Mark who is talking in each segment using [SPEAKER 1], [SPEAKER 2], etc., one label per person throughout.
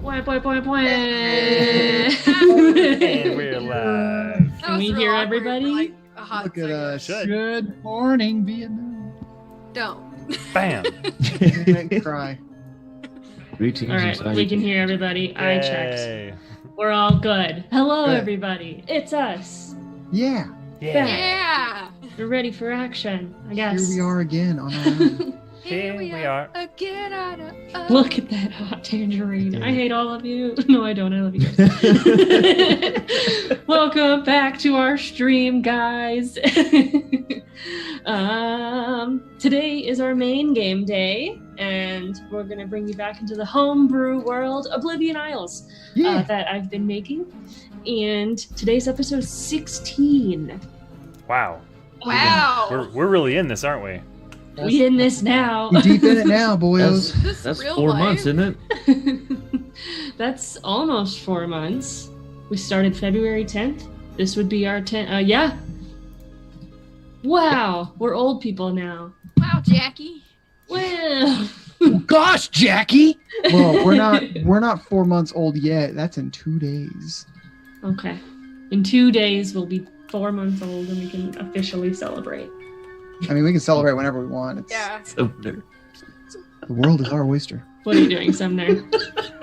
[SPEAKER 1] And we're live.
[SPEAKER 2] Can
[SPEAKER 1] we hear everybody?
[SPEAKER 2] Like a hot
[SPEAKER 3] Look at us.
[SPEAKER 1] Should.
[SPEAKER 3] Good morning, Vietnam.
[SPEAKER 2] Don't.
[SPEAKER 1] Bam.
[SPEAKER 3] Cry.
[SPEAKER 4] Greetings,
[SPEAKER 1] All right,
[SPEAKER 4] anxiety.
[SPEAKER 1] we can hear everybody. I checked. Yay. We're all good. Hello,
[SPEAKER 3] Good.
[SPEAKER 1] everybody. It's us.
[SPEAKER 3] Yeah.
[SPEAKER 1] Yeah.
[SPEAKER 2] Yeah.
[SPEAKER 1] We're ready for action, I guess.
[SPEAKER 3] Here we are again on our own.
[SPEAKER 1] Here we are.
[SPEAKER 2] Again out of
[SPEAKER 1] Look at that hot tangerine. I hate all of you. No, I don't. I love you guys. Welcome back to our stream, guys. Today is our main game day, and we're going to bring you back into the homebrew world, Oblivion Isles,
[SPEAKER 3] Yeah.
[SPEAKER 1] that I've been making. And today's episode 16.
[SPEAKER 5] Wow.
[SPEAKER 2] Wow.
[SPEAKER 5] We're really in this, aren't we?
[SPEAKER 1] We in this now.
[SPEAKER 3] We deep in it now, boys.
[SPEAKER 4] That's
[SPEAKER 2] real
[SPEAKER 4] 4
[SPEAKER 2] life?
[SPEAKER 4] months, isn't it?
[SPEAKER 1] That's almost 4 months. We started February 10th. This would be our 10th. Yeah. Wow. We're old people now.
[SPEAKER 2] Wow, Jackie.
[SPEAKER 1] Well.
[SPEAKER 3] Gosh, Jackie. Well, we're not 4 months old yet. That's in 2 days.
[SPEAKER 1] Okay. In 2 days, we'll be 4 months old and we can officially celebrate.
[SPEAKER 3] I mean, we can celebrate whenever we want. It's,
[SPEAKER 2] Yeah.
[SPEAKER 4] Oh, no.
[SPEAKER 3] The world is our oyster.
[SPEAKER 1] What are you doing, Sumner?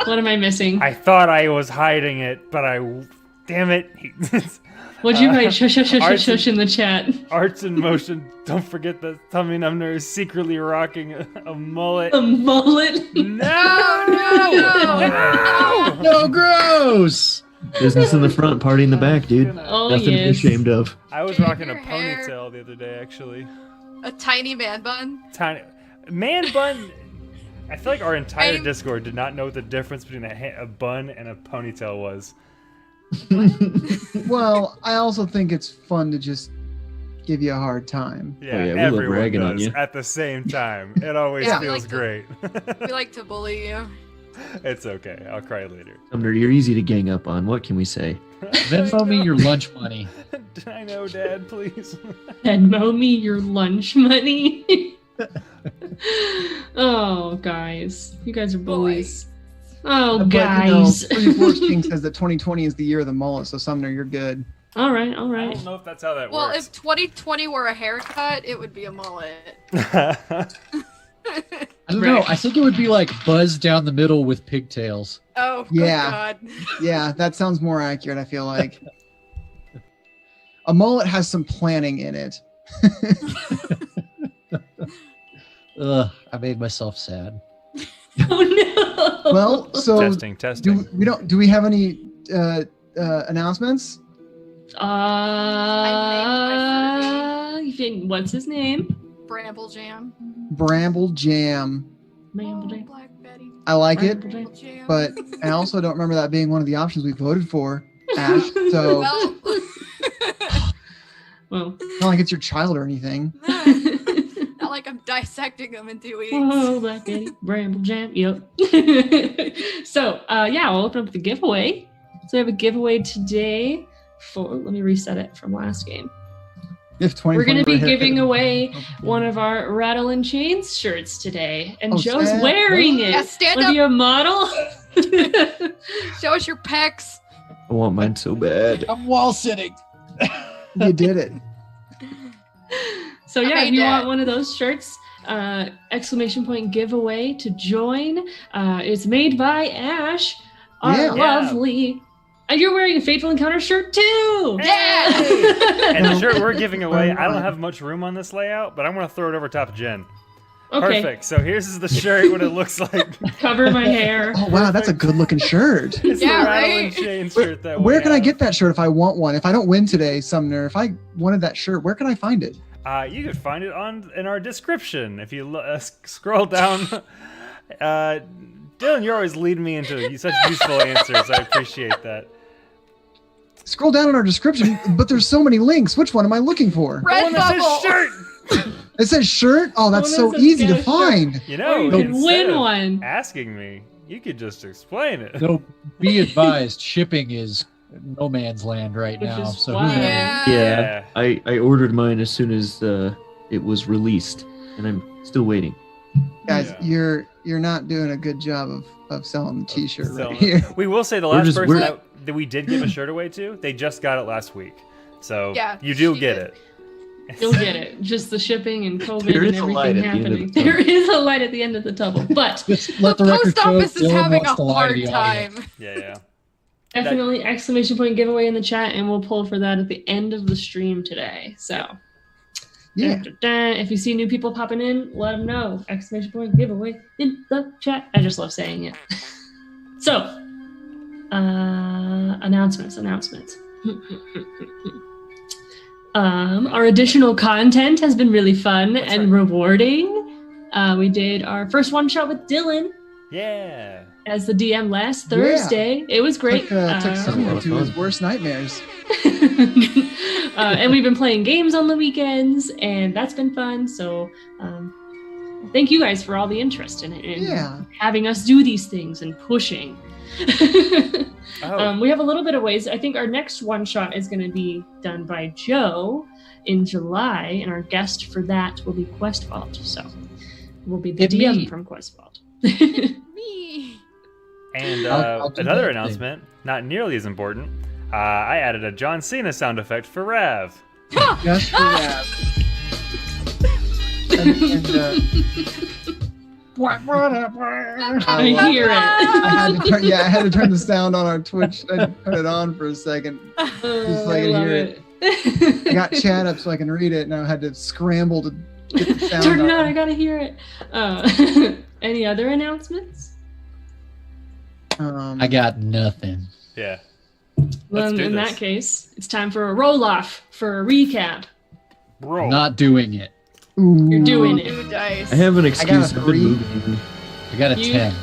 [SPEAKER 1] What am I missing?
[SPEAKER 5] I thought I was hiding it, but damn it.
[SPEAKER 1] What'd you write? Shush, shush, shush,
[SPEAKER 5] Arts
[SPEAKER 1] shush, shush in the chat.
[SPEAKER 5] Arts in motion. Don't forget that Tummy Numner is secretly rocking a mullet.
[SPEAKER 1] A mullet.
[SPEAKER 5] No!
[SPEAKER 2] No!
[SPEAKER 3] No, gross.
[SPEAKER 4] Business in the front, party in the back, dude.
[SPEAKER 1] Oh,
[SPEAKER 4] Nothing to be
[SPEAKER 1] yes.
[SPEAKER 4] ashamed of.
[SPEAKER 5] I was
[SPEAKER 2] Getting
[SPEAKER 5] rocking a
[SPEAKER 2] your hair.
[SPEAKER 5] ponytail the other day, actually.
[SPEAKER 2] A tiny man bun.
[SPEAKER 5] Tiny. Man bun. I feel like our entire
[SPEAKER 2] I-
[SPEAKER 5] Discord did not know what the difference between a bun and a ponytail was.
[SPEAKER 3] Well, I also think it's fun to just give you a hard time.
[SPEAKER 5] Yeah,
[SPEAKER 4] yeah, we love
[SPEAKER 5] everyone
[SPEAKER 4] ragging on
[SPEAKER 5] does
[SPEAKER 4] you.
[SPEAKER 5] at the same time. It always
[SPEAKER 3] Yeah.
[SPEAKER 5] feels great.
[SPEAKER 2] We like to bully you.
[SPEAKER 5] It's okay. I'll cry later.
[SPEAKER 4] Sumner, you're easy to gang up on. What can we say?
[SPEAKER 6] Venmo me your lunch money.
[SPEAKER 5] I know, Dad, please.
[SPEAKER 1] Venmo me your lunch money. Oh, guys. You guys are bullies. Oh,
[SPEAKER 3] But,
[SPEAKER 1] guys.
[SPEAKER 3] Free Force King says that 2020 is the year of the mullet, so Sumner, you're good.
[SPEAKER 1] All right, all
[SPEAKER 5] I
[SPEAKER 1] right.
[SPEAKER 5] don't know if that's how that
[SPEAKER 2] Well,
[SPEAKER 5] works.
[SPEAKER 2] if 2020 were a haircut, it would be a mullet.
[SPEAKER 6] I don't know. I think it would be like buzz down the middle with pigtails.
[SPEAKER 2] Oh, good
[SPEAKER 3] Yeah.
[SPEAKER 2] God.
[SPEAKER 3] Yeah, that sounds more accurate, I feel like. A mullet has some planning in it.
[SPEAKER 6] Ugh, I made myself sad.
[SPEAKER 1] Oh, no.
[SPEAKER 3] Well, so
[SPEAKER 5] testing.
[SPEAKER 3] do we have any announcements?
[SPEAKER 1] What's his name?
[SPEAKER 2] Bramble Jam.
[SPEAKER 3] Bramble Jam.
[SPEAKER 1] Bramble
[SPEAKER 2] Oh,
[SPEAKER 1] Jam.
[SPEAKER 2] Black Betty.
[SPEAKER 3] I like it,
[SPEAKER 1] Bramble
[SPEAKER 2] Bramble Jam.
[SPEAKER 3] but I also don't remember that being one of the options we voted for, Ash. So
[SPEAKER 2] Well,
[SPEAKER 1] Well,
[SPEAKER 3] it's not like it's your child or anything.
[SPEAKER 2] not like I'm dissecting them in 2 weeks.
[SPEAKER 1] whoa, Black Betty, Bramble Jam. Yep. So, yeah, we'll open up the giveaway. So we have a giveaway today for. Let me reset it from last game.
[SPEAKER 3] If 20
[SPEAKER 1] We're going to be giving away one of our Rattle and Chains shirts today, and
[SPEAKER 3] Oh,
[SPEAKER 1] Joe's
[SPEAKER 3] snap.
[SPEAKER 1] wearing it.
[SPEAKER 2] Yeah, stand
[SPEAKER 1] What,
[SPEAKER 2] up.
[SPEAKER 1] are you a model?
[SPEAKER 2] Show us your pecs.
[SPEAKER 4] I want mine so bad.
[SPEAKER 6] I'm wall sitting.
[SPEAKER 3] You did it.
[SPEAKER 1] So yeah,
[SPEAKER 2] I
[SPEAKER 1] if you
[SPEAKER 2] made
[SPEAKER 1] want
[SPEAKER 2] that.
[SPEAKER 1] one of those shirts, exclamation point giveaway to join. It's made by Ash, our
[SPEAKER 3] Yeah.
[SPEAKER 1] lovely. And you're wearing a Fateful Encounter shirt too.
[SPEAKER 2] Yeah.
[SPEAKER 5] And the shirt we're giving away, I don't have much room on this layout, but I'm going to throw it over top of Jen.
[SPEAKER 1] Okay,
[SPEAKER 5] Perfect. So here's the shirt, what it looks like.
[SPEAKER 1] cover my hair.
[SPEAKER 3] Oh wow, that's a good looking shirt.
[SPEAKER 5] It's
[SPEAKER 2] Yeah,
[SPEAKER 5] the Rattle
[SPEAKER 2] right?
[SPEAKER 5] and Chain shirt that
[SPEAKER 3] Where
[SPEAKER 5] we
[SPEAKER 3] can I
[SPEAKER 5] have.
[SPEAKER 3] get that shirt if I want one? If I don't win today, Sumner, if I wanted that shirt, where can I find it?
[SPEAKER 5] You could find it in our description. If you scroll down. Dylan, you're always leading me into such useful answers. I appreciate that.
[SPEAKER 3] Scroll down in our description, but there's so many links. Which one am I looking for?
[SPEAKER 5] The one that
[SPEAKER 2] Redbubble.
[SPEAKER 5] says shirt!
[SPEAKER 3] It says shirt. Oh, that's
[SPEAKER 1] Oh,
[SPEAKER 3] so
[SPEAKER 1] that says
[SPEAKER 3] easy
[SPEAKER 1] get
[SPEAKER 3] to
[SPEAKER 1] a shirt.
[SPEAKER 3] find.
[SPEAKER 5] You
[SPEAKER 1] Or
[SPEAKER 5] know,
[SPEAKER 1] you can
[SPEAKER 5] instead
[SPEAKER 1] win
[SPEAKER 5] of
[SPEAKER 1] one.
[SPEAKER 5] asking me, you could just explain it.
[SPEAKER 6] So be advised, shipping is no man's land right
[SPEAKER 1] Which
[SPEAKER 6] now.
[SPEAKER 1] is
[SPEAKER 6] So
[SPEAKER 1] why-
[SPEAKER 6] who knows?
[SPEAKER 2] Yeah.
[SPEAKER 4] Yeah, I ordered mine as soon as it was released, and I'm still waiting.
[SPEAKER 3] Guys,
[SPEAKER 5] Yeah.
[SPEAKER 3] you're not doing a good job of selling the T-shirt right
[SPEAKER 5] selling
[SPEAKER 3] here.
[SPEAKER 5] We will say the
[SPEAKER 4] We're
[SPEAKER 5] last
[SPEAKER 4] just-
[SPEAKER 5] person
[SPEAKER 4] we're-
[SPEAKER 5] that we did give a shirt away to, they just got it last week. So
[SPEAKER 2] Yeah,
[SPEAKER 5] you do
[SPEAKER 2] she
[SPEAKER 5] get
[SPEAKER 2] did.
[SPEAKER 5] it.
[SPEAKER 1] You'll get it. Just the shipping and COVID
[SPEAKER 4] There
[SPEAKER 1] and
[SPEAKER 4] is a light
[SPEAKER 1] everything
[SPEAKER 4] at the end of
[SPEAKER 1] happening.
[SPEAKER 4] the tunnel.
[SPEAKER 1] There is a light at the end of the tunnel, but
[SPEAKER 6] Just let the
[SPEAKER 2] The
[SPEAKER 6] record
[SPEAKER 2] post
[SPEAKER 6] show
[SPEAKER 2] office is
[SPEAKER 6] Dylan
[SPEAKER 2] having a
[SPEAKER 6] wants to lie to
[SPEAKER 2] hard
[SPEAKER 6] the audience.
[SPEAKER 2] time.
[SPEAKER 5] Yeah.
[SPEAKER 1] definitely exclamation point giveaway in the chat, and we'll pull for that at the end of the stream today. So,
[SPEAKER 3] Yeah.
[SPEAKER 1] if you see new people popping in, let them know. Exclamation point giveaway in the chat. I just love saying it. So, announcements. Our additional content has been really fun
[SPEAKER 5] That's
[SPEAKER 1] and
[SPEAKER 5] right.
[SPEAKER 1] rewarding. We did our first one shot with Dylan
[SPEAKER 5] Yeah.
[SPEAKER 1] as the DM last Thursday. It was great.
[SPEAKER 3] Took someone to his worst nightmares.
[SPEAKER 1] And we've been playing games on the weekends, and that's been fun. So thank you guys for all the interest in it and
[SPEAKER 3] Yeah.
[SPEAKER 1] having us do these things and pushing.
[SPEAKER 5] Oh.
[SPEAKER 1] We have a little bit of ways. I think our next one shot is going to be done by Joe in July, and our guest for that will be Quest Vault. So we'll be the
[SPEAKER 6] Hit
[SPEAKER 1] DM
[SPEAKER 6] me.
[SPEAKER 1] from Quest Vault.
[SPEAKER 2] Me.
[SPEAKER 5] And
[SPEAKER 6] I'll do
[SPEAKER 5] another
[SPEAKER 6] that
[SPEAKER 5] announcement, not nearly as important. I added a John Cena sound effect for Rav.
[SPEAKER 3] Just for that.
[SPEAKER 1] I hear it.
[SPEAKER 3] I had to turn the sound on our Twitch. I turn it on for a second.
[SPEAKER 1] Oh,
[SPEAKER 3] so I
[SPEAKER 1] I
[SPEAKER 3] can
[SPEAKER 1] love
[SPEAKER 3] hear
[SPEAKER 1] it.
[SPEAKER 3] I got chat up so I can read it, and I had to scramble to get the sound
[SPEAKER 1] Turn it on.
[SPEAKER 3] on.
[SPEAKER 1] I gotta hear it. Any other announcements?
[SPEAKER 6] I got nothing.
[SPEAKER 5] Yeah.
[SPEAKER 1] Well,
[SPEAKER 5] Let's do
[SPEAKER 1] in
[SPEAKER 5] this.
[SPEAKER 1] that case, it's time for a roll off for a recap.
[SPEAKER 5] Bro.
[SPEAKER 6] Not doing it.
[SPEAKER 3] Ooh.
[SPEAKER 1] You're doing it.
[SPEAKER 2] Two dice.
[SPEAKER 4] I have an
[SPEAKER 3] got a
[SPEAKER 4] excuse. I've been
[SPEAKER 3] 3.
[SPEAKER 4] moving.
[SPEAKER 6] I got a
[SPEAKER 1] You-
[SPEAKER 6] 10.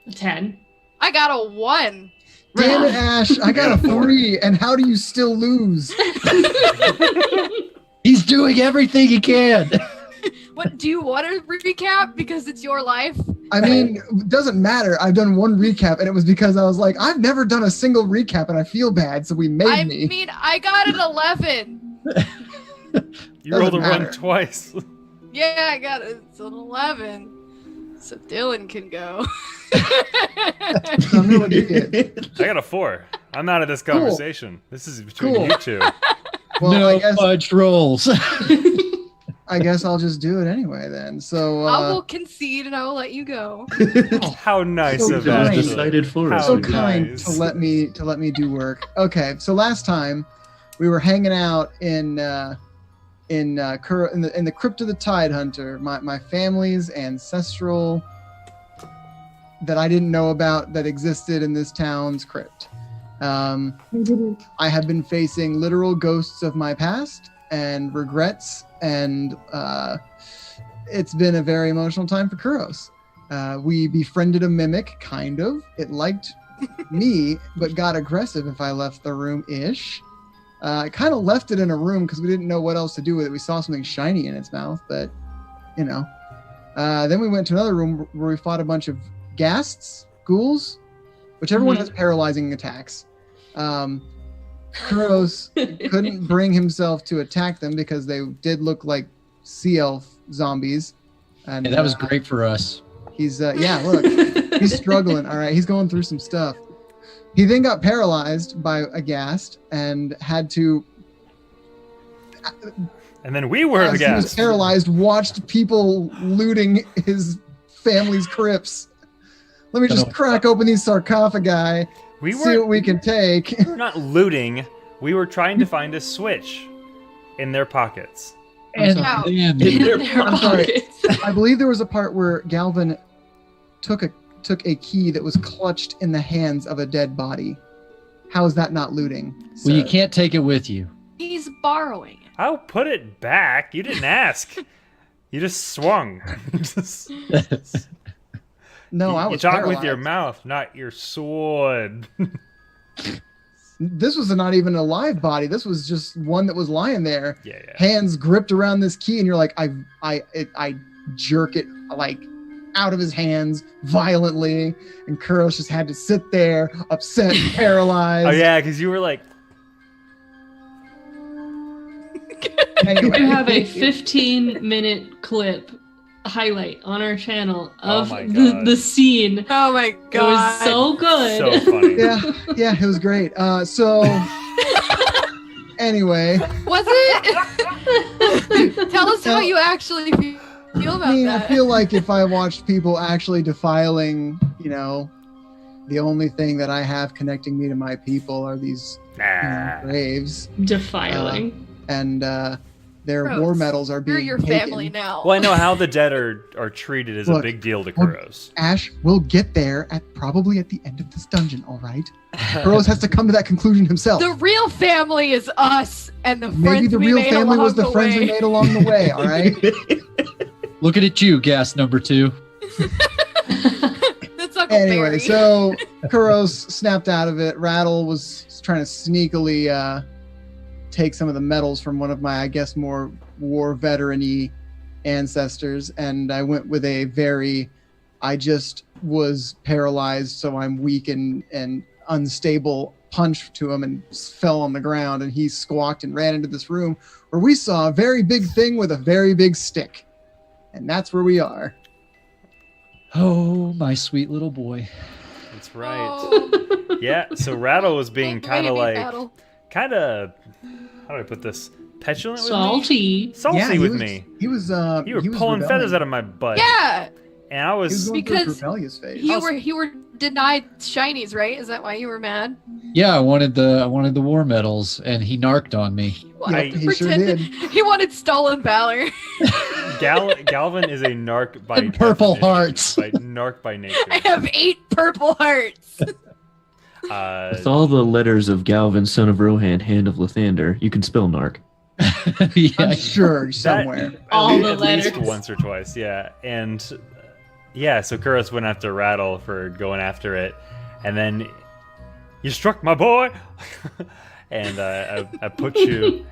[SPEAKER 1] A 10.
[SPEAKER 2] I got a 1.
[SPEAKER 3] Damn it, Ash! I got a 3, and how do you still lose?
[SPEAKER 6] He's doing everything he can.
[SPEAKER 2] What, do you want to recap because it's your life?
[SPEAKER 3] I mean, it doesn't matter. I've done one recap, and it was because I was like, I've never done a single recap, and I feel bad, so we made
[SPEAKER 2] I
[SPEAKER 3] me.
[SPEAKER 2] mean, I got an 11.
[SPEAKER 5] You rolled a
[SPEAKER 3] Doesn't
[SPEAKER 5] 1
[SPEAKER 3] matter.
[SPEAKER 2] Yeah,
[SPEAKER 5] twice.
[SPEAKER 2] I got it. It's an 11. So Dylan can go.
[SPEAKER 3] So I'm gonna get-
[SPEAKER 5] I got a 4. I'm out of this conversation. This is between
[SPEAKER 3] Cool.
[SPEAKER 5] you two.
[SPEAKER 3] Well,
[SPEAKER 6] no fudge rolls.
[SPEAKER 3] I guess I'll just do it anyway then. So,
[SPEAKER 2] I will concede and I will let you go.
[SPEAKER 5] How nice
[SPEAKER 3] So
[SPEAKER 5] of
[SPEAKER 3] kind.
[SPEAKER 5] that.
[SPEAKER 4] Just decided for us.
[SPEAKER 5] How
[SPEAKER 3] so
[SPEAKER 5] nice.
[SPEAKER 3] kind to let me do work. Okay, so last time we were hanging out in the crypt of the Tidehunter, my family's ancestral that I didn't know about that existed in this town's crypt. I have been facing literal ghosts of my past and regrets, and it's been a very emotional time for Kuros. We befriended a mimic, kind of. It liked me, but got aggressive if I left the room-ish. I kind of left it in a room because we didn't know what else to do with it. We saw something shiny in its mouth, but, you know. Then we went to another room where we fought a bunch of ghasts, ghouls, whichever one has paralyzing attacks. Kuros couldn't bring himself to attack them because they did look like sea elf zombies. And
[SPEAKER 6] Yeah, that was great for us.
[SPEAKER 3] He's look, he's struggling. All right, he's going through some stuff. He then got paralyzed by a ghast and had to,
[SPEAKER 5] And then we were
[SPEAKER 3] as he was
[SPEAKER 5] aghast.
[SPEAKER 3] paralyzed, watched people looting his family's crypts. Let me just crack open these sarcophagi,
[SPEAKER 5] We
[SPEAKER 3] see what
[SPEAKER 5] were
[SPEAKER 3] we can take.
[SPEAKER 5] we were not looting. We were trying to find a switch in their pockets.
[SPEAKER 6] And
[SPEAKER 3] sorry.
[SPEAKER 6] then
[SPEAKER 3] I'm sorry. I believe there was a part where Galvin took a key that was clutched in the hands of a dead body. How is that not looting?
[SPEAKER 6] well, you
[SPEAKER 3] sir?
[SPEAKER 6] can't take it with you.
[SPEAKER 2] He's borrowing it.
[SPEAKER 5] I'll put it back. You didn't ask. You just swung.
[SPEAKER 3] No, I
[SPEAKER 5] You
[SPEAKER 3] was
[SPEAKER 5] talk with your
[SPEAKER 3] paralyzed.
[SPEAKER 5] mouth, not your sword.
[SPEAKER 3] This was not even a live body. This was just one that was lying there,
[SPEAKER 5] Yeah.
[SPEAKER 3] hands gripped around this key, and you're like, I jerk it like out of his hands violently, and Kuros just had to sit there, upset, paralyzed.
[SPEAKER 5] Oh yeah, because you were like,
[SPEAKER 3] Anyway.
[SPEAKER 1] You have a 15-minute clip highlight on our channel of
[SPEAKER 5] my
[SPEAKER 1] the,
[SPEAKER 5] God.
[SPEAKER 1] the scene.
[SPEAKER 2] Oh my
[SPEAKER 1] It
[SPEAKER 2] god.
[SPEAKER 1] was so good.
[SPEAKER 5] So funny.
[SPEAKER 3] Yeah, it was great. So anyway,
[SPEAKER 2] Was it? Tell us how you actually feel about
[SPEAKER 3] I mean,
[SPEAKER 2] that.
[SPEAKER 3] I feel like if I watched people actually defiling, the only thing that I have connecting me to my people are these
[SPEAKER 5] Nah.
[SPEAKER 3] graves,
[SPEAKER 1] Defiling.
[SPEAKER 3] and their
[SPEAKER 2] Gross.
[SPEAKER 3] war medals are being
[SPEAKER 2] You're your
[SPEAKER 3] taken.
[SPEAKER 2] family now.
[SPEAKER 5] Well, I know how the dead are treated is a
[SPEAKER 3] Look,
[SPEAKER 5] big deal to
[SPEAKER 3] look,
[SPEAKER 5] Kuros.
[SPEAKER 3] Ash, we'll get there probably at the end of this dungeon, all right? Kuros has to come to that conclusion himself.
[SPEAKER 2] The real family is us and the
[SPEAKER 3] Maybe
[SPEAKER 2] friends
[SPEAKER 3] the
[SPEAKER 2] we
[SPEAKER 3] real
[SPEAKER 2] made
[SPEAKER 3] family
[SPEAKER 2] along
[SPEAKER 3] was the friends we
[SPEAKER 2] way.
[SPEAKER 3] made along the way, all right?
[SPEAKER 6] Looking at you, gas number 2.
[SPEAKER 2] That's Uncle
[SPEAKER 3] Anyway,
[SPEAKER 2] Barry.
[SPEAKER 3] so Kuros snapped out of it. Rattle was trying to sneakily take some of the medals from one of my, I guess, more war veteran-y ancestors, and I went with I just was paralyzed, so I'm weak and unstable punch to him and fell on the ground, and he squawked and ran into this room where we saw a very big thing with a very big stick. And that's where we are.
[SPEAKER 6] Oh, my sweet little boy.
[SPEAKER 5] That's right.
[SPEAKER 2] Oh,
[SPEAKER 5] Yeah, so Rattle was being kind of
[SPEAKER 2] baby
[SPEAKER 5] like,
[SPEAKER 2] battle.
[SPEAKER 5] how do I put this? Petulant with me?
[SPEAKER 1] Salty.
[SPEAKER 5] Salty
[SPEAKER 3] Yeah, he
[SPEAKER 5] with
[SPEAKER 3] was-
[SPEAKER 5] me.
[SPEAKER 3] He was
[SPEAKER 5] You were
[SPEAKER 3] he was
[SPEAKER 5] pulling feathers
[SPEAKER 3] rebelling.
[SPEAKER 5] out of my butt.
[SPEAKER 2] Yeah,
[SPEAKER 5] And I
[SPEAKER 3] He was
[SPEAKER 5] was,
[SPEAKER 3] going through a
[SPEAKER 2] Because
[SPEAKER 3] rebellious phase.
[SPEAKER 2] you were denied shinies, right? Is that why you were mad?
[SPEAKER 6] Yeah, I wanted the war medals, and he narked on me.
[SPEAKER 3] Yep, he sure did.
[SPEAKER 2] He wanted stolen valor.
[SPEAKER 5] Galvin is a narc by
[SPEAKER 6] And purple
[SPEAKER 5] definition,
[SPEAKER 6] hearts.
[SPEAKER 5] By narc by nature.
[SPEAKER 2] I have 8 purple hearts.
[SPEAKER 4] With all the letters of Galvin, son of Rohan, hand of Lathander, you can spell narc.
[SPEAKER 6] Yeah,
[SPEAKER 3] I'm sure somewhere.
[SPEAKER 1] All
[SPEAKER 5] at
[SPEAKER 1] the
[SPEAKER 5] least
[SPEAKER 1] letters.
[SPEAKER 5] once or twice, yeah. And yeah, so Kuros went after Rattle for going after it, and then you struck my boy, and I put you.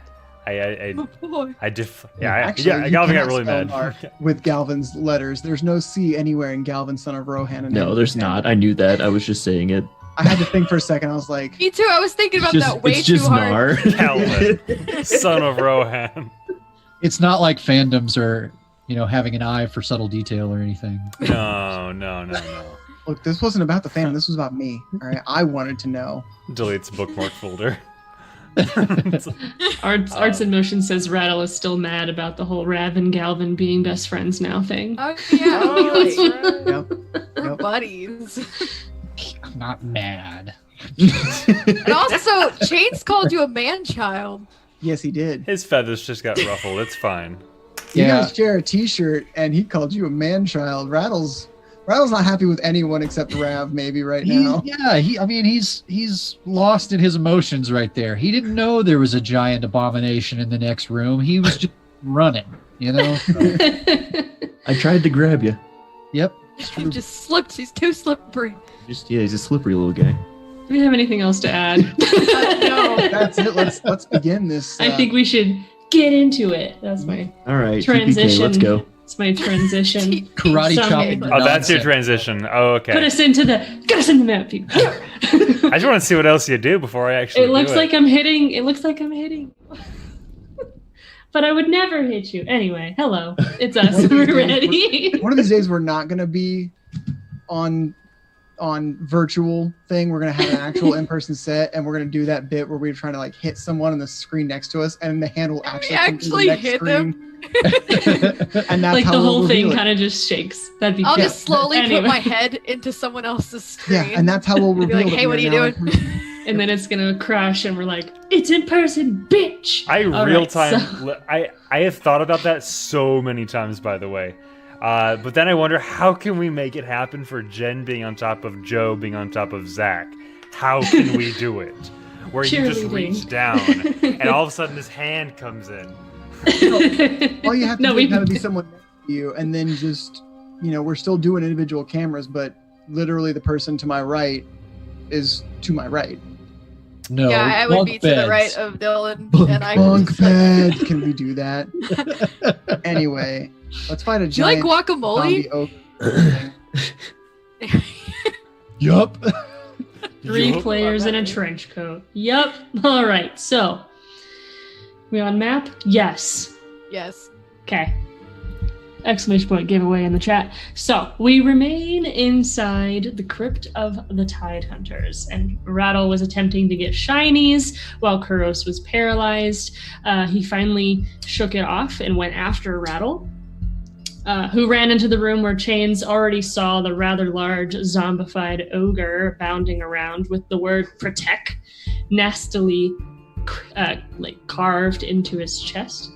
[SPEAKER 2] Boy.
[SPEAKER 3] Actually,
[SPEAKER 5] Galvin got
[SPEAKER 3] you
[SPEAKER 5] really
[SPEAKER 3] cannot
[SPEAKER 5] mad.
[SPEAKER 3] spell narc with Galvin's letters. There's no C anywhere in Galvin, son of Rohan. and
[SPEAKER 4] No, there's not. I knew that. I was just saying it.
[SPEAKER 3] I had to think for a second. I was like,
[SPEAKER 2] Me too. I was thinking about that way
[SPEAKER 4] it's
[SPEAKER 2] too
[SPEAKER 4] just
[SPEAKER 2] hard.
[SPEAKER 4] Nar.
[SPEAKER 5] Galvin, son of Rohan.
[SPEAKER 6] it's not like fandoms are, having an eye for subtle detail or anything.
[SPEAKER 5] No.
[SPEAKER 3] look, this wasn't about the fandom. This was about me. All right, I wanted to know.
[SPEAKER 5] Deletes bookmark folder.
[SPEAKER 1] Arts in Motion says Rattle is still mad about the whole Rav and Galvin being best friends now thing.
[SPEAKER 2] Oh yeah,
[SPEAKER 5] Oh,
[SPEAKER 2] like,
[SPEAKER 5] that's right.
[SPEAKER 3] Yep.
[SPEAKER 2] we're
[SPEAKER 3] Yep.
[SPEAKER 2] buddies.
[SPEAKER 6] I'm not mad.
[SPEAKER 2] And also, Chains called you a man-child.
[SPEAKER 3] Yes, he did.
[SPEAKER 5] His feathers just got ruffled. It's fine.
[SPEAKER 3] You
[SPEAKER 6] Yeah.
[SPEAKER 3] guys share a T-shirt, and he called you a man-child. Rattle's not happy with anyone except Rav, maybe right now.
[SPEAKER 6] He's lost in his emotions right there. He didn't know there was a giant abomination in the next room. He was just running, So,
[SPEAKER 4] I tried to grab you.
[SPEAKER 6] yep.
[SPEAKER 2] He just slipped. He's too slippery.
[SPEAKER 4] He's a slippery little guy.
[SPEAKER 1] Do we have anything else to add?
[SPEAKER 2] No.
[SPEAKER 3] That's it. Let's begin this.
[SPEAKER 1] I think we should get into it. That's my
[SPEAKER 4] All right,
[SPEAKER 1] transition.
[SPEAKER 4] TPK, let's go.
[SPEAKER 1] It's my transition.
[SPEAKER 6] Karate
[SPEAKER 1] Some-
[SPEAKER 6] chopping.
[SPEAKER 5] Oh, that's your
[SPEAKER 6] nonsense.
[SPEAKER 5] transition. Oh, okay.
[SPEAKER 1] Get us into the map, people.
[SPEAKER 5] I just want to see what else you do before I actually
[SPEAKER 1] It looks
[SPEAKER 5] do
[SPEAKER 1] like I'm hitting. It looks like I'm hitting. But I would never hit you. Anyway, hello. It's us. We're ready.
[SPEAKER 3] one of these days we're not going to be on virtual thing. We're going to have an actual in-person set, and we're going to do that bit where we're trying to hit someone on the screen next to us, and the hand will actually come to the next
[SPEAKER 2] hit
[SPEAKER 3] screen.
[SPEAKER 2] them.
[SPEAKER 3] And that's
[SPEAKER 1] Like
[SPEAKER 3] how
[SPEAKER 1] the
[SPEAKER 3] we'll
[SPEAKER 1] whole thing
[SPEAKER 3] reveal it.
[SPEAKER 1] kind of just shakes. That'd be
[SPEAKER 2] I'll
[SPEAKER 1] cute.
[SPEAKER 2] just slowly
[SPEAKER 1] Anyway.
[SPEAKER 2] put my head into someone else's screen.
[SPEAKER 3] Yeah, and that's how we'll
[SPEAKER 2] Be
[SPEAKER 3] reveal
[SPEAKER 2] like,
[SPEAKER 3] it.
[SPEAKER 2] hey, what are you doing?
[SPEAKER 1] And then it's gonna crash, and we're like, "It's in person, bitch!"
[SPEAKER 5] I
[SPEAKER 1] All
[SPEAKER 5] real
[SPEAKER 1] right,
[SPEAKER 5] time.
[SPEAKER 1] so-
[SPEAKER 5] I have thought about that so many times, by the way. But then I wonder, how can we make it happen for Jen being on top of Joe being on top of Zach? How can we do it? Where you just
[SPEAKER 1] Cheerleading.
[SPEAKER 5] reach down and all of a sudden this hand comes in.
[SPEAKER 3] All you have to
[SPEAKER 1] No,
[SPEAKER 3] do
[SPEAKER 1] we-
[SPEAKER 3] is have it be someone next to you, and then just, we're still doing individual cameras, but literally the person to my right is to my right.
[SPEAKER 6] No.
[SPEAKER 2] Yeah, I would
[SPEAKER 6] bunk
[SPEAKER 2] be to the
[SPEAKER 6] beds.
[SPEAKER 2] right of Dylan,
[SPEAKER 3] Bunk,
[SPEAKER 2] and I
[SPEAKER 3] bunk bed. Can we do that? Anyway, let's find a
[SPEAKER 2] Do you like
[SPEAKER 3] giant
[SPEAKER 2] guacamole?
[SPEAKER 3] zombie oak.
[SPEAKER 6] Yup.
[SPEAKER 1] 3
[SPEAKER 5] Yup.
[SPEAKER 1] players in a trench coat. Yup. All right. So, we on map? Yes.
[SPEAKER 2] Yes.
[SPEAKER 1] Okay. exclamation point giveaway in the chat. So we remain inside the crypt of the Tidehunters, and Rattle was attempting to get shinies while Kuros was paralyzed. He finally shook it off and went after Rattle, who ran into the room where Chains already saw the rather large zombified ogre bounding around with the word protect nastily carved into his chest.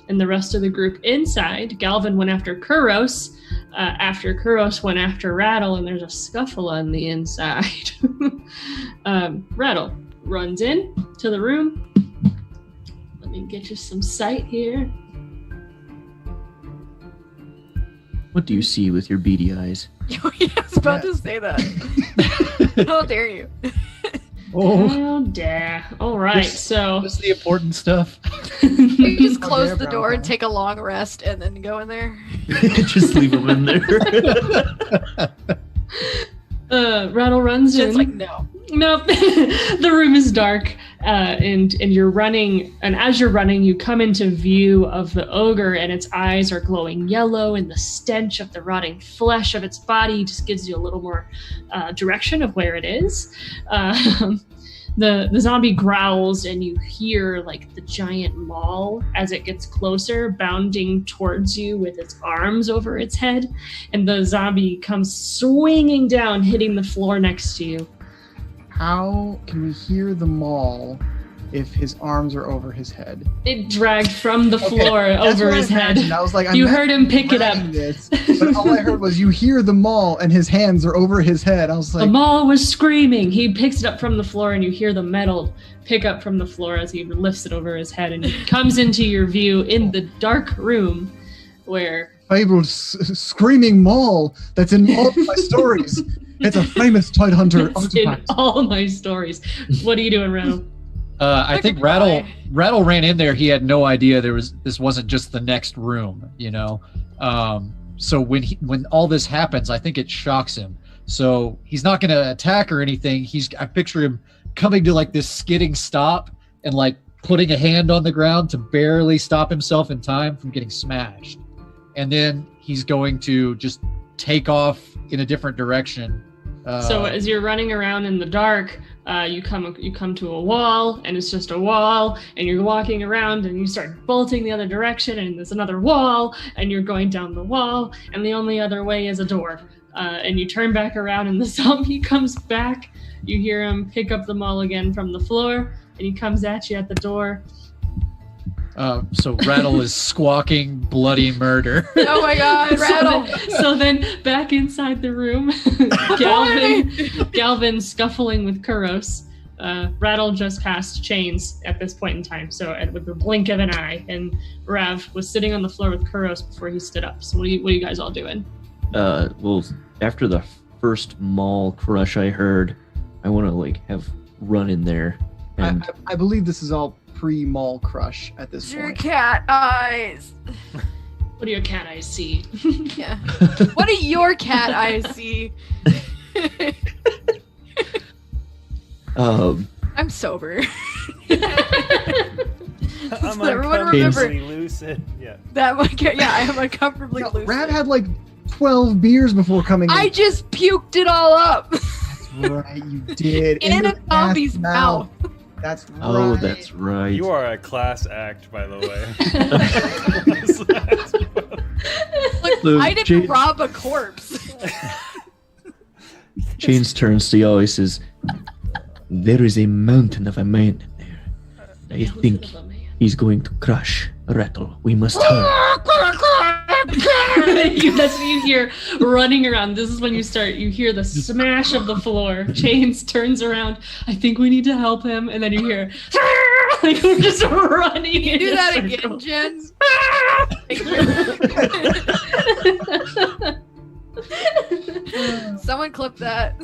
[SPEAKER 1] And the rest of the group inside, Galvin went after Kuros, after Kuros went after Rattle, and there's a scuffle on the inside. Rattle runs in to the room. Let me get you some sight here.
[SPEAKER 4] What do you see with your beady eyes?
[SPEAKER 2] I was about to say that. How dare you?
[SPEAKER 6] Oh,
[SPEAKER 1] How dare. All right, so...
[SPEAKER 6] that's the important stuff.
[SPEAKER 2] You just
[SPEAKER 3] Oh,
[SPEAKER 2] close
[SPEAKER 3] yeah,
[SPEAKER 2] the
[SPEAKER 3] brown
[SPEAKER 2] door and
[SPEAKER 3] guy.
[SPEAKER 2] take a long rest and then go in there.
[SPEAKER 4] Just leave them in there.
[SPEAKER 1] Rattle runs in.
[SPEAKER 2] Jen's like, no.
[SPEAKER 1] Nope. The room is dark, and you're running. And as you're running, you come into view of the ogre, and its eyes are glowing yellow, and the stench of the rotting flesh of its body just gives you a little more direction of where it is. The zombie growls, and you hear like the giant maul as it gets closer, bounding towards you with its arms over its head, and the zombie comes swinging down, hitting the floor next to you.
[SPEAKER 3] How can we hear the maul if his arms are over his head?
[SPEAKER 1] It dragged from the floor
[SPEAKER 3] That's
[SPEAKER 1] over
[SPEAKER 3] what
[SPEAKER 1] his
[SPEAKER 3] I
[SPEAKER 1] head.
[SPEAKER 3] imagined. I was like,
[SPEAKER 1] You heard him pick it up.
[SPEAKER 3] This, but all I heard was you hear the maul and his hands are over his head. I was
[SPEAKER 1] The
[SPEAKER 3] like,
[SPEAKER 1] maul was screaming. He picks it up from the floor, and you hear the metal pick up from the floor as he lifts it over his head, and he comes into your view in the dark room where...
[SPEAKER 3] fabled screaming maul that's in all of my stories. It's a famous Tidehunter
[SPEAKER 1] It's in
[SPEAKER 3] artifact.
[SPEAKER 1] all my stories. What are you doing, Rattle?
[SPEAKER 6] I think Rattle ran in there. He had no idea this wasn't just the next room, you know. So when all this happens, I think it shocks him. So he's not going to attack or anything. I picture him coming to like this skidding stop and like putting a hand on the ground to barely stop himself in time from getting smashed. And then he's going to just take off in a different direction.
[SPEAKER 1] So as you're running around in the dark, you come to a wall, and it's just a wall, and you're walking around, and you start bolting the other direction, and there's another wall, and you're going down the wall, and the only other way is a door. And you turn back around, and the zombie comes back. You hear him pick up the maul again from the floor, and he comes at you at the door.
[SPEAKER 6] So Rattle is squawking bloody murder.
[SPEAKER 2] Oh my god, Rattle!
[SPEAKER 1] So then back inside the room, Galvin scuffling with Kuros. Rattle just passed Chains at this point in time, so with the blink of an eye, and Rav was sitting on the floor with Kuros before he stood up. So what are you guys all doing?
[SPEAKER 4] Well, after the first maul crush I heard, I want to have run in there. And
[SPEAKER 3] I believe this is all pre-maul crush at this
[SPEAKER 2] Your
[SPEAKER 3] point.
[SPEAKER 2] cat eyes.
[SPEAKER 1] What do your cat eyes see?
[SPEAKER 2] Yeah. What do your cat eyes see? I'm sober.
[SPEAKER 5] I'm
[SPEAKER 2] everyone
[SPEAKER 5] uncomfortably lucid. Yeah.
[SPEAKER 2] That one, yeah, I am uncomfortably
[SPEAKER 3] No,
[SPEAKER 2] lucid.
[SPEAKER 3] Rav had like 12 beers before coming in.
[SPEAKER 2] I just puked it all up
[SPEAKER 3] Right, you did.
[SPEAKER 2] in
[SPEAKER 3] your
[SPEAKER 2] a zombie's
[SPEAKER 3] cat's
[SPEAKER 2] mouth.
[SPEAKER 3] That's right.
[SPEAKER 4] oh, that's right.
[SPEAKER 5] You are a class act, by the way.
[SPEAKER 2] Look,
[SPEAKER 4] Look,
[SPEAKER 2] I didn't
[SPEAKER 4] Jane-
[SPEAKER 2] rob a corpse.
[SPEAKER 4] Chains turns to you. He says, "There is a mountain of a man in there. I think he's going to crush Rattle. We must hurry."
[SPEAKER 1] That's what you hear running around. This is when you hear the smash of the floor. Chains turns around. I think we need to help him. And then you hear, like we're just running.
[SPEAKER 2] Can you
[SPEAKER 1] in
[SPEAKER 2] do
[SPEAKER 1] a
[SPEAKER 2] that
[SPEAKER 1] circle.
[SPEAKER 2] again, Jen? Someone clip that.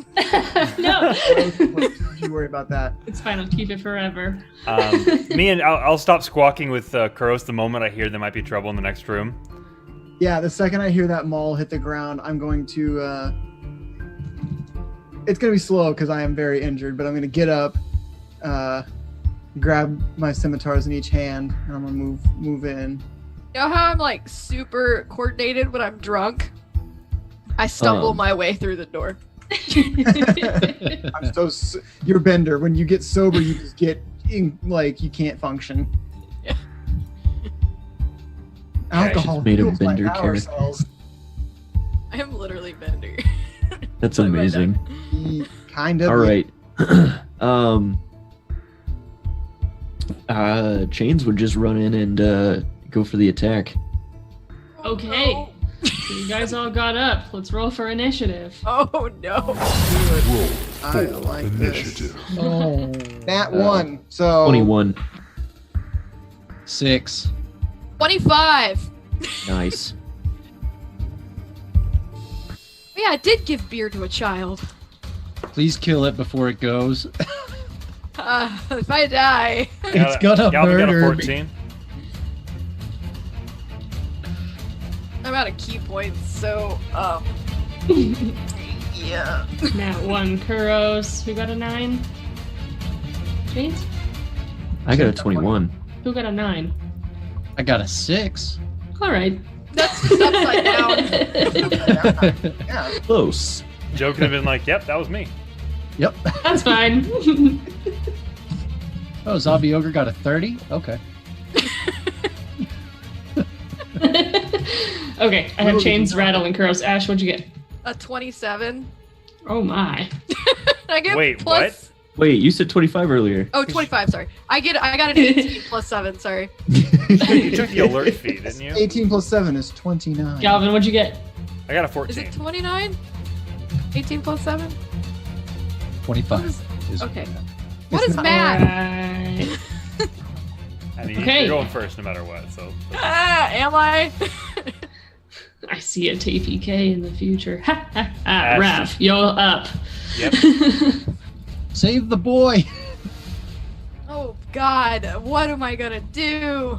[SPEAKER 1] No.
[SPEAKER 3] Don't you worry about that.
[SPEAKER 1] It's fine. I'll keep it forever.
[SPEAKER 5] I'll stop squawking with Kuros the moment I hear there might be trouble in the next room.
[SPEAKER 3] Yeah, the second I hear that maul hit the ground, I'm going to... it's going to be slow because I am very injured, but I'm going to get up, grab my scimitars in each hand, and I'm going to move in.
[SPEAKER 2] You know how I'm like super coordinated when I'm drunk? I stumble my way through the door.
[SPEAKER 3] You're Bender. When you get sober, you just get like you can't function.
[SPEAKER 2] Yeah.
[SPEAKER 3] Alcohol
[SPEAKER 4] made a
[SPEAKER 3] fuels my
[SPEAKER 4] Bender
[SPEAKER 3] power
[SPEAKER 4] character.
[SPEAKER 3] cells.
[SPEAKER 2] I am literally Bender.
[SPEAKER 4] That's
[SPEAKER 2] Like my
[SPEAKER 4] amazing.
[SPEAKER 3] Kind of.
[SPEAKER 4] All right. Chains would just run in and go for the attack.
[SPEAKER 1] Okay.
[SPEAKER 2] No.
[SPEAKER 1] So you guys all got up. Let's roll for initiative.
[SPEAKER 2] Oh no.
[SPEAKER 7] Roll
[SPEAKER 3] I
[SPEAKER 7] for
[SPEAKER 3] like this.
[SPEAKER 7] initiative.
[SPEAKER 6] Oh.
[SPEAKER 3] That one. So
[SPEAKER 4] 21.
[SPEAKER 6] 6.
[SPEAKER 2] 25.
[SPEAKER 4] Nice.
[SPEAKER 2] Yeah, I did give beer to a child.
[SPEAKER 6] Please kill it before it goes.
[SPEAKER 2] If I die.
[SPEAKER 6] It's gonna
[SPEAKER 5] Galvin got a
[SPEAKER 6] murder me.
[SPEAKER 5] 14.
[SPEAKER 2] I'm out of key points, so yeah.
[SPEAKER 1] Nat 1, Kuros. Who got a 9? Chains?
[SPEAKER 4] I got a 21.
[SPEAKER 1] Who got a 9?
[SPEAKER 6] I got a 6.
[SPEAKER 1] Alright.
[SPEAKER 2] That's just upside down.
[SPEAKER 3] yeah.
[SPEAKER 4] Close.
[SPEAKER 5] Joe could have been like, "Yep, that was me."
[SPEAKER 6] Yep.
[SPEAKER 1] That's fine.
[SPEAKER 6] Oh, Zombie Ogre got a 30? Okay.
[SPEAKER 1] Okay, I have Chains, Rattle, and Kuros. Ash, what'd you get?
[SPEAKER 2] A 27.
[SPEAKER 1] Oh my.
[SPEAKER 2] I get
[SPEAKER 5] Wait,
[SPEAKER 2] plus.
[SPEAKER 4] Wait, you said 25 earlier.
[SPEAKER 2] Oh, 25, sorry. I got an 18 plus 7, sorry.
[SPEAKER 5] You took the alert fee, didn't you?
[SPEAKER 3] 18 plus 7 is 29.
[SPEAKER 1] Galvin, what'd you get?
[SPEAKER 5] I got a
[SPEAKER 2] Is
[SPEAKER 5] 14.
[SPEAKER 2] it 29? 18 plus 7?
[SPEAKER 6] 25.
[SPEAKER 2] Okay. What is
[SPEAKER 3] not-
[SPEAKER 2] math?
[SPEAKER 1] Alright.
[SPEAKER 5] I mean,
[SPEAKER 1] Okay.
[SPEAKER 5] you're going first no matter what. So
[SPEAKER 2] Am I?
[SPEAKER 1] I see a TPK in the future. Ha ha ha.
[SPEAKER 5] Ash.
[SPEAKER 1] Rav, you're up.
[SPEAKER 5] Yep.
[SPEAKER 6] Save the boy!
[SPEAKER 2] Oh God, what am I gonna do?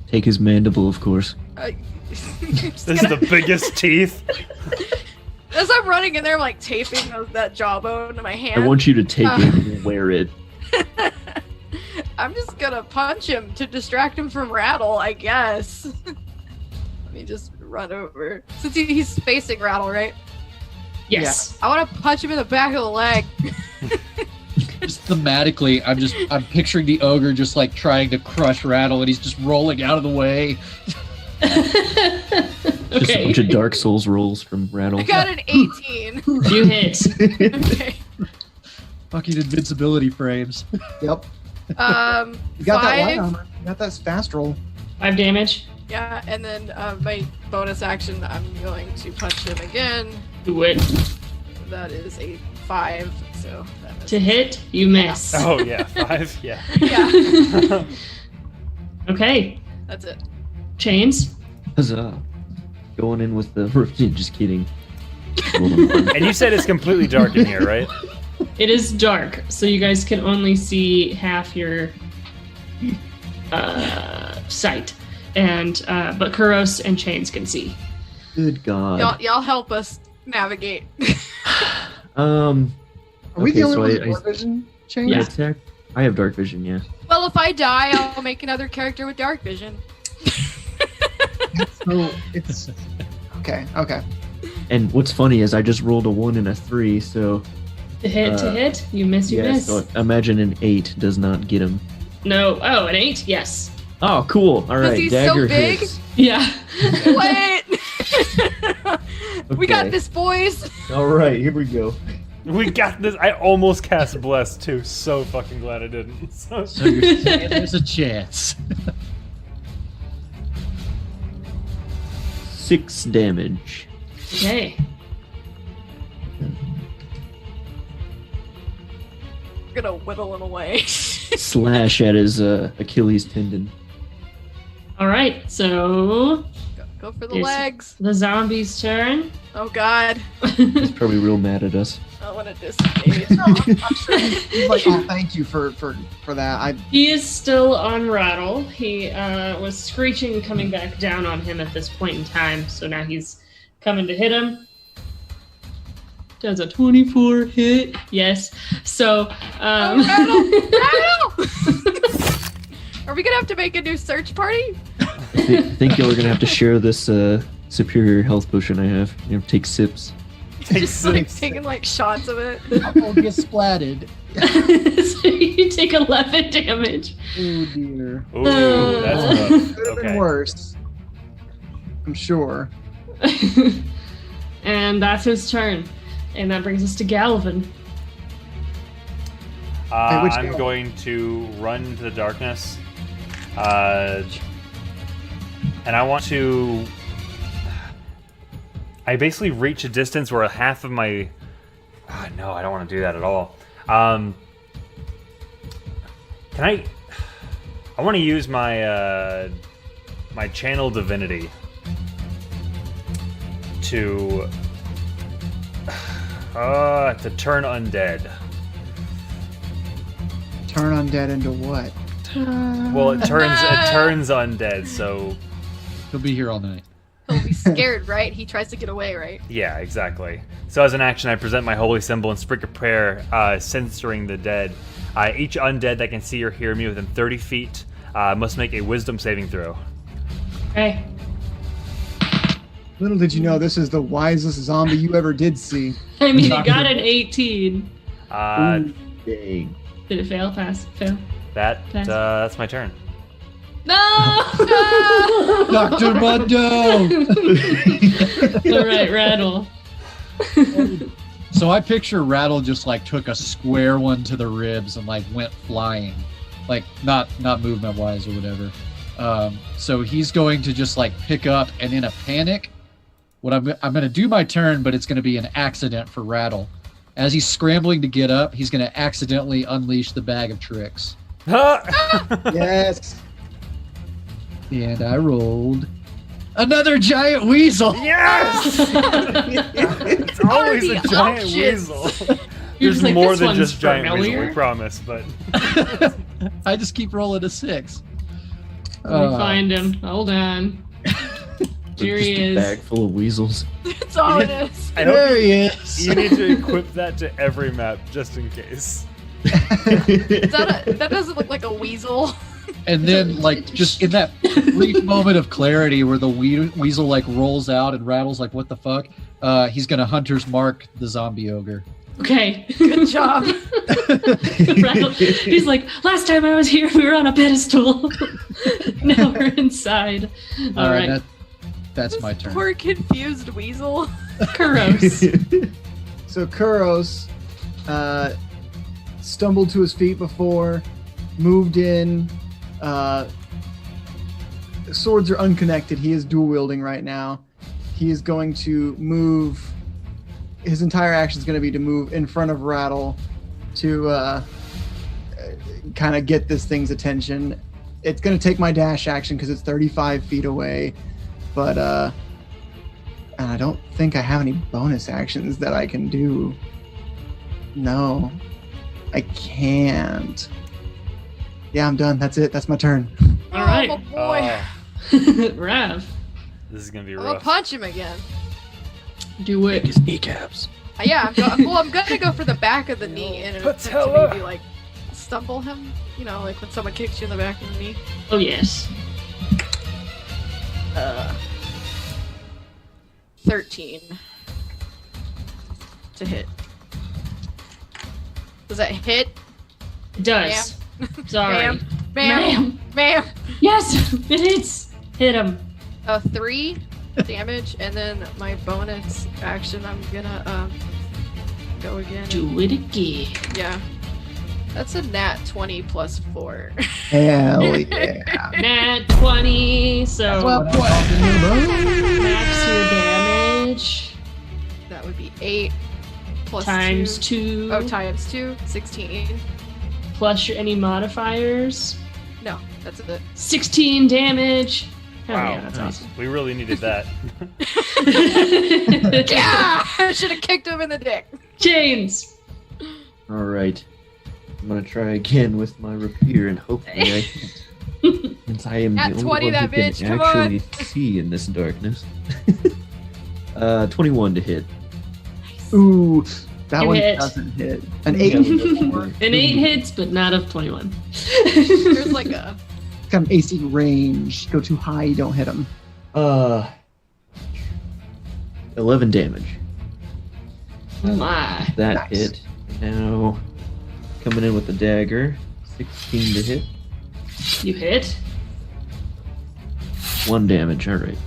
[SPEAKER 4] Take his mandible, of course.
[SPEAKER 5] This is the biggest teeth.
[SPEAKER 2] As I'm running in there, I'm like taping that jawbone to my hand.
[SPEAKER 4] I want you to take it and wear it.
[SPEAKER 2] I'm just gonna punch him to distract him from Rattle, I guess. Let me just run over. Since he's facing Rattle, right?
[SPEAKER 1] Yes.
[SPEAKER 2] I want to punch him in the back of the leg.
[SPEAKER 6] Just thematically, I'm picturing the ogre just like trying to crush Rattle and he's just rolling out of the way.
[SPEAKER 4] Just a
[SPEAKER 1] Okay.
[SPEAKER 4] bunch of Dark Souls rolls from Rattle.
[SPEAKER 2] I got an 18.
[SPEAKER 1] You hit.
[SPEAKER 2] Okay.
[SPEAKER 6] Fucking invincibility frames.
[SPEAKER 3] Yep. You got that light
[SPEAKER 2] 5.
[SPEAKER 3] armor. You got that fast roll.
[SPEAKER 1] 5 damage.
[SPEAKER 2] Yeah, and then my bonus action, I'm going to punch him again.
[SPEAKER 1] Do it.
[SPEAKER 2] That is a 5, so that is...
[SPEAKER 1] To hit, you miss.
[SPEAKER 5] Oh yeah, 5. Yeah.
[SPEAKER 2] Yeah,
[SPEAKER 1] Okay.
[SPEAKER 2] that's it.
[SPEAKER 1] Chains.
[SPEAKER 4] Huzzah. Going in with the... Just kidding.
[SPEAKER 5] And you said it's completely dark in here, right?
[SPEAKER 1] It is dark, so you guys can only see half your sight. And but Kuros and Chains can see.
[SPEAKER 4] Good God.
[SPEAKER 2] Y'all help us navigate.
[SPEAKER 3] Are we
[SPEAKER 4] Okay,
[SPEAKER 3] the only
[SPEAKER 4] so
[SPEAKER 3] ones with
[SPEAKER 4] I-
[SPEAKER 3] dark vision? Change?
[SPEAKER 1] Yeah.
[SPEAKER 4] Attack? I have dark vision, yeah.
[SPEAKER 2] Well, if I die, I'll make another character with dark vision.
[SPEAKER 3] So it's okay. Okay.
[SPEAKER 4] And what's funny is I just rolled a 1 and a 3, so
[SPEAKER 1] To hit, you miss, you
[SPEAKER 4] yeah.
[SPEAKER 1] miss.
[SPEAKER 4] So imagine an 8 does not get him.
[SPEAKER 1] No. Oh, an 8? Yes.
[SPEAKER 4] Oh, cool. All right,
[SPEAKER 2] he's so
[SPEAKER 4] dagger
[SPEAKER 2] big?
[SPEAKER 4] hits.
[SPEAKER 1] Yeah.
[SPEAKER 2] Wait! We got
[SPEAKER 4] Okay.
[SPEAKER 2] this, boys!
[SPEAKER 4] All right, here we go.
[SPEAKER 5] We got this. I almost cast Bless too. So fucking glad I didn't. So,
[SPEAKER 6] So you're saying there's a chance.
[SPEAKER 4] 6 damage.
[SPEAKER 1] Okay.
[SPEAKER 2] We're gonna whittle him away.
[SPEAKER 4] Slash at his Achilles tendon.
[SPEAKER 1] All right. So
[SPEAKER 2] Go for the
[SPEAKER 1] Yes.
[SPEAKER 2] legs.
[SPEAKER 1] the zombie's turn.
[SPEAKER 2] Oh God.
[SPEAKER 4] He's probably real mad at us.
[SPEAKER 2] I want to disengage.
[SPEAKER 3] I'm sure he's like, oh, thank you for that.
[SPEAKER 1] He is still on Rattle. He was screeching, coming back down on him at this point in time. So now he's coming to hit him. Does a 24 hit? Yes. So,
[SPEAKER 2] Oh, Rattle! Are we gonna have to make a new search party?
[SPEAKER 4] I think y'all are gonna have to share this superior health potion I have. You know, take sips.
[SPEAKER 2] Just like taking like shots of it.
[SPEAKER 6] I'm gonna get splatted.
[SPEAKER 1] So you take 11 damage.
[SPEAKER 3] Oh dear.
[SPEAKER 5] Ooh, that's rough.
[SPEAKER 3] Could have been
[SPEAKER 5] Okay.
[SPEAKER 3] worse. I'm sure.
[SPEAKER 1] And that's his turn. And that brings us to Galvin.
[SPEAKER 3] Hey, which
[SPEAKER 5] I'm
[SPEAKER 3] one?
[SPEAKER 5] going to run into the darkness. And I want to... I basically reach a distance where half of my... Oh, no, I don't want to do that at all. Can I want to use my my channel divinity to turn undead.
[SPEAKER 3] Turn undead into what?
[SPEAKER 5] Well, it turns undead, so
[SPEAKER 6] He'll be here all night.
[SPEAKER 2] He'll be scared, right? He tries to get away, right?
[SPEAKER 5] yeah, exactly. So as an action, I present my holy symbol and speak a prayer, censoring the dead. Each undead that can see or hear me within 30 feet must make a wisdom saving throw.
[SPEAKER 1] Okay.
[SPEAKER 3] Little did you know, this is the wisest zombie you ever did see.
[SPEAKER 1] I mean, you got an 18.
[SPEAKER 4] Dang.
[SPEAKER 1] Did it fail? Pass? Fail? Pass.
[SPEAKER 5] That's my turn.
[SPEAKER 1] No!
[SPEAKER 6] Dr. Mundo!
[SPEAKER 1] All right, Rattle.
[SPEAKER 6] So I picture Rattle just like took a square one to the ribs and like went flying, like not movement wise or whatever. So he's going to just like pick up and in a panic, I'm going to do my turn, but it's going to be an accident for Rattle. As he's scrambling to get up, he's going to accidentally unleash the bag of tricks.
[SPEAKER 3] Yes.
[SPEAKER 6] And I rolled another giant weasel.
[SPEAKER 5] Yes! It's always
[SPEAKER 2] are
[SPEAKER 5] a
[SPEAKER 2] the
[SPEAKER 5] giant
[SPEAKER 2] options?
[SPEAKER 5] weasel.
[SPEAKER 1] You're
[SPEAKER 5] There's
[SPEAKER 1] just like,
[SPEAKER 5] more
[SPEAKER 1] this
[SPEAKER 5] than
[SPEAKER 1] one's
[SPEAKER 5] just giant
[SPEAKER 1] familiar.
[SPEAKER 5] weasel, we promise, but
[SPEAKER 6] I just keep rolling a 6.
[SPEAKER 1] Let me find him. Hold on. Here
[SPEAKER 4] Just
[SPEAKER 1] he
[SPEAKER 4] a
[SPEAKER 1] is.
[SPEAKER 4] bag full of weasels.
[SPEAKER 2] That's all it is.
[SPEAKER 5] I don't
[SPEAKER 6] There he is.
[SPEAKER 5] you need to equip that to every map just in case.
[SPEAKER 2] That doesn't look like a weasel.
[SPEAKER 6] And then, like, just in that brief moment of clarity where the weasel, like, rolls out and Rattle's like, what the fuck? He's gonna Hunter's Mark the zombie ogre.
[SPEAKER 1] Okay.
[SPEAKER 2] Good job.
[SPEAKER 1] Rattle. He's like, last time I was here, we were on a pedestal. Now we're inside. All right.
[SPEAKER 6] That's my turn.
[SPEAKER 2] Poor confused weasel.
[SPEAKER 1] Kuros.
[SPEAKER 3] So Kuros stumbled to his feet before, moved in. Swords are unconnected. He is dual wielding right now. He is going to move. His entire action is going to be to move in front of Rattle to kind of get this thing's attention. It's going to take my dash action because it's 35 feet away, but and I don't think I have any bonus actions that I can do. No, I can't. Yeah, I'm done. That's it. That's my turn.
[SPEAKER 1] All right.
[SPEAKER 2] Oh, boy.
[SPEAKER 1] Rav,
[SPEAKER 5] This is gonna be
[SPEAKER 2] I'm gonna
[SPEAKER 5] rough.
[SPEAKER 2] punch him again.
[SPEAKER 1] do it.
[SPEAKER 4] His kneecaps.
[SPEAKER 2] Yeah, I'm gonna go for the back of the knee and attempt to
[SPEAKER 5] Patella.
[SPEAKER 2] maybe like stumble him. You know, like when someone kicks you in the back of the knee.
[SPEAKER 1] Oh, yes.
[SPEAKER 2] 13 to hit. Does that hit?
[SPEAKER 1] It does. Sorry.
[SPEAKER 2] Bam. Bam. Bam.
[SPEAKER 1] Yes, it hits. Hit him.
[SPEAKER 2] 3 damage, and then my bonus action, I'm gonna go again.
[SPEAKER 1] Do it again.
[SPEAKER 2] Yeah. That's a nat 20 plus 4.
[SPEAKER 3] Hell yeah.
[SPEAKER 1] Nat 20. So
[SPEAKER 6] Well,
[SPEAKER 1] max your damage
[SPEAKER 2] That would be 8 plus
[SPEAKER 1] times
[SPEAKER 2] 2.
[SPEAKER 1] 2.
[SPEAKER 2] Oh, times 2. 16.
[SPEAKER 1] Plus your any modifiers.
[SPEAKER 2] No, that's it.
[SPEAKER 1] 16 damage. Hell
[SPEAKER 5] Wow.
[SPEAKER 1] yeah, that's awesome.
[SPEAKER 5] We really needed that.
[SPEAKER 2] Yeah! I should have kicked him in the dick.
[SPEAKER 1] Chains.
[SPEAKER 4] All right. I'm gonna try again with my rapier and hopefully I hit. Since I am
[SPEAKER 2] Nat
[SPEAKER 4] the only
[SPEAKER 2] 20
[SPEAKER 4] one
[SPEAKER 2] that
[SPEAKER 4] who can
[SPEAKER 2] bitch, come on.
[SPEAKER 4] actually see in this darkness. 21 to hit.
[SPEAKER 3] Ooh, that
[SPEAKER 1] You
[SPEAKER 3] one
[SPEAKER 1] hit.
[SPEAKER 3] doesn't hit. An 8.
[SPEAKER 1] An 8 hits, but not of 21.
[SPEAKER 2] There's like a.
[SPEAKER 3] Kind kind of AC range? Go too high, you don't hit him.
[SPEAKER 4] 11 damage.
[SPEAKER 1] My.
[SPEAKER 4] That
[SPEAKER 3] Nice.
[SPEAKER 4] hit. Now, coming in with the dagger. 16 to hit.
[SPEAKER 1] You hit.
[SPEAKER 4] 1 damage. All right.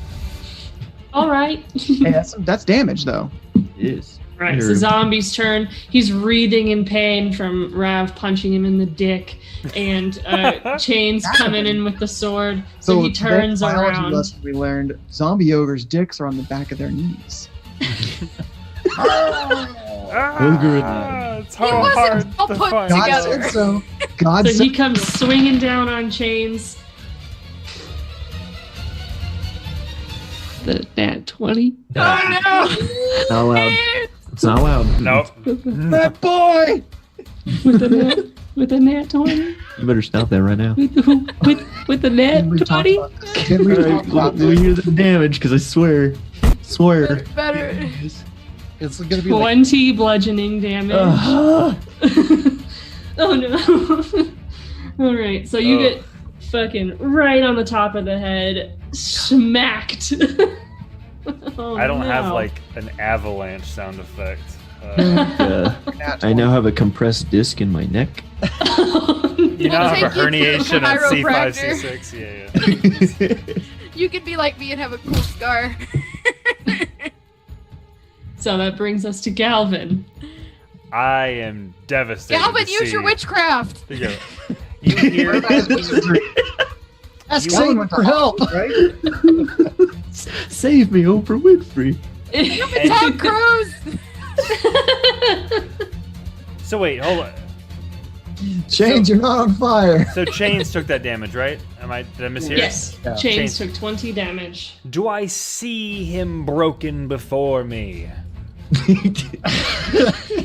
[SPEAKER 1] All right.
[SPEAKER 3] Hey, that's damage though.
[SPEAKER 4] It is.
[SPEAKER 1] Right, so zombie's turn. He's wreathing in pain from Rav punching him in the dick, and Chain's coming in with the sword. So he turns
[SPEAKER 3] the biology
[SPEAKER 1] around.
[SPEAKER 3] lesson we learned: zombie ogres' dicks are on the back of their knees.
[SPEAKER 5] It's
[SPEAKER 2] He wasn't
[SPEAKER 5] hard
[SPEAKER 2] all
[SPEAKER 5] to
[SPEAKER 2] put
[SPEAKER 5] find.
[SPEAKER 3] God
[SPEAKER 2] together.
[SPEAKER 3] said so. God
[SPEAKER 1] So
[SPEAKER 3] said
[SPEAKER 1] he comes swinging down on Chains. The nat 20.
[SPEAKER 2] Oh no!
[SPEAKER 4] Not allowed. It's not allowed.
[SPEAKER 5] Nope.
[SPEAKER 3] that boy.
[SPEAKER 1] With a nat 20.
[SPEAKER 4] You better stop that right now.
[SPEAKER 1] With the net
[SPEAKER 3] Didn't we talk
[SPEAKER 1] 20.
[SPEAKER 3] about- didn't we talk about
[SPEAKER 4] Let me
[SPEAKER 3] this?
[SPEAKER 4] hear the damage, because I swear. Swear.
[SPEAKER 2] Better.
[SPEAKER 6] It's gonna be like
[SPEAKER 1] 20 bludgeoning damage.
[SPEAKER 4] Ugh.
[SPEAKER 1] Oh no. Alright, so you get fucking right on the top of the head, smacked. Oh,
[SPEAKER 5] I don't have
[SPEAKER 1] no.
[SPEAKER 5] like an avalanche sound effect.
[SPEAKER 3] Nat
[SPEAKER 5] Oh.
[SPEAKER 4] I now have a compressed disc in my neck.
[SPEAKER 5] You now have a
[SPEAKER 2] Take you to the
[SPEAKER 5] herniation on
[SPEAKER 2] chiropractor.
[SPEAKER 5] C5, C6. Yeah.
[SPEAKER 2] You could be like me and have a cool scar.
[SPEAKER 1] So that brings us to Galvin.
[SPEAKER 5] I am devastated.
[SPEAKER 2] Galvin,
[SPEAKER 5] to
[SPEAKER 2] use
[SPEAKER 5] see-
[SPEAKER 2] your witchcraft.
[SPEAKER 5] There you go. You hear?
[SPEAKER 6] ask
[SPEAKER 5] You-
[SPEAKER 6] Satan for help.
[SPEAKER 3] right?
[SPEAKER 4] Save me, Oprah Winfrey.
[SPEAKER 2] Tom Cruise.
[SPEAKER 5] So wait, hold on.
[SPEAKER 3] Chains, you're not on fire.
[SPEAKER 5] So Chains took that damage, right? Did I mishear?
[SPEAKER 1] Yes,
[SPEAKER 6] Yeah.
[SPEAKER 1] Chains
[SPEAKER 5] Chains.
[SPEAKER 1] took 20 damage.
[SPEAKER 5] Do I see him broken before me?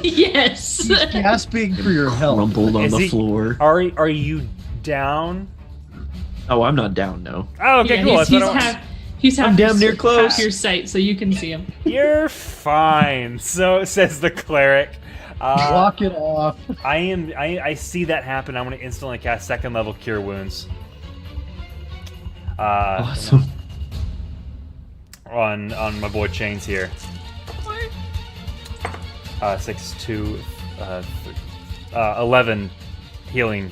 [SPEAKER 1] Yes.
[SPEAKER 6] He's gasping for your help.
[SPEAKER 4] Rumpled on
[SPEAKER 5] Is
[SPEAKER 4] the
[SPEAKER 5] he-
[SPEAKER 4] floor.
[SPEAKER 5] Are you down?
[SPEAKER 4] Oh, I'm not down, no.
[SPEAKER 5] Oh, okay,
[SPEAKER 1] Yeah,
[SPEAKER 5] cool.
[SPEAKER 1] he's,
[SPEAKER 5] That's what I-
[SPEAKER 1] he's half
[SPEAKER 4] I'm damn near
[SPEAKER 1] half
[SPEAKER 4] close.
[SPEAKER 1] your sight, so you can see him.
[SPEAKER 5] You're fine. So says the cleric.
[SPEAKER 6] Walk it off.
[SPEAKER 5] I see that happen. I'm gonna instantly cast second level Cure Wounds.
[SPEAKER 4] Awesome.
[SPEAKER 5] On my boy Chains here. 6, 2, 11 healing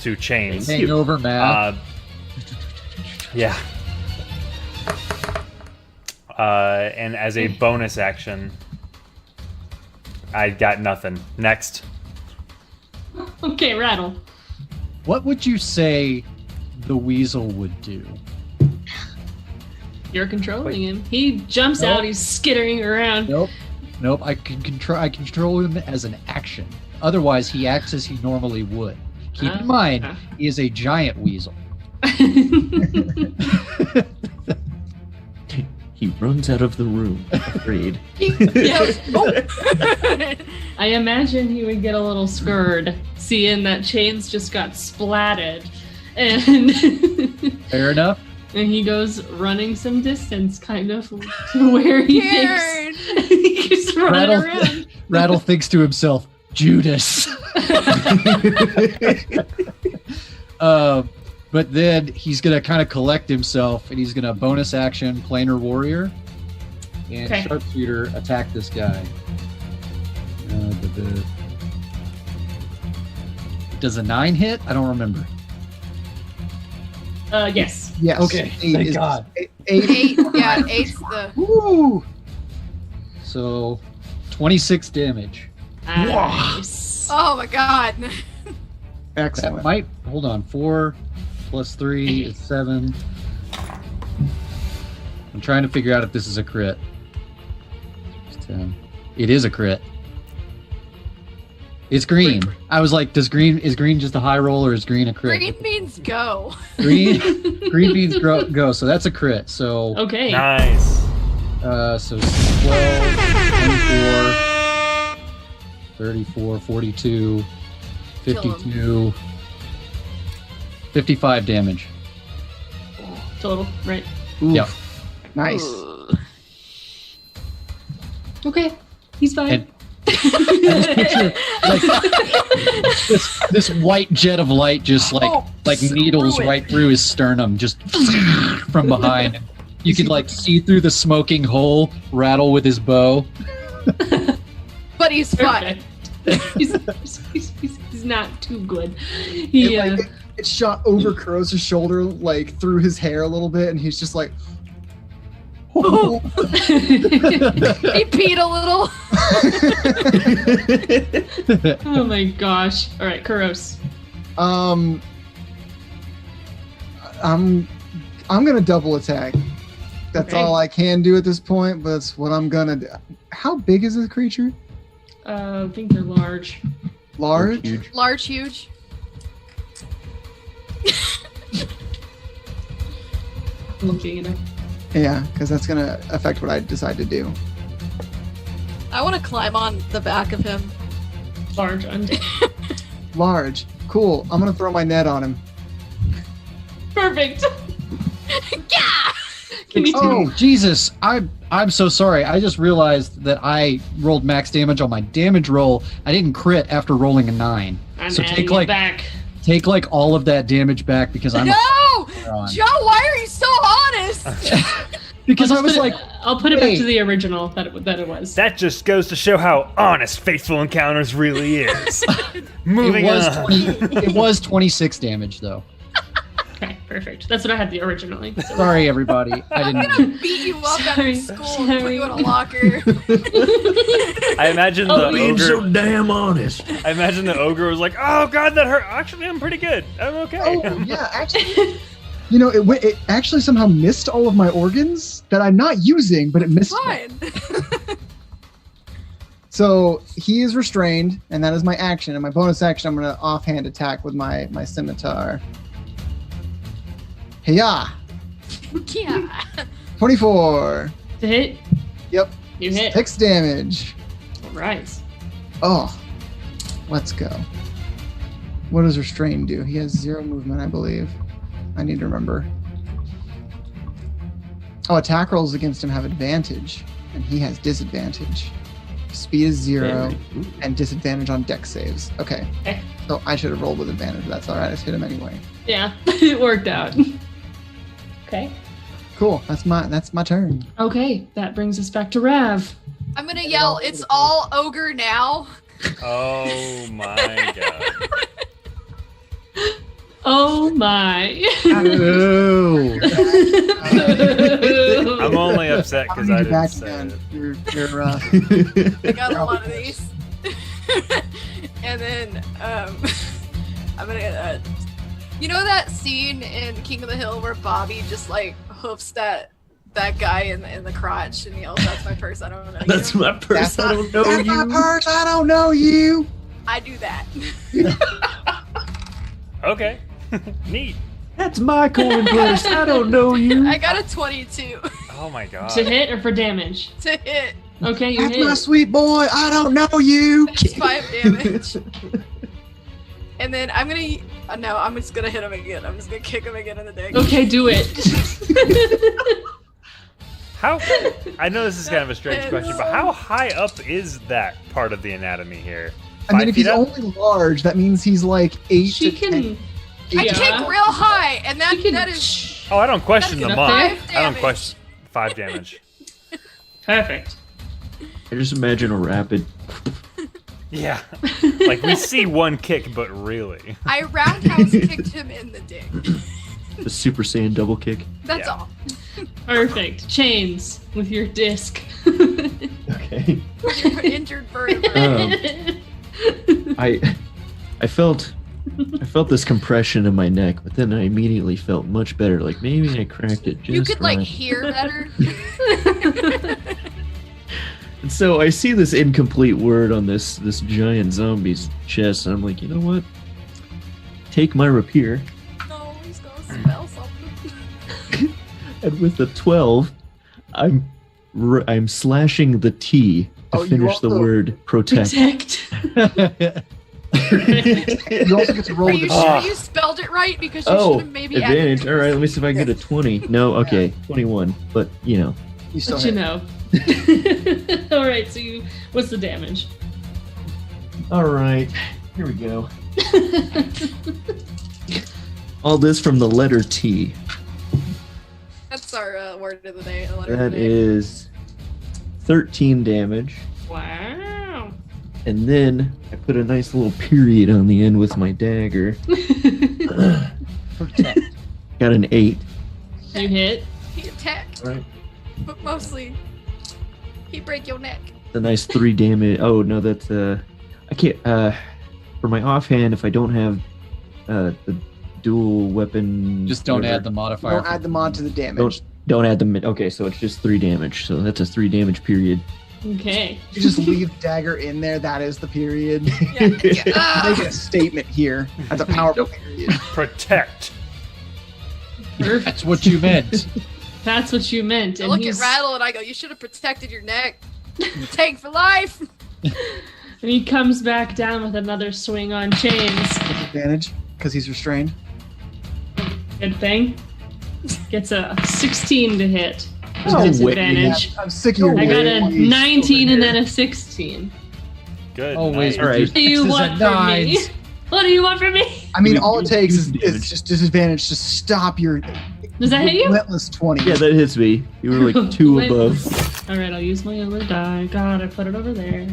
[SPEAKER 5] to Chains.
[SPEAKER 6] Hangover math.
[SPEAKER 5] Yeah. And as a bonus action, I got nothing. Next.
[SPEAKER 1] Okay, Rattle.
[SPEAKER 6] What would you say the weasel would do?
[SPEAKER 1] You're controlling him. He jumps
[SPEAKER 6] Nope.
[SPEAKER 1] out, he's skittering around.
[SPEAKER 6] Nope. I control him as an action. Otherwise, he acts as he normally would. Keep in mind, he is a giant weasel.
[SPEAKER 4] He runs out of the room, afraid.
[SPEAKER 1] I imagine he would get a little scared seeing that Chains just got splatted. And
[SPEAKER 6] Fair enough.
[SPEAKER 1] and he goes running some distance, kind of to where he
[SPEAKER 2] Scared.
[SPEAKER 1] thinks he keeps running around.
[SPEAKER 6] Rattle thinks to himself, Judas. But then he's going to kind of collect himself and he's going to bonus action Planar Warrior and
[SPEAKER 1] Okay.
[SPEAKER 6] Sharpshooter attack this guy. Does a 9 hit? I don't remember.
[SPEAKER 1] Yes.
[SPEAKER 3] Yes.
[SPEAKER 6] Okay, thank God.
[SPEAKER 3] Eight.
[SPEAKER 2] 8. Yeah, 8's the.
[SPEAKER 3] Woo!
[SPEAKER 6] So 26 damage.
[SPEAKER 1] Nice.
[SPEAKER 2] Oh my god.
[SPEAKER 6] That
[SPEAKER 3] Excellent.
[SPEAKER 6] might, hold on, 4 plus 3 is 7. I'm trying to figure out if this is a crit. It's 10. It is a crit. It's green. I was like, is green just a high roll or is green a crit?
[SPEAKER 2] Green means go.
[SPEAKER 6] Green means go. So that's a crit. So
[SPEAKER 1] Okay.
[SPEAKER 5] Nice.
[SPEAKER 6] so 12, 24, 34, 42, 52, 55 damage.
[SPEAKER 1] Total. Right.
[SPEAKER 3] Oof.
[SPEAKER 6] Yep.
[SPEAKER 3] Nice.
[SPEAKER 1] Okay. He's fine.
[SPEAKER 6] And I just picture like this white jet of light just like needles
[SPEAKER 2] ruined.
[SPEAKER 6] right through his sternum, just from behind. You could like see through the smoking hole, Rattle with his bow.
[SPEAKER 2] But he's fine.
[SPEAKER 1] He's not too good. He,
[SPEAKER 3] It shot over Kuros' shoulder, like through his hair a little bit, and he's just like,
[SPEAKER 2] He peed a little.
[SPEAKER 1] oh my gosh! All right, Kuros.
[SPEAKER 3] I'm gonna double attack. That's
[SPEAKER 1] Okay.
[SPEAKER 3] all I can do at this point, but that's what I'm gonna do. How big is this creature?
[SPEAKER 1] I think they're large.
[SPEAKER 3] Large?
[SPEAKER 4] Huge.
[SPEAKER 2] Large, huge.
[SPEAKER 1] Looking it up.
[SPEAKER 3] Yeah, because that's gonna affect what I decide to do.
[SPEAKER 2] I want to climb on the back of him.
[SPEAKER 1] Large undead.
[SPEAKER 3] Large. Cool. I'm gonna throw my net on him.
[SPEAKER 1] Perfect.
[SPEAKER 2] Yeah.
[SPEAKER 1] Can you
[SPEAKER 6] Oh Jesus! I'm so sorry. I just realized that I rolled max damage on my damage roll. I didn't crit after rolling a 9.
[SPEAKER 1] I'm
[SPEAKER 6] So
[SPEAKER 1] adding
[SPEAKER 6] take
[SPEAKER 1] it
[SPEAKER 6] like
[SPEAKER 1] back.
[SPEAKER 6] all of that damage back because I'm
[SPEAKER 2] No,
[SPEAKER 6] on.
[SPEAKER 2] Joe, why are you so honest?
[SPEAKER 6] Because I
[SPEAKER 1] I'll
[SPEAKER 6] was
[SPEAKER 1] just put
[SPEAKER 6] like,
[SPEAKER 1] I'll put it back
[SPEAKER 6] hey.
[SPEAKER 1] to the original that it was.
[SPEAKER 5] That just goes to show how honest Faithful Encounters really is. Moving on.
[SPEAKER 6] it was 26 damage though.
[SPEAKER 1] Okay, perfect. That's what I had the originally. So
[SPEAKER 6] Sorry everybody. I
[SPEAKER 2] I'm
[SPEAKER 6] didn't.
[SPEAKER 2] gonna beat you up
[SPEAKER 1] Sorry,
[SPEAKER 2] after school and put you in a
[SPEAKER 1] sorry.
[SPEAKER 2] locker.
[SPEAKER 5] I imagine
[SPEAKER 1] Oh,
[SPEAKER 5] the
[SPEAKER 4] Being so
[SPEAKER 5] ogre.
[SPEAKER 4] damn honest.
[SPEAKER 5] I imagine the ogre was like, "Oh God, that hurt." Actually, I'm pretty good. I'm okay.
[SPEAKER 3] Oh, yeah, actually. You know, it actually somehow missed all of my organs that I'm not using, but it missed them.
[SPEAKER 2] Fine.
[SPEAKER 3] So he is restrained, and that is my action. And my bonus action, I'm going to offhand attack with my scimitar. Hiya!
[SPEAKER 2] Yeah.
[SPEAKER 3] 24.
[SPEAKER 1] to hit,
[SPEAKER 3] Yep.
[SPEAKER 1] you hit.
[SPEAKER 3] 6 damage.
[SPEAKER 1] All right.
[SPEAKER 3] Oh, let's go. What does restrain do? He has 0 movement, I believe. I need to remember. Oh, attack rolls against him have advantage, and he has disadvantage. Speed is 0, and disadvantage on dex saves. Okay.
[SPEAKER 1] Okay.
[SPEAKER 3] So I should have rolled with advantage. That's all right. I just hit him anyway.
[SPEAKER 1] Yeah, it worked out. Okay.
[SPEAKER 3] Cool. That's my turn.
[SPEAKER 1] Okay, that brings us back to Rav.
[SPEAKER 2] I'm gonna yell, "It's all ogre now."
[SPEAKER 5] Oh my God.
[SPEAKER 1] Oh my.
[SPEAKER 6] Oh.
[SPEAKER 5] I'm only upset because I didn't
[SPEAKER 3] back
[SPEAKER 5] say
[SPEAKER 3] again.
[SPEAKER 5] it.
[SPEAKER 3] You're
[SPEAKER 2] I got a lot of these. And then I'm gonna you know that scene in King of the Hill where Bobby just like hoofs that guy in the crotch and yells, "That's my purse, I don't know you."
[SPEAKER 4] That's my purse. I don't know
[SPEAKER 3] That's my
[SPEAKER 4] you.
[SPEAKER 3] purse. I don't know you.
[SPEAKER 2] I do that.
[SPEAKER 5] Okay. Neat.
[SPEAKER 4] That's my coin purse. I don't know you.
[SPEAKER 2] I got a 22
[SPEAKER 5] Oh my God.
[SPEAKER 1] To hit or for damage?
[SPEAKER 2] to hit.
[SPEAKER 1] Okay, you
[SPEAKER 3] That's my
[SPEAKER 1] hit.
[SPEAKER 3] sweet boy. I don't know you.
[SPEAKER 2] That's 5 damage. And then I'm gonna no, I'm just gonna hit him again. I'm just gonna kick him again in the dick.
[SPEAKER 1] Okay, do it.
[SPEAKER 5] How? I know this is kind of a strange question, but how high up is that part of the anatomy here?
[SPEAKER 3] I mean,
[SPEAKER 5] 5
[SPEAKER 3] if he's
[SPEAKER 5] feet up?
[SPEAKER 3] only large, that means he's like 8
[SPEAKER 1] She
[SPEAKER 3] to
[SPEAKER 1] can.
[SPEAKER 3] 10.
[SPEAKER 2] I
[SPEAKER 1] Yeah.
[SPEAKER 2] kick real high, and
[SPEAKER 1] She can.
[SPEAKER 2] that is
[SPEAKER 5] Oh, I don't question the
[SPEAKER 1] That's
[SPEAKER 5] monk.
[SPEAKER 1] enough
[SPEAKER 5] I
[SPEAKER 2] there.
[SPEAKER 5] don't
[SPEAKER 2] Damage.
[SPEAKER 5] question 5 damage.
[SPEAKER 1] Perfect.
[SPEAKER 4] I just imagine a rapid.
[SPEAKER 5] Yeah. Like we see one kick, but really.
[SPEAKER 2] I roundhouse kicked him in the dick.
[SPEAKER 4] The Super Saiyan double kick.
[SPEAKER 2] That's
[SPEAKER 5] Yeah.
[SPEAKER 2] all.
[SPEAKER 1] Perfect. Chains with your disc.
[SPEAKER 4] Okay.
[SPEAKER 2] Your injured vertebrae.
[SPEAKER 4] I felt this compression in my neck, but then I immediately felt much better. Like maybe I cracked it just
[SPEAKER 2] You could like
[SPEAKER 4] right.
[SPEAKER 2] hear better.
[SPEAKER 4] And so I see this incomplete word on this giant zombie's chest, and I'm like, you know what? Take my rapier,
[SPEAKER 2] No, he's gonna smell something.
[SPEAKER 4] and with the 12, I'm slashing the T to
[SPEAKER 3] Oh, you
[SPEAKER 4] finish the
[SPEAKER 3] also-
[SPEAKER 4] word protect.
[SPEAKER 1] Protect.
[SPEAKER 3] You also get to roll
[SPEAKER 2] Are
[SPEAKER 3] with
[SPEAKER 2] you
[SPEAKER 3] advantage.
[SPEAKER 2] sure you spelled it right? Because you
[SPEAKER 4] Oh,
[SPEAKER 2] should have maybe added
[SPEAKER 4] advantage.
[SPEAKER 2] this.
[SPEAKER 4] All right, let me see if I can get a 20. No, okay, 21. But you know,
[SPEAKER 3] You still
[SPEAKER 1] But you
[SPEAKER 3] hit.
[SPEAKER 1] know. All right. So what's the damage?
[SPEAKER 4] All right, here we go. All this from the letter T.
[SPEAKER 2] That's our word of the day. The letter of
[SPEAKER 4] That
[SPEAKER 2] the day.
[SPEAKER 4] is 13 damage.
[SPEAKER 1] Wow.
[SPEAKER 4] And then I put a nice little period on the end with my dagger. Got an 8.
[SPEAKER 1] You hit.
[SPEAKER 2] He attacked,
[SPEAKER 4] Right.
[SPEAKER 2] but mostly he break your neck.
[SPEAKER 4] A nice 3 damage. Oh no, that's I can't for my offhand if I don't have the dual weapon.
[SPEAKER 6] Just don't
[SPEAKER 4] whatever.
[SPEAKER 6] add the modifier.
[SPEAKER 3] Don't add the mod to the damage.
[SPEAKER 4] Don't add the okay, so it's just 3 damage. So that's a 3 damage period.
[SPEAKER 1] Okay.
[SPEAKER 3] You just leave the dagger in there. That is the period.
[SPEAKER 2] Yeah.
[SPEAKER 3] Make a statement here. That's a powerful period.
[SPEAKER 5] Protect.
[SPEAKER 1] Perfect.
[SPEAKER 6] That's what you meant.
[SPEAKER 1] That's what you meant.
[SPEAKER 2] I
[SPEAKER 1] And
[SPEAKER 2] look at
[SPEAKER 1] he's-
[SPEAKER 2] Rattle and I go, "You should have protected your neck. Tank for life."
[SPEAKER 1] And he comes back down with another swing on chains.
[SPEAKER 3] Advantage because he's restrained.
[SPEAKER 1] Good thing. Gets a 16 to hit. With
[SPEAKER 4] Oh,
[SPEAKER 1] disadvantage.
[SPEAKER 3] I'm sick of your
[SPEAKER 1] I got a
[SPEAKER 3] ways
[SPEAKER 1] 19
[SPEAKER 3] over
[SPEAKER 1] and
[SPEAKER 3] here.
[SPEAKER 1] then a 16.
[SPEAKER 5] Good.
[SPEAKER 6] Always
[SPEAKER 5] night.
[SPEAKER 4] All right.
[SPEAKER 1] What do you
[SPEAKER 6] X's
[SPEAKER 1] want
[SPEAKER 6] and
[SPEAKER 1] from me?
[SPEAKER 6] nines.
[SPEAKER 1] What do you want from me?
[SPEAKER 3] I mean,
[SPEAKER 4] You
[SPEAKER 3] all it takes is
[SPEAKER 4] damage.
[SPEAKER 3] just disadvantage to stop your
[SPEAKER 1] Does that hit you?
[SPEAKER 3] relentless 20.
[SPEAKER 4] Yeah, that hits me. You were like 2
[SPEAKER 1] Wait.
[SPEAKER 4] above.
[SPEAKER 1] Alright, I'll use my other die. God, I put it over there.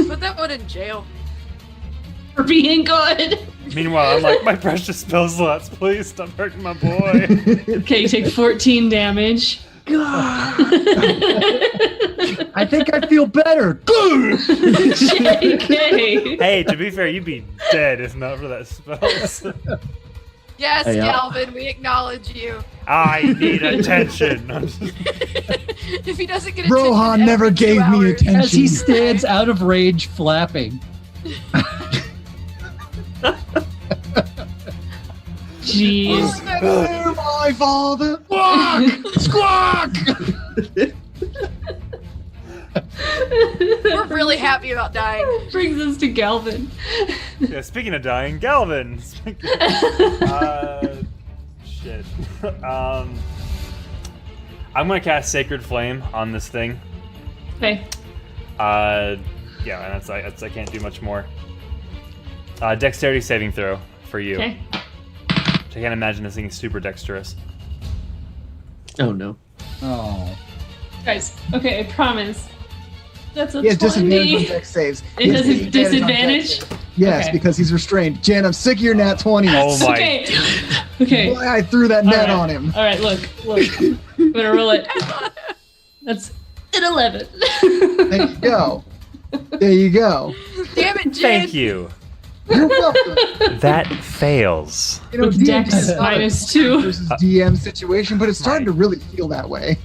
[SPEAKER 2] Put that one in jail.
[SPEAKER 1] For being good.
[SPEAKER 5] Meanwhile, I'm like, my precious spell slots, please stop hurting my boy.
[SPEAKER 1] Okay, you take 14 damage.
[SPEAKER 6] I think I feel better. Good.
[SPEAKER 1] JK.
[SPEAKER 5] Hey, to be fair, you'd be dead if not for that spell.
[SPEAKER 2] Yes,
[SPEAKER 4] Hey,
[SPEAKER 2] Galvin, we acknowledge you.
[SPEAKER 5] I need attention.
[SPEAKER 2] If he doesn't get
[SPEAKER 3] Rohan
[SPEAKER 2] attention
[SPEAKER 3] never
[SPEAKER 2] every 2
[SPEAKER 3] gave me
[SPEAKER 2] hours-
[SPEAKER 3] attention.
[SPEAKER 6] As he stands out of range, flapping.
[SPEAKER 1] Jeez.
[SPEAKER 3] Oh, my father.
[SPEAKER 6] Squawk!
[SPEAKER 2] We're really happy about dying.
[SPEAKER 1] Brings us to Galvin.
[SPEAKER 5] Yeah, speaking of dying, Galvin. Shit. I'm gonna cast Sacred Flame on this thing.
[SPEAKER 1] Okay.
[SPEAKER 5] Yeah, and that's I can't do much more. Dexterity saving throw for you.
[SPEAKER 1] Okay.
[SPEAKER 5] I can't imagine this thing is super dexterous.
[SPEAKER 4] Oh no.
[SPEAKER 6] Oh.
[SPEAKER 1] Guys, okay, I promise. That's a
[SPEAKER 3] He has
[SPEAKER 1] 20.
[SPEAKER 3] disadvantage on dex saves.
[SPEAKER 1] It
[SPEAKER 3] He
[SPEAKER 1] has a
[SPEAKER 3] on dex
[SPEAKER 1] disadvantage?
[SPEAKER 3] saves. Yes,
[SPEAKER 1] Okay.
[SPEAKER 3] because he's restrained. Jen, I'm sick of your nat 20s.
[SPEAKER 5] Oh my!
[SPEAKER 1] Okay. Okay.
[SPEAKER 3] Why I threw that net
[SPEAKER 1] Alright.
[SPEAKER 3] on him.
[SPEAKER 1] Alright, look. I'm gonna roll it. That's an 11.
[SPEAKER 3] There you go. There you go.
[SPEAKER 2] Damn it, Jen.
[SPEAKER 5] Thank you.
[SPEAKER 3] You're welcome.
[SPEAKER 5] That fails.
[SPEAKER 3] You know,
[SPEAKER 1] With
[SPEAKER 3] D&D
[SPEAKER 1] dex
[SPEAKER 3] is not a
[SPEAKER 1] -2.
[SPEAKER 3] versus DM situation, but it's starting to really feel that way.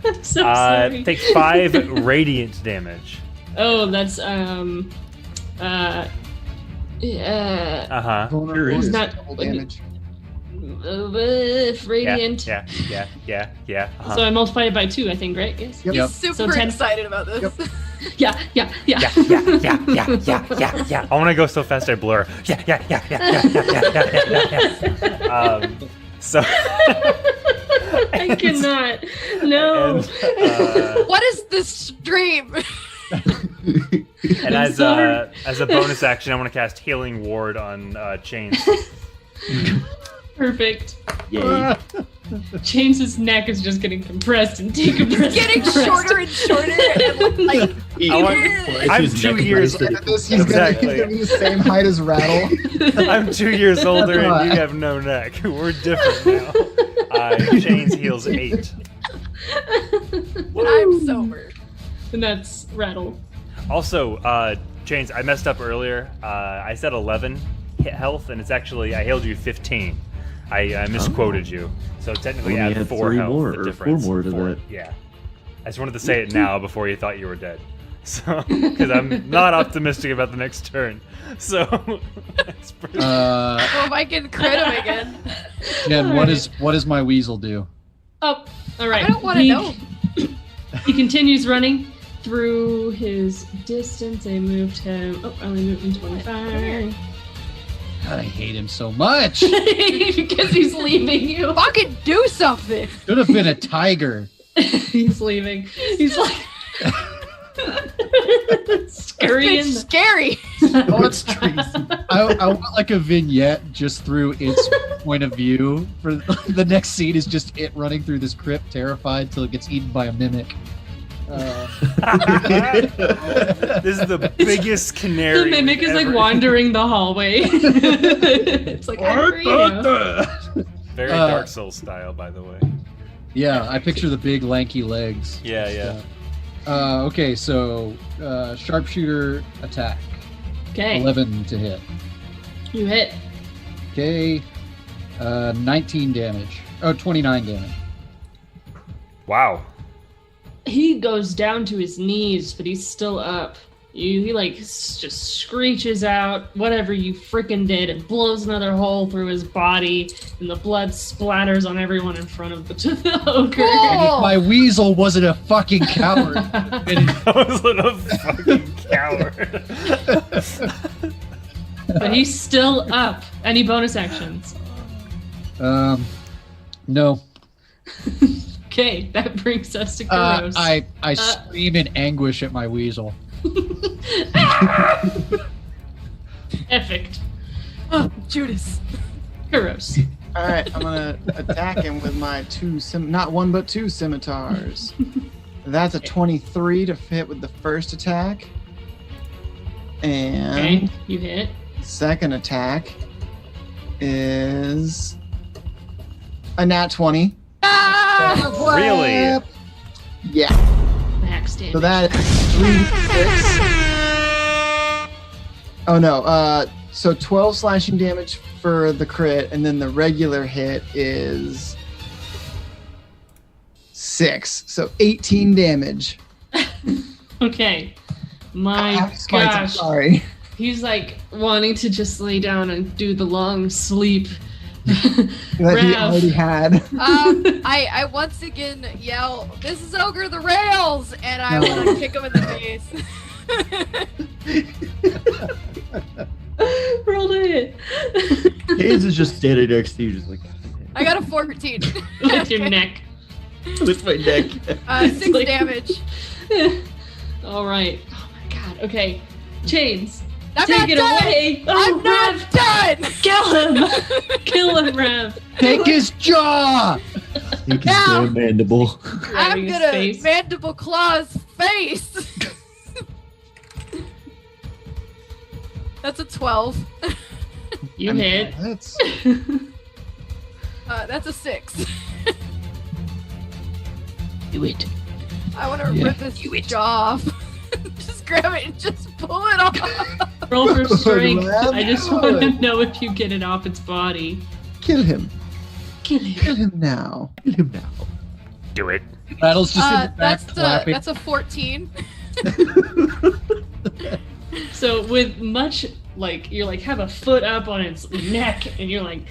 [SPEAKER 1] I'm so sorry.
[SPEAKER 5] Takes 5 radiant damage.
[SPEAKER 1] Oh, that's yeah.
[SPEAKER 5] Uh huh.
[SPEAKER 3] Vulnerable
[SPEAKER 4] is.
[SPEAKER 3] is
[SPEAKER 1] Not-
[SPEAKER 3] double damage.
[SPEAKER 1] Radiant.
[SPEAKER 5] Yeah. Uh-huh.
[SPEAKER 1] So I multiplied it by 2, I think, right? Yes.
[SPEAKER 3] Yep.
[SPEAKER 6] Yep.
[SPEAKER 2] Super
[SPEAKER 1] So 10.
[SPEAKER 2] excited about this.
[SPEAKER 3] Yep.
[SPEAKER 1] Yeah.
[SPEAKER 5] Yeah. I want to go so fast I blur. Yeah. So.
[SPEAKER 1] I cannot. No.
[SPEAKER 5] And,
[SPEAKER 2] What is this stream?
[SPEAKER 5] and
[SPEAKER 1] I'm sorry.
[SPEAKER 5] as a bonus action, I want to cast Healing Ward on Chains.
[SPEAKER 1] Perfect.
[SPEAKER 4] Yay.
[SPEAKER 1] Chains' neck is just getting compressed and decompressed.
[SPEAKER 2] Getting shorter and shorter, and like
[SPEAKER 5] I want- I'm
[SPEAKER 4] His
[SPEAKER 5] 2
[SPEAKER 4] neck
[SPEAKER 5] years.
[SPEAKER 3] And this, he's
[SPEAKER 5] Exactly.
[SPEAKER 3] gonna be the same height as Rattle.
[SPEAKER 5] I'm 2 years older and you have no neck. We're different now. Chains heals 8.
[SPEAKER 2] I'm sober.
[SPEAKER 1] And that's Rattle.
[SPEAKER 5] Also, Chains, I messed up earlier. I said 11 hit health, and it's actually I healed you 15. I misquoted you, so technically
[SPEAKER 4] Only
[SPEAKER 5] add
[SPEAKER 4] add
[SPEAKER 5] 4
[SPEAKER 4] 3
[SPEAKER 5] health.
[SPEAKER 4] more,
[SPEAKER 5] the
[SPEAKER 4] or
[SPEAKER 5] difference.
[SPEAKER 4] 4 more to that.
[SPEAKER 5] Yeah, I just wanted to say it now before you thought you were dead. So, because I'm not optimistic about the next turn. So, it's pretty-
[SPEAKER 2] Oh, if I can crit him again.
[SPEAKER 6] Jen, what does my weasel do?
[SPEAKER 1] Oh, all right.
[SPEAKER 2] I don't want to know.
[SPEAKER 1] He continues running through his distance. I moved him. Oh, I only moved him 25.
[SPEAKER 6] God, I hate him so much.
[SPEAKER 1] Because he's leaving you.
[SPEAKER 2] Fucking do something.
[SPEAKER 6] Should have been a tiger.
[SPEAKER 1] He's leaving. He's like. Scurry in
[SPEAKER 2] It's
[SPEAKER 1] the-
[SPEAKER 2] scary.
[SPEAKER 3] Oh, it's Tracy.
[SPEAKER 6] I want like a vignette just through its point of view. For the next scene is just it running through this crypt, terrified till it gets eaten by a mimic.
[SPEAKER 5] This is the biggest canary.
[SPEAKER 1] The mimic is like
[SPEAKER 5] ever.
[SPEAKER 1] wandering the hallway. It's like, "I'm for you."
[SPEAKER 5] Very Dark Souls style, by the way.
[SPEAKER 6] Yeah, I picture the big lanky legs.
[SPEAKER 5] Yeah.
[SPEAKER 6] Okay, so sharpshooter attack.
[SPEAKER 1] Okay,
[SPEAKER 6] 11 to hit.
[SPEAKER 1] you hit.
[SPEAKER 6] Okay, 19 damage. Oh, 29 damage.
[SPEAKER 5] Wow.
[SPEAKER 1] He goes down to his knees, but he's still up. He like just screeches out whatever you freaking did and blows another hole through his body, and the blood splatters on everyone in front of the ogre.
[SPEAKER 6] And if my weasel wasn't a fucking coward,
[SPEAKER 5] I wasn't a fucking coward.
[SPEAKER 1] But he's still up. Any bonus actions?
[SPEAKER 6] no.
[SPEAKER 1] Okay, that brings us to Kuros.
[SPEAKER 6] I scream in anguish at my weasel.
[SPEAKER 1] Effect.
[SPEAKER 2] Oh, Judas.
[SPEAKER 1] Kuros.
[SPEAKER 3] All right, I'm gonna attack him with my not one but two scimitars. That's a 23 to hit with the first attack, and
[SPEAKER 1] Okay, you hit.
[SPEAKER 3] second attack is a nat 20.
[SPEAKER 2] Ah!
[SPEAKER 5] Really?
[SPEAKER 3] Yeah.
[SPEAKER 1] Max damage.
[SPEAKER 3] So that is 3d6. Oh no. So 12 slashing damage for the crit, and then the regular hit is 6. So 18 damage.
[SPEAKER 1] Okay. My
[SPEAKER 3] Half spikes, I'm
[SPEAKER 1] gosh.
[SPEAKER 3] sorry.
[SPEAKER 1] He's like wanting to just lay down and do the long sleep.
[SPEAKER 3] That he
[SPEAKER 1] Rav.
[SPEAKER 3] already had.
[SPEAKER 2] I once again yell, "This is Ogre the Rails!" and I want to kick him in the face.
[SPEAKER 1] Rolled a hit.
[SPEAKER 4] Hayes is just standing next to you, just like
[SPEAKER 2] I got a 14.
[SPEAKER 1] With your neck.
[SPEAKER 4] with my neck.
[SPEAKER 2] 6
[SPEAKER 1] Like-
[SPEAKER 2] damage.
[SPEAKER 1] All right. Oh my god. Okay. Chains.
[SPEAKER 2] I'm
[SPEAKER 1] Take
[SPEAKER 2] not
[SPEAKER 1] it
[SPEAKER 2] done.
[SPEAKER 1] away.
[SPEAKER 2] I'm not
[SPEAKER 1] Rev.
[SPEAKER 2] done.
[SPEAKER 1] Kill him. Kill him, Rev.
[SPEAKER 6] Take his jaw!
[SPEAKER 4] Take his
[SPEAKER 2] Ow!
[SPEAKER 4] damn mandible.
[SPEAKER 1] Grabbing
[SPEAKER 2] I'm
[SPEAKER 1] his
[SPEAKER 2] gonna
[SPEAKER 1] face.
[SPEAKER 2] mandible claw's face. That's a 12.
[SPEAKER 1] You
[SPEAKER 3] I mean,
[SPEAKER 1] hit.
[SPEAKER 3] That's
[SPEAKER 2] That's a 6.
[SPEAKER 1] Do it.
[SPEAKER 2] I want to rip his jaw off. Just grab it and just pull it off.
[SPEAKER 1] Roll for strength.
[SPEAKER 3] Rev,
[SPEAKER 1] I just
[SPEAKER 3] do
[SPEAKER 1] want to
[SPEAKER 3] it.
[SPEAKER 1] know if you get it off its body.
[SPEAKER 3] Kill him.
[SPEAKER 1] Kill him.
[SPEAKER 3] Kill him now.
[SPEAKER 4] Kill him now.
[SPEAKER 5] Do it.
[SPEAKER 6] Rattle's just in the back clapping.
[SPEAKER 2] That's a 14.
[SPEAKER 1] So with much like you're like have a foot up on its neck and you're like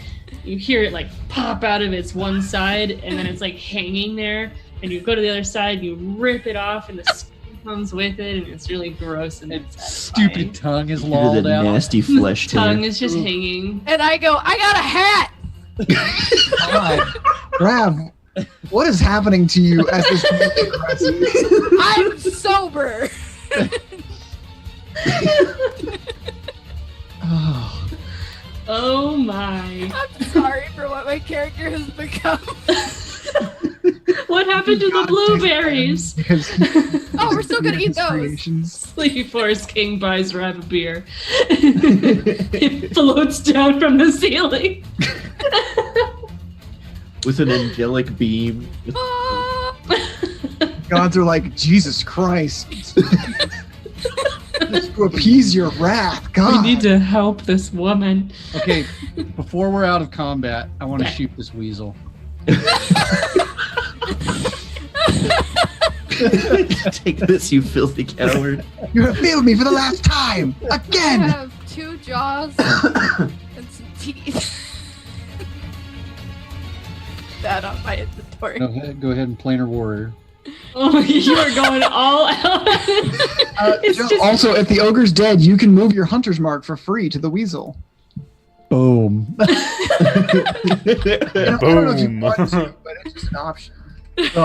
[SPEAKER 1] you hear it like pop out of its one side and then it's like hanging there and you go to the other side and you rip it off and the skin comes with it and it's really gross and it's
[SPEAKER 6] Stupid tongue is
[SPEAKER 4] Hear
[SPEAKER 6] lolled
[SPEAKER 4] the
[SPEAKER 6] out.
[SPEAKER 4] nasty flesh
[SPEAKER 1] tongue
[SPEAKER 4] tear.
[SPEAKER 1] is just hanging.
[SPEAKER 2] And I go, I got a hat.
[SPEAKER 3] God. Rav, what is happening to you as this movie progresses?
[SPEAKER 2] I'm sober.
[SPEAKER 3] Oh,
[SPEAKER 1] Oh my.
[SPEAKER 2] I'm sorry for what my character has become.
[SPEAKER 1] What happened to the blueberries?
[SPEAKER 3] because
[SPEAKER 2] Oh, we're still gonna eat those.
[SPEAKER 3] creations.
[SPEAKER 1] Sleepy Forest King buys Rav a beer. It floats down from the ceiling.
[SPEAKER 4] With an angelic beam.
[SPEAKER 2] Ah.
[SPEAKER 3] Gods are like, Jesus Christ. Just to appease your wrath,
[SPEAKER 1] We
[SPEAKER 3] God.
[SPEAKER 1] need to help this woman.
[SPEAKER 6] Okay, before we're out of combat, I want to
[SPEAKER 1] Okay.
[SPEAKER 6] shoot this weasel.
[SPEAKER 4] Take this, you filthy coward.
[SPEAKER 3] You have failed me for the last time.
[SPEAKER 2] I
[SPEAKER 3] Again.
[SPEAKER 2] have 2 jaws and some teeth. That on my inventory.
[SPEAKER 6] Go ahead and planar warrior.
[SPEAKER 1] Oh, you are going all out. It's just
[SPEAKER 3] Also, if the ogre's dead, you can move your hunter's mark for free to the weasel.
[SPEAKER 6] Boom.
[SPEAKER 3] I don't know if you
[SPEAKER 5] Boom.
[SPEAKER 3] want to, but it's just an option.
[SPEAKER 6] No,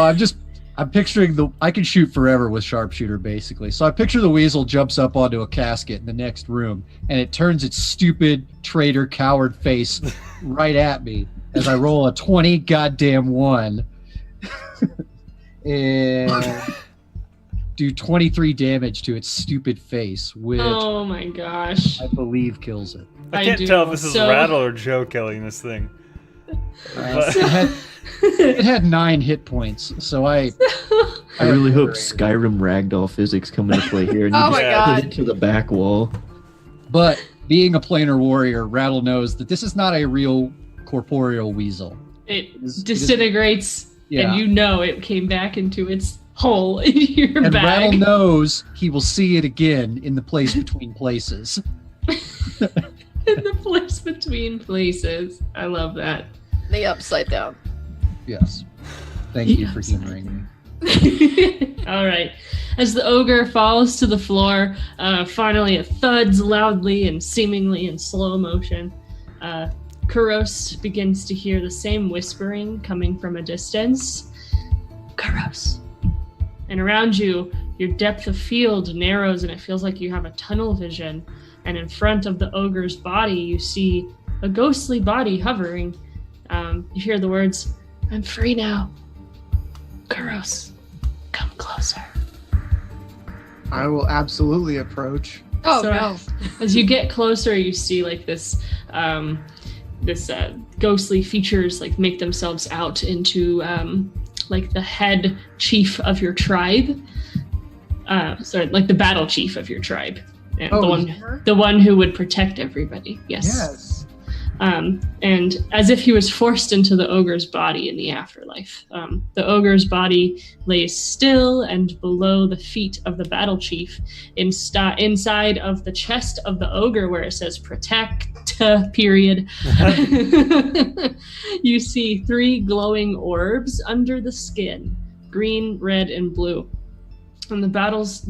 [SPEAKER 6] I'm picturing I can shoot forever with sharpshooter, basically. So I picture the weasel jumps up onto a casket in the next room, and it turns its stupid traitor coward face right at me as I roll a 20 goddamn 1 and do 23 damage to its stupid face, which
[SPEAKER 1] Oh my gosh.
[SPEAKER 6] I believe kills it.
[SPEAKER 5] I can't
[SPEAKER 1] do.
[SPEAKER 5] tell if this is
[SPEAKER 1] So-
[SPEAKER 5] Rattle or Joe killing this thing.
[SPEAKER 6] It had 9 hit points, so I
[SPEAKER 4] really hope Skyrim ragdoll physics come into play here and you
[SPEAKER 2] Oh my
[SPEAKER 4] just
[SPEAKER 2] God.
[SPEAKER 4] put it to the back wall.
[SPEAKER 6] But being a planar warrior, Rattle knows that this is not a real corporeal weasel.
[SPEAKER 1] It
[SPEAKER 6] is-
[SPEAKER 1] disintegrates,
[SPEAKER 6] Yeah.
[SPEAKER 1] and you know it came back into its hole in your
[SPEAKER 6] And Rattle
[SPEAKER 1] bag.
[SPEAKER 6] knows he will see it again in the place between places.
[SPEAKER 1] In the place between places. I love that.
[SPEAKER 2] The upside down.
[SPEAKER 6] Yes. Thank you for humoring me.
[SPEAKER 1] All right. As the ogre falls to the floor, finally it thuds loudly and seemingly in slow motion. Kuros begins to hear the same whispering coming from a distance. Kuros. And around you, your depth of field narrows and it feels like you have a tunnel vision. And in front of the ogre's body, you see a ghostly body hovering. You hear the words, "I'm free now. Kuros, come closer."
[SPEAKER 3] I will absolutely approach.
[SPEAKER 2] Oh
[SPEAKER 1] So-
[SPEAKER 2] no.
[SPEAKER 1] As you get closer, you see like this ghostly features like make themselves out into like the head chief of your tribe. Like the battle chief of your tribe. And the one who would protect everybody.
[SPEAKER 3] Yes.
[SPEAKER 1] And as if he was forced into the ogre's body in the afterlife. The ogre's body lays still and below the feet of the battle chief, inside of the chest of the ogre where it says protect, period. You see 3 glowing orbs under the skin, green, red, and blue. And the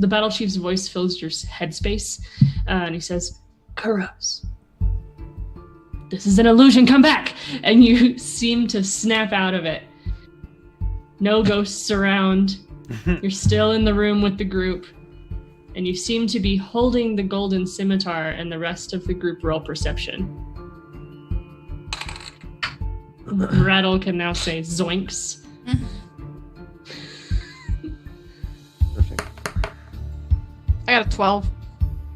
[SPEAKER 1] battle chief's voice fills your headspace, and he says, "Kuros, this is an illusion, come back!" And you seem to snap out of it. No ghosts around. You're still in the room with the group. And you seem to be holding the golden scimitar, and the rest of the group roll perception. Rattle can now say zoinks.
[SPEAKER 6] Perfect.
[SPEAKER 2] I got a 12.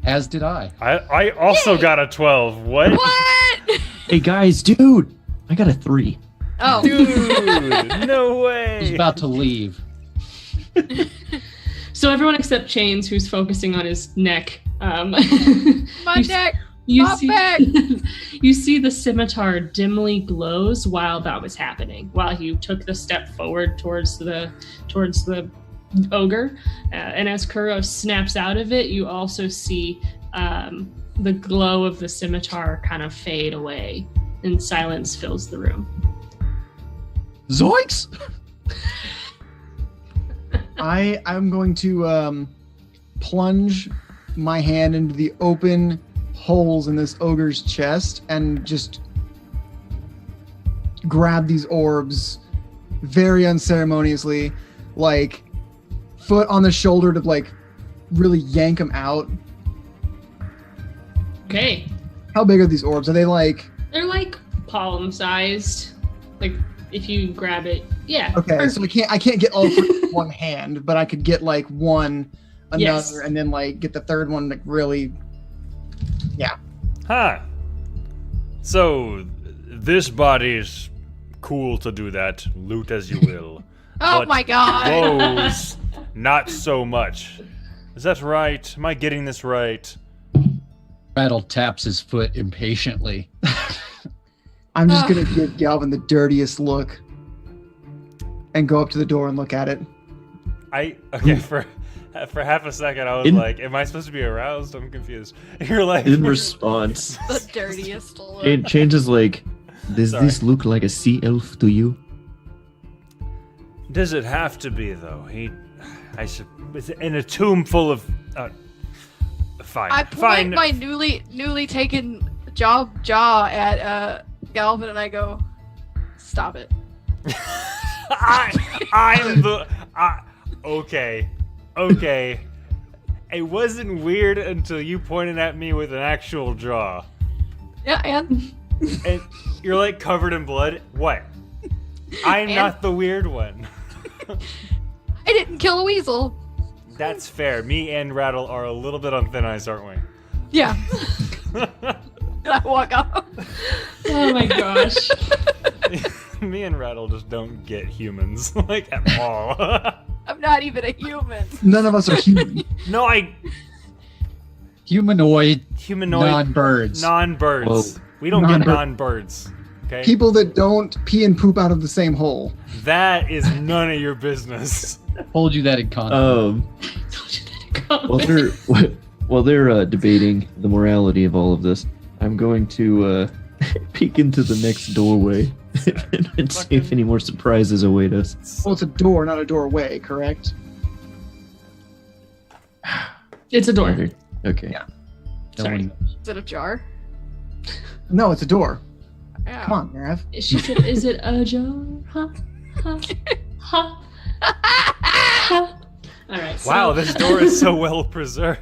[SPEAKER 6] As did I.
[SPEAKER 5] I also got a 12. What?
[SPEAKER 2] What?
[SPEAKER 4] Hey guys, dude! I got a 3.
[SPEAKER 2] Oh.
[SPEAKER 5] Dude, no
[SPEAKER 6] He's
[SPEAKER 5] way.
[SPEAKER 6] about to leave.
[SPEAKER 1] So everyone except Chains, who's focusing on his neck.
[SPEAKER 2] My
[SPEAKER 1] you-
[SPEAKER 2] neck.
[SPEAKER 1] You
[SPEAKER 2] My
[SPEAKER 1] see,
[SPEAKER 2] back.
[SPEAKER 1] you see the scimitar dimly glows while that was happening. While you took the step forward towards the ogre, and as Kuros snaps out of it, you also see the glow of the scimitar kind of fade away, and silence fills the room.
[SPEAKER 6] Zoinks!
[SPEAKER 3] I'm going to plunge my hand into the open holes in this ogre's chest and just grab these orbs very unceremoniously, like foot on the shoulder to like really yank them out.
[SPEAKER 1] Okay,
[SPEAKER 3] How big are these orbs? Are they like
[SPEAKER 1] they're like palm-sized. Like if you grab it, yeah.
[SPEAKER 3] okay?
[SPEAKER 1] perfect.
[SPEAKER 3] So I can't get all three with one hand, but I could get like one, another,
[SPEAKER 1] Yes.
[SPEAKER 3] and then like get the third one like really.
[SPEAKER 5] Huh. So, this body's cool to do that. Loot as you will.
[SPEAKER 2] Oh
[SPEAKER 5] But
[SPEAKER 2] my god.
[SPEAKER 5] Those, not so much. Is that right? Am I getting this right?
[SPEAKER 6] Rattle taps his foot impatiently.
[SPEAKER 3] I'm just gonna give Galvin the dirtiest look, and go up to the door and look at it.
[SPEAKER 5] Okay, for half a second I was
[SPEAKER 4] In-
[SPEAKER 5] like, am I supposed to be aroused? I'm confused. You're like
[SPEAKER 4] In response,
[SPEAKER 2] The dirtiest look.
[SPEAKER 4] it changes like, does
[SPEAKER 5] Sorry.
[SPEAKER 4] this look like a sea elf to you?
[SPEAKER 5] Does it have to be though? Is it in a tomb full of fine.
[SPEAKER 2] I point
[SPEAKER 5] fine.
[SPEAKER 2] my newly taken jaw at Galvin and I go, stop it.
[SPEAKER 5] I'm the. Okay. It wasn't weird until you pointed at me with an actual jaw.
[SPEAKER 2] Yeah, and
[SPEAKER 5] And you're like covered in blood. What? I'm not the weird one.
[SPEAKER 2] I didn't kill a weasel.
[SPEAKER 5] That's fair. Me and Rattle are a little bit on thin ice, aren't we?
[SPEAKER 2] Yeah. And I walk off.
[SPEAKER 1] Oh my gosh.
[SPEAKER 5] Me and Rattle just don't get humans, like, at all.
[SPEAKER 2] I'm not even a human.
[SPEAKER 3] None of us are human.
[SPEAKER 5] No,
[SPEAKER 6] Humanoid,
[SPEAKER 5] humanoid,
[SPEAKER 6] non-birds.
[SPEAKER 5] non-birds.
[SPEAKER 4] Whoa.
[SPEAKER 5] We don't get
[SPEAKER 3] Non-bird.
[SPEAKER 5] non-birds. Okay?
[SPEAKER 3] People that don't pee and poop out of the same hole.
[SPEAKER 5] That is none of your business.
[SPEAKER 6] Hold you that in context.
[SPEAKER 4] While they're debating the morality of all of this, I'm going to peek into the next doorway and see if any more surprises await us.
[SPEAKER 3] Well, it's a door, not a doorway, correct?
[SPEAKER 1] It's a door.
[SPEAKER 4] Okay.
[SPEAKER 3] Yeah.
[SPEAKER 6] No
[SPEAKER 1] Sorry.
[SPEAKER 6] one knows.
[SPEAKER 2] Is it a jar?
[SPEAKER 3] No, it's a door.
[SPEAKER 2] Yeah.
[SPEAKER 3] Come on, Rav.
[SPEAKER 1] She said, "Is it a jar?" Huh? Huh? Huh? All right. So,
[SPEAKER 5] Wow, this door is so well preserved.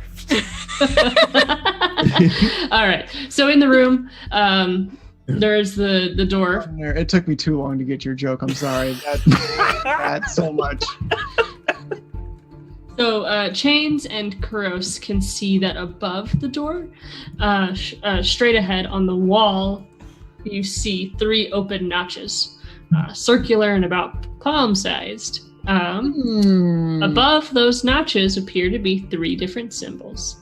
[SPEAKER 2] Ah.
[SPEAKER 1] All right. So in the room, there's the door.
[SPEAKER 3] It took me too long to get your joke. I'm sorry. That's so much.
[SPEAKER 1] So Chains and Kuros can see that above the door, straight ahead on the wall, you see 3 open notches, circular and about palm-sized. Above those notches appear to be 3 different symbols.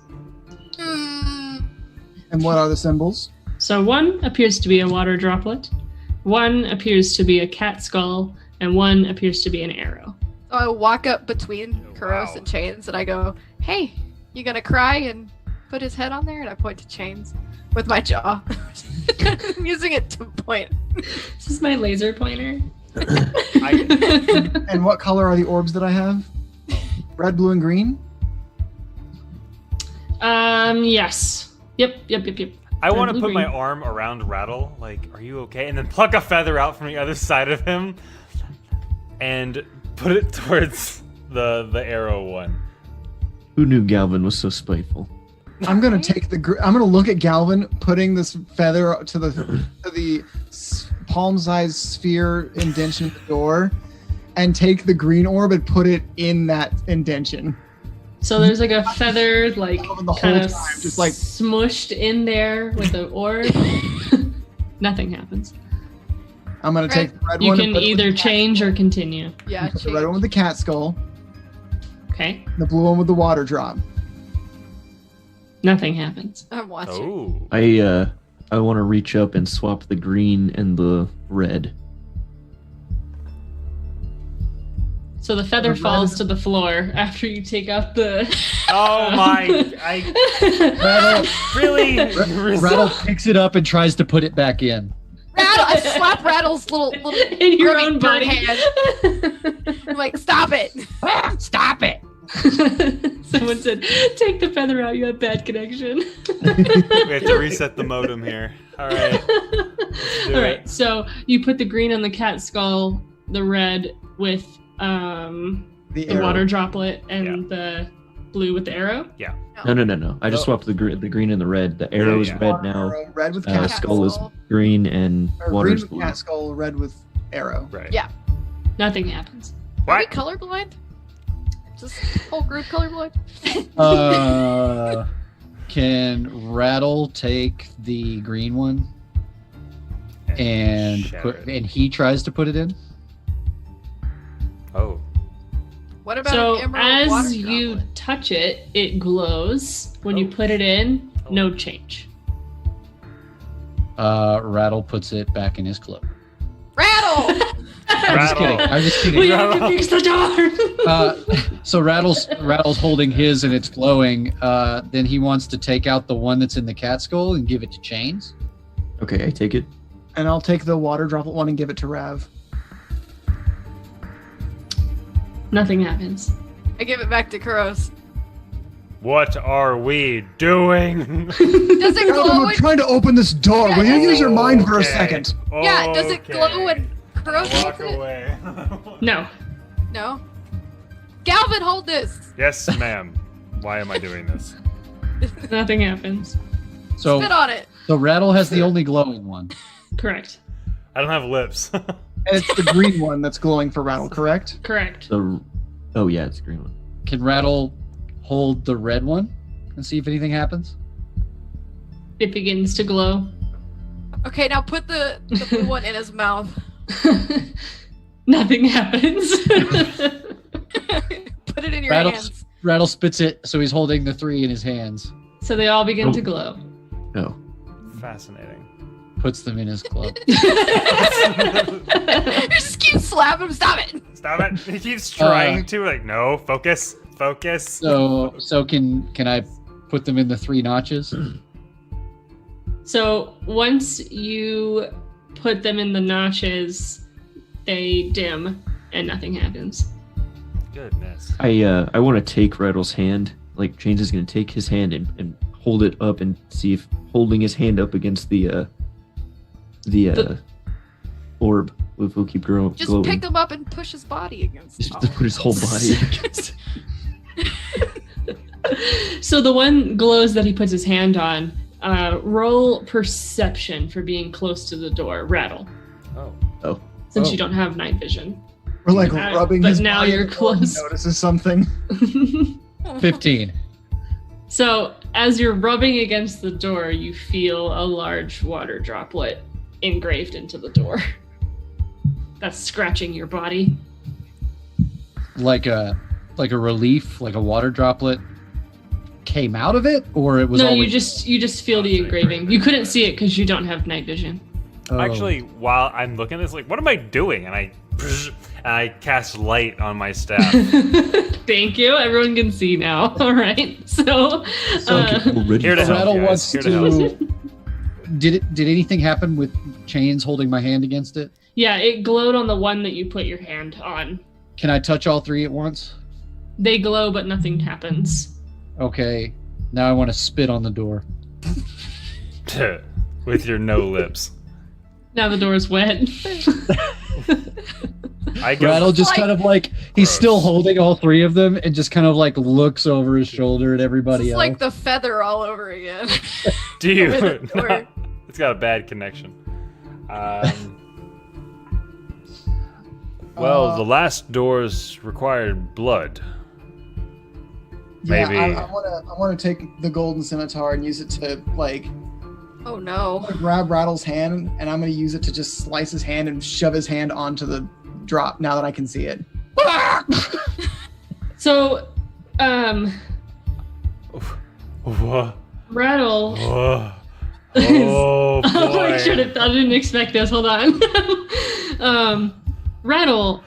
[SPEAKER 3] And what are the symbols?
[SPEAKER 1] So one appears to be a water droplet, one appears to be a cat skull, and one appears to be an arrow.
[SPEAKER 2] So I walk up between Kuros and Chains and I go, "Hey, you gonna cry?" and put his head on there, and I point to Chains with my jaw. I'm using it to point.
[SPEAKER 1] This is my laser pointer.
[SPEAKER 3] And what color are the orbs that I have? Red, blue, and green?
[SPEAKER 1] Yes. Yep.
[SPEAKER 5] I want to
[SPEAKER 1] Blue,
[SPEAKER 5] put my
[SPEAKER 1] green.
[SPEAKER 5] arm around Rattle, like, are you okay? And then pluck a feather out from the other side of him and put it towards the arrow one.
[SPEAKER 4] Who knew Galvin was so spiteful?
[SPEAKER 3] I'm gonna take I'm gonna look at Galvin putting this feather to the palm-sized sphere indention in the door, and take the green orb and put it in that indention.
[SPEAKER 1] So there's like a feather, like
[SPEAKER 3] The whole
[SPEAKER 1] kind of
[SPEAKER 3] time, just like-
[SPEAKER 1] smushed in there with the orb. Nothing happens.
[SPEAKER 3] I'm gonna take the red
[SPEAKER 1] You
[SPEAKER 3] one.
[SPEAKER 1] can
[SPEAKER 3] and put it with
[SPEAKER 1] either
[SPEAKER 3] the cat
[SPEAKER 1] change
[SPEAKER 3] skull.
[SPEAKER 1] or continue.
[SPEAKER 2] Yeah,
[SPEAKER 3] Put the red one
[SPEAKER 2] change.
[SPEAKER 3] with the cat skull,
[SPEAKER 1] Okay.
[SPEAKER 3] the blue one with the water drop.
[SPEAKER 1] Nothing happens.
[SPEAKER 2] I'm watching.
[SPEAKER 5] Oh.
[SPEAKER 4] I want to reach up and swap the green and the red.
[SPEAKER 1] So the feather
[SPEAKER 3] The red
[SPEAKER 1] falls
[SPEAKER 3] is-
[SPEAKER 1] to the floor after you take out the.
[SPEAKER 5] Oh my!
[SPEAKER 6] Rattle,
[SPEAKER 5] Really?
[SPEAKER 6] Rattle picks it up and tries to put it back in.
[SPEAKER 2] Rattle! I slap Rattle's little
[SPEAKER 1] in your
[SPEAKER 2] grubby
[SPEAKER 1] own
[SPEAKER 2] bird
[SPEAKER 1] body.
[SPEAKER 2] hand. I'm like, "Stop it! Stop it!"
[SPEAKER 1] Someone said, "Take the feather out. You have bad connection."
[SPEAKER 5] We have to reset the modem here. All right. do
[SPEAKER 1] All right.
[SPEAKER 5] it.
[SPEAKER 1] So you put the green on the cat skull, the red with the
[SPEAKER 3] arrow.
[SPEAKER 1] water droplet, and the blue with the arrow.
[SPEAKER 4] No. I just swapped the green and the red. The arrow is
[SPEAKER 5] yeah.
[SPEAKER 4] red now.
[SPEAKER 3] Arrow, red with
[SPEAKER 4] Uh,
[SPEAKER 3] cat
[SPEAKER 4] skull is
[SPEAKER 2] skull.
[SPEAKER 4] green and
[SPEAKER 3] or
[SPEAKER 4] water
[SPEAKER 3] green
[SPEAKER 4] is
[SPEAKER 3] with
[SPEAKER 4] blue.
[SPEAKER 3] cat skull, red with arrow.
[SPEAKER 5] Right.
[SPEAKER 2] Yeah.
[SPEAKER 1] Nothing happens.
[SPEAKER 2] Are we
[SPEAKER 5] What?
[SPEAKER 2] colorblind? Is this whole group colorblind?
[SPEAKER 6] Can Rattle take the green one and
[SPEAKER 5] Shatter it.
[SPEAKER 6] and he tries to put it in?
[SPEAKER 5] Oh.
[SPEAKER 2] What about
[SPEAKER 1] So
[SPEAKER 2] an emerald water
[SPEAKER 1] as you
[SPEAKER 2] droplet?
[SPEAKER 1] touch it, it glows. When you put it in, no change.
[SPEAKER 6] Rattle puts it back in his cloak.
[SPEAKER 2] Rattle!
[SPEAKER 6] I'm just kidding.
[SPEAKER 5] Rattle.
[SPEAKER 6] I'm just
[SPEAKER 1] We
[SPEAKER 6] kidding.
[SPEAKER 1] have to fix the door.
[SPEAKER 6] So Rattle's holding his and it's glowing. Then he wants to take out the one that's in the cat skull and give it to Chains.
[SPEAKER 4] Okay, I take it.
[SPEAKER 3] And I'll take the water droplet one and give it to Rav.
[SPEAKER 1] Nothing happens.
[SPEAKER 2] I give it back to Kuros.
[SPEAKER 5] What are we doing?
[SPEAKER 2] Does it
[SPEAKER 3] Galvin,
[SPEAKER 2] glow
[SPEAKER 3] we're
[SPEAKER 2] when
[SPEAKER 3] trying to open this door. Will you use your mind for a
[SPEAKER 5] Okay.
[SPEAKER 3] second?
[SPEAKER 2] Yeah, does it glow
[SPEAKER 5] Okay.
[SPEAKER 2] when growth
[SPEAKER 5] Walk
[SPEAKER 2] with it?
[SPEAKER 5] away.
[SPEAKER 1] No.
[SPEAKER 2] No. Galvin, hold this.
[SPEAKER 5] Yes, ma'am. Why am I doing this?
[SPEAKER 1] Nothing happens.
[SPEAKER 6] So
[SPEAKER 2] Spit on it.
[SPEAKER 6] the rattle has the only glowing one.
[SPEAKER 1] Correct.
[SPEAKER 5] I don't have lips.
[SPEAKER 3] And it's the green one that's glowing for Rattle, correct?
[SPEAKER 1] Correct.
[SPEAKER 4] Oh yeah, it's a green one.
[SPEAKER 6] Can Rattle hold the red one and see if anything happens?
[SPEAKER 1] It begins to glow.
[SPEAKER 2] Okay, now put the blue one in his mouth.
[SPEAKER 1] Nothing happens.
[SPEAKER 2] Put it in your hands.
[SPEAKER 6] Rattle spits it, so he's holding the 3 in his hands.
[SPEAKER 1] So they all begin to glow.
[SPEAKER 4] Oh.
[SPEAKER 5] Fascinating.
[SPEAKER 6] Puts them in his club.
[SPEAKER 2] Just keep slapping him. Stop it.
[SPEAKER 5] Stop it. He keeps trying to, like, no, focus.
[SPEAKER 6] So can I put them in the 3 notches?
[SPEAKER 1] So once you put them in the notches, they dim and nothing happens.
[SPEAKER 5] Goodness.
[SPEAKER 4] I want to take Rattle's hand. Like James is going to take his hand and hold it up and see if holding his hand up against the orb will keep glowing.
[SPEAKER 2] Just pick him up and push his body against
[SPEAKER 4] Just
[SPEAKER 2] it.
[SPEAKER 4] to put his whole body against.
[SPEAKER 1] So the one glows that he puts his hand on. Roll perception for being close to the door. Rattle.
[SPEAKER 5] Oh.
[SPEAKER 1] Since you don't have night vision.
[SPEAKER 3] We're like rubbing
[SPEAKER 1] but
[SPEAKER 3] his
[SPEAKER 1] now
[SPEAKER 3] body
[SPEAKER 1] you're
[SPEAKER 3] and no one
[SPEAKER 1] close.
[SPEAKER 3] notices something.
[SPEAKER 6] 15.
[SPEAKER 1] So as you're rubbing against the door, you feel a large water droplet engraved into the door. That's scratching your body.
[SPEAKER 6] Like a relief, like a water droplet came out of it, or it was
[SPEAKER 1] No,
[SPEAKER 6] always...
[SPEAKER 1] you just feel the engraving. You couldn't see it because you don't have night vision.
[SPEAKER 6] Oh.
[SPEAKER 5] Actually, while I'm looking at this, like, what am I doing? And I cast light on my staff.
[SPEAKER 1] Thank you. Everyone can see now. All right. So,
[SPEAKER 5] Here to help,
[SPEAKER 6] Rattle
[SPEAKER 5] guys.
[SPEAKER 6] wants
[SPEAKER 5] Here to help.
[SPEAKER 6] to. Did anything happen with chains holding my hand against it?
[SPEAKER 1] yeah, it glowed on the one that you put your hand on.
[SPEAKER 6] Can I touch all 3 at once?
[SPEAKER 1] They glow, but nothing happens.
[SPEAKER 6] Okay. Now I want to spit on the door.
[SPEAKER 5] With your no lips.
[SPEAKER 1] Now the door's wet.
[SPEAKER 5] I go,
[SPEAKER 6] Rattle just kind of like he's
[SPEAKER 5] Gross.
[SPEAKER 6] still holding all 3 of them and just kind of like looks over his shoulder at everybody
[SPEAKER 2] It's
[SPEAKER 6] else.
[SPEAKER 2] like the feather all over again.
[SPEAKER 5] do you?
[SPEAKER 2] With the door.
[SPEAKER 5] It's got a bad connection. Well, the last doors required blood. Maybe.
[SPEAKER 3] Yeah, I want to take the golden scimitar and use it to like
[SPEAKER 2] Oh no.
[SPEAKER 3] grab Rattle's hand, and I'm going to use it to just slice his hand and shove his hand onto the drop. Now that I can see it.
[SPEAKER 1] So,
[SPEAKER 5] Whoa.
[SPEAKER 1] Rattle.
[SPEAKER 5] Whoa. Oh
[SPEAKER 1] I
[SPEAKER 5] boy.
[SPEAKER 1] didn't expect this. Hold on. Rattle,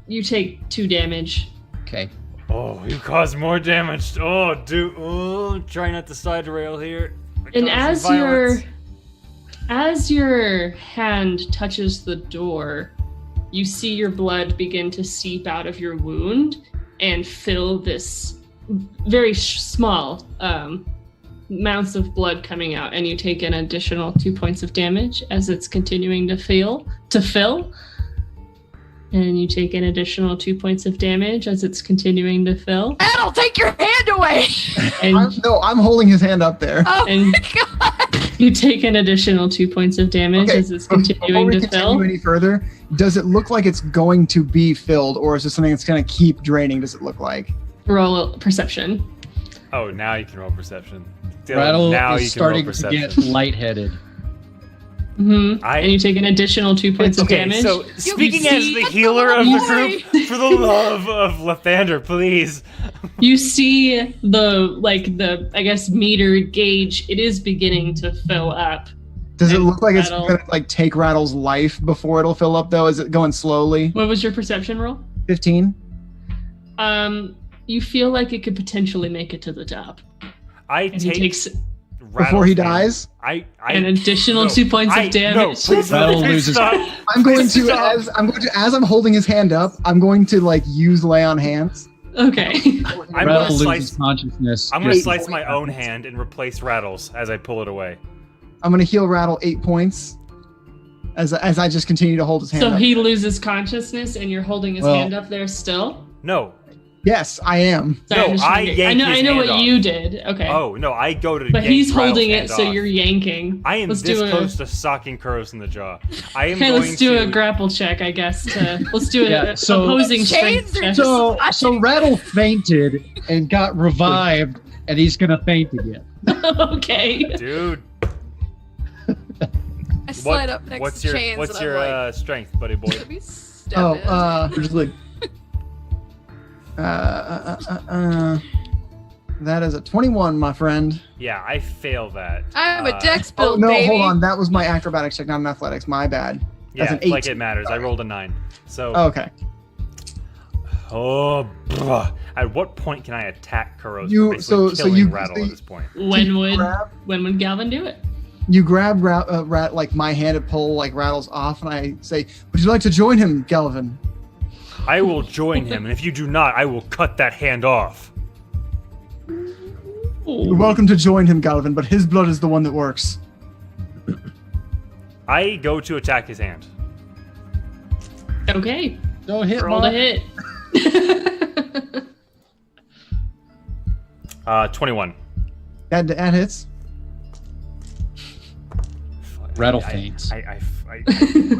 [SPEAKER 1] you take 2 damage.
[SPEAKER 6] Okay.
[SPEAKER 5] Oh, you caused more damage. Oh, dude. Oh, try not to side rail here.
[SPEAKER 1] And
[SPEAKER 5] Cause some violence.
[SPEAKER 1] as your hand touches the door, you see your blood begin to seep out of your wound and fill this very small amounts of blood coming out, and you take an additional 2 points of damage as it's continuing to fill. And you take an additional 2 points of damage as it's continuing to fill.
[SPEAKER 2] Adel, take your hand away!
[SPEAKER 1] And
[SPEAKER 3] I'm holding his hand up there.
[SPEAKER 2] Oh
[SPEAKER 1] And-
[SPEAKER 2] my god!
[SPEAKER 1] you take an additional 2 points of damage as it's
[SPEAKER 3] Before
[SPEAKER 1] continuing
[SPEAKER 3] we
[SPEAKER 1] to
[SPEAKER 3] continue
[SPEAKER 1] fill.
[SPEAKER 3] any further, does it look like it's going to be filled, or is it something that's going to keep draining? Does it look like?
[SPEAKER 1] Roll perception.
[SPEAKER 5] Oh, now you can roll perception.
[SPEAKER 6] Rattle
[SPEAKER 5] now
[SPEAKER 6] is
[SPEAKER 5] you can roll
[SPEAKER 6] starting to
[SPEAKER 5] perception.
[SPEAKER 6] get lightheaded.
[SPEAKER 1] Mm-hmm. And you take an additional 2 points of
[SPEAKER 5] Okay,
[SPEAKER 1] damage.
[SPEAKER 5] so speaking as
[SPEAKER 1] see-
[SPEAKER 5] the healer of the group, for the love of Lathander, please.
[SPEAKER 1] You see the I guess meter gauge. It is beginning to fill up.
[SPEAKER 3] Does it
[SPEAKER 1] And
[SPEAKER 3] look like it's
[SPEAKER 1] Rattle-
[SPEAKER 3] going to like take Rattle's life before it'll fill up though? Is it going slowly?
[SPEAKER 1] What was your perception roll?
[SPEAKER 3] 15?
[SPEAKER 1] You feel like it could potentially make it to the top.
[SPEAKER 5] I
[SPEAKER 1] And he
[SPEAKER 5] take
[SPEAKER 1] takes
[SPEAKER 3] Before he
[SPEAKER 5] Rattle's hand.
[SPEAKER 3] dies?
[SPEAKER 1] an additional
[SPEAKER 5] no,
[SPEAKER 1] 2 points of
[SPEAKER 5] No,
[SPEAKER 1] damage.
[SPEAKER 5] please
[SPEAKER 6] Rattle
[SPEAKER 5] please
[SPEAKER 6] loses-
[SPEAKER 5] stop.
[SPEAKER 3] I'm going
[SPEAKER 5] Please
[SPEAKER 3] to
[SPEAKER 5] stop.
[SPEAKER 3] as I'm holding his hand up, I'm going to like use lay on hands.
[SPEAKER 1] Okay.
[SPEAKER 5] I'm
[SPEAKER 6] Rattle
[SPEAKER 5] gonna
[SPEAKER 6] loses
[SPEAKER 5] slice.
[SPEAKER 6] consciousness.
[SPEAKER 5] I'm gonna
[SPEAKER 6] just-
[SPEAKER 5] slice my own hand and replace Rattle's as I pull it away.
[SPEAKER 3] I'm going to heal Rattle 8 points. as I just continue to hold his hand
[SPEAKER 1] So
[SPEAKER 3] up.
[SPEAKER 1] he loses consciousness, and you're holding his
[SPEAKER 6] Well-
[SPEAKER 1] hand up there still.
[SPEAKER 5] No.
[SPEAKER 3] Yes, I am.
[SPEAKER 1] Sorry,
[SPEAKER 5] No,
[SPEAKER 1] I'm just
[SPEAKER 5] I
[SPEAKER 1] trying to-
[SPEAKER 5] yank
[SPEAKER 1] I
[SPEAKER 5] his
[SPEAKER 1] know
[SPEAKER 5] hand
[SPEAKER 1] what
[SPEAKER 5] off.
[SPEAKER 1] you did. Okay.
[SPEAKER 5] Oh no, I go to.
[SPEAKER 1] But
[SPEAKER 5] yank
[SPEAKER 1] he's
[SPEAKER 5] Rattle's
[SPEAKER 1] holding it,
[SPEAKER 5] hand
[SPEAKER 1] so
[SPEAKER 5] off.
[SPEAKER 1] you're yanking.
[SPEAKER 5] I am
[SPEAKER 1] Let's
[SPEAKER 5] this
[SPEAKER 1] do a-
[SPEAKER 5] close to socking Kuros in the jaw. I am
[SPEAKER 1] Okay,
[SPEAKER 5] going
[SPEAKER 1] let's do
[SPEAKER 5] to
[SPEAKER 1] a grapple check, I guess. Let's do
[SPEAKER 6] Yeah,
[SPEAKER 1] an
[SPEAKER 6] so-
[SPEAKER 1] opposing
[SPEAKER 2] Chains
[SPEAKER 1] strength
[SPEAKER 2] are
[SPEAKER 1] check.
[SPEAKER 2] just-
[SPEAKER 6] So Rattle fainted and got revived, and he's gonna faint again.
[SPEAKER 1] Okay.
[SPEAKER 5] Dude,
[SPEAKER 2] I slide up next
[SPEAKER 5] what's
[SPEAKER 2] to
[SPEAKER 5] your
[SPEAKER 2] Chains
[SPEAKER 5] what's
[SPEAKER 2] and
[SPEAKER 5] your
[SPEAKER 2] I'm like,
[SPEAKER 5] strength, buddy boy?
[SPEAKER 2] let me step
[SPEAKER 3] Oh,
[SPEAKER 2] in.
[SPEAKER 4] We're just like,
[SPEAKER 3] that is a 21, my friend.
[SPEAKER 5] Yeah, I fail that.
[SPEAKER 2] I'm a dex
[SPEAKER 3] Oh
[SPEAKER 2] build,
[SPEAKER 3] no,
[SPEAKER 2] baby.
[SPEAKER 3] hold on. That was my acrobatics check, not an athletics. My bad.
[SPEAKER 5] Yeah,
[SPEAKER 3] That's an
[SPEAKER 5] like
[SPEAKER 3] 18.
[SPEAKER 5] it matters. I rolled a 9. So,
[SPEAKER 3] Okay.
[SPEAKER 5] At what point can I attack Kuros?
[SPEAKER 3] You-
[SPEAKER 5] for basically
[SPEAKER 3] so
[SPEAKER 5] killing
[SPEAKER 3] you-
[SPEAKER 5] Rattle
[SPEAKER 3] so
[SPEAKER 5] at
[SPEAKER 3] you-
[SPEAKER 5] this point.
[SPEAKER 1] When would
[SPEAKER 3] grab-
[SPEAKER 1] Galvin do it?
[SPEAKER 3] You grab like my hand and pull like Rattles off, and I say, "Would you like to join him, Galvin?"
[SPEAKER 5] I will join him, and if you do not, I will cut that hand off.
[SPEAKER 3] You're welcome to join him, Galvin, but his blood is the one that works.
[SPEAKER 5] I go to attack his hand.
[SPEAKER 1] Okay.
[SPEAKER 6] Don't hit
[SPEAKER 1] Roll
[SPEAKER 6] Mark.
[SPEAKER 1] to hit.
[SPEAKER 5] 21.
[SPEAKER 3] That hits.
[SPEAKER 6] Rattle
[SPEAKER 5] I-
[SPEAKER 6] faints.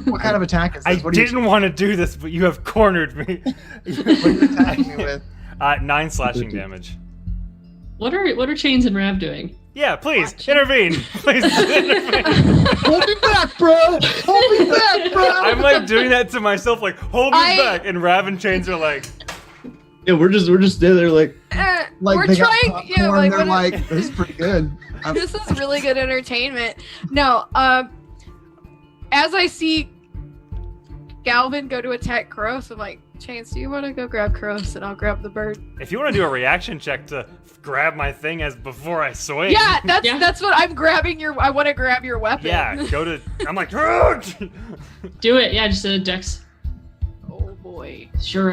[SPEAKER 3] What kind of attack is
[SPEAKER 5] I
[SPEAKER 3] this? What are you
[SPEAKER 5] didn't want to do this, but you have cornered me.
[SPEAKER 3] attacking me with?
[SPEAKER 5] 9 slashing damage.
[SPEAKER 1] What are Chains and Rav doing?
[SPEAKER 5] Yeah, please intervene. Please intervene.
[SPEAKER 3] Hold me back, bro! Hold me back, bro!
[SPEAKER 5] I'm like doing that to myself, like hold me back, and Rav and Chains are like,
[SPEAKER 4] yeah, we're just standing there like,
[SPEAKER 3] Like
[SPEAKER 2] we're
[SPEAKER 3] they got
[SPEAKER 2] trying,
[SPEAKER 3] popcorn,
[SPEAKER 2] yeah, like,
[SPEAKER 3] they're
[SPEAKER 2] what-
[SPEAKER 3] like, this is pretty good.
[SPEAKER 2] This is really good entertainment. No, as I see Galvin go to attack Kuros, I'm like, Chance, do you want to go grab Kuros and I'll grab the bird?
[SPEAKER 5] if you want to do a reaction check to grab my thing as before I swing.
[SPEAKER 2] Yeah, that's
[SPEAKER 1] Yeah.
[SPEAKER 2] that's what I'm grabbing your. I want to grab your weapon.
[SPEAKER 5] Yeah, go to. I'm like,
[SPEAKER 1] Do it. Yeah, just a dex.
[SPEAKER 2] Oh boy,
[SPEAKER 1] It's your